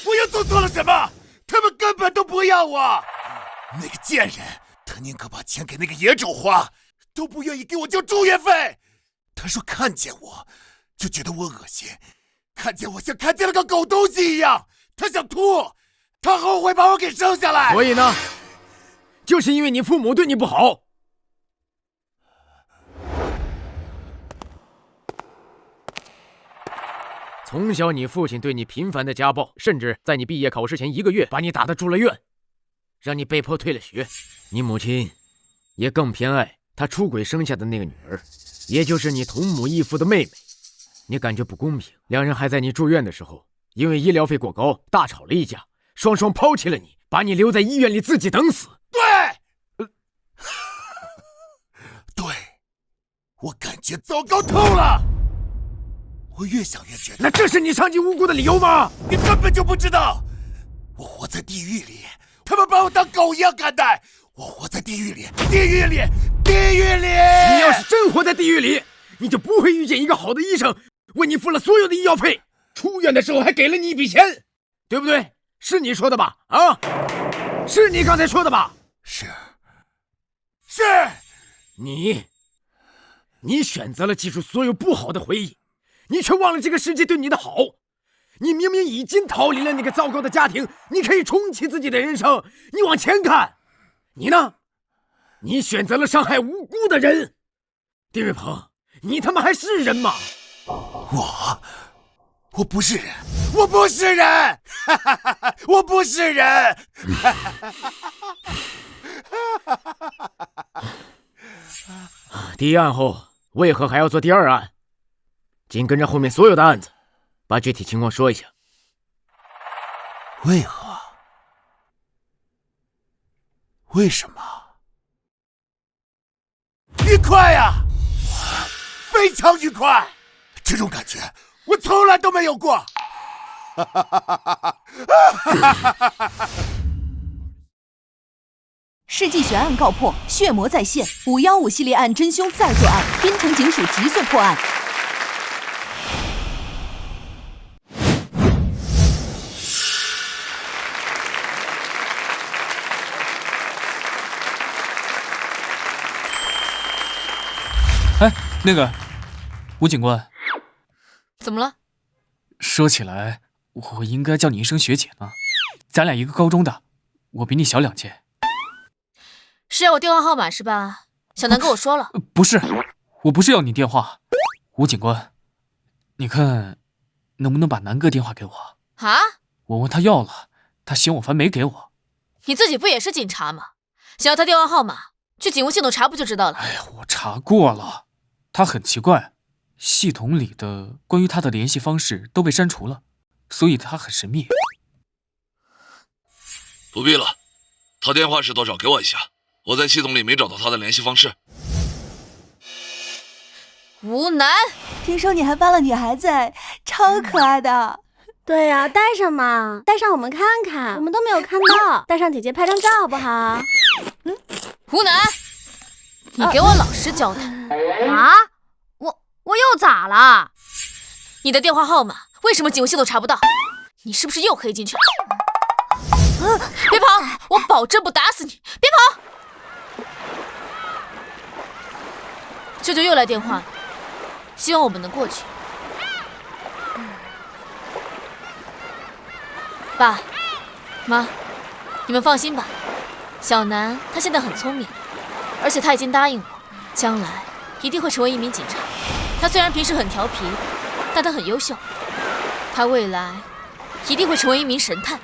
我又做错了什么？他们根本都不要我。那个贱人，他宁可把钱给那个野种花，都不愿意给我交住院费。他说看见我就觉得我恶心，看见我像看见了个狗东西一样，他想吐，他后悔把我给生下来。所以呢，就是因为你父母对你不好。从小你父亲对你频繁的家暴，甚至在你毕业考试前1个月把你打得住了院，让你被迫退了学。你母亲也更偏爱她出轨生下的那个女儿，也就是你同母异父的妹妹。你感觉不公平，两人还在你住院的时候，因为医疗费过高大吵了一架，双双抛弃了你，把你留在医院里自己等死。对，对，我感觉糟糕透了。我越想越觉得，那这是你伤及无辜的理由吗？你根本就不知道，我活在地狱里，他们把我当狗一样看待。我活在地狱里，地狱里，地狱里。你要是真活在地狱里，你就不会遇见一个好的医生，为你付了所有的医药费，出院的时候还给了你一笔钱，对不对？是你说的吧？啊，是你刚才说的吧？是，你选择了记住所有不好的回忆。你却忘了这个世界对你的好，你明明已经逃离了那个糟糕的家庭，你可以重启自己的人生，你往前看。你呢？你选择了伤害无辜的人。丁瑞鹏，你他妈还是人吗？我不是人，我不是人，我不是人。第一案后，为何还要做第2案？紧跟着后面所有的案子，把具体情况说一下。为何？为什么？愉快呀，非常愉快，这种感觉我从来都没有过。世纪悬案告破，血魔再现，515系列案真凶再作案，滨城警署急速破案。哎，那个吴警官，怎么了？说起来，我应该叫你一声学姐呢。咱俩一个高中的，我比你小2届。是要我电话号码是吧？小南跟我说了。不是，我不是要你电话。吴警官，你看能不能把南哥电话给我？啊？我问他要了，他嫌我烦没给我。你自己不也是警察吗？想要他电话号码，去警务系统查不就知道了？哎呀，我查过了，他很奇怪，系统里的关于他的联系方式都被删除了，所以他很神秘。不必了，他电话是多少？给我一下，我在系统里没找到他的联系方式。吴楠，听说你还帮了女孩子，超可爱的。对呀，带上嘛，带上我们看看，我们都没有看到，带上姐姐拍张照好不好？吴楠，你给我老实交代。啊？我又咋了？你的电话号码为什么警务系统查不到？你是不是又黑进去了？别跑！我保证不打死你！别跑！舅舅又来电话了，希望我们能过去。爸妈，你们放心吧，小南他现在很聪明，而且他已经答应我，将来一定会成为一名警察。他虽然平时很调皮，但他很优秀，他未来一定会成为一名神探。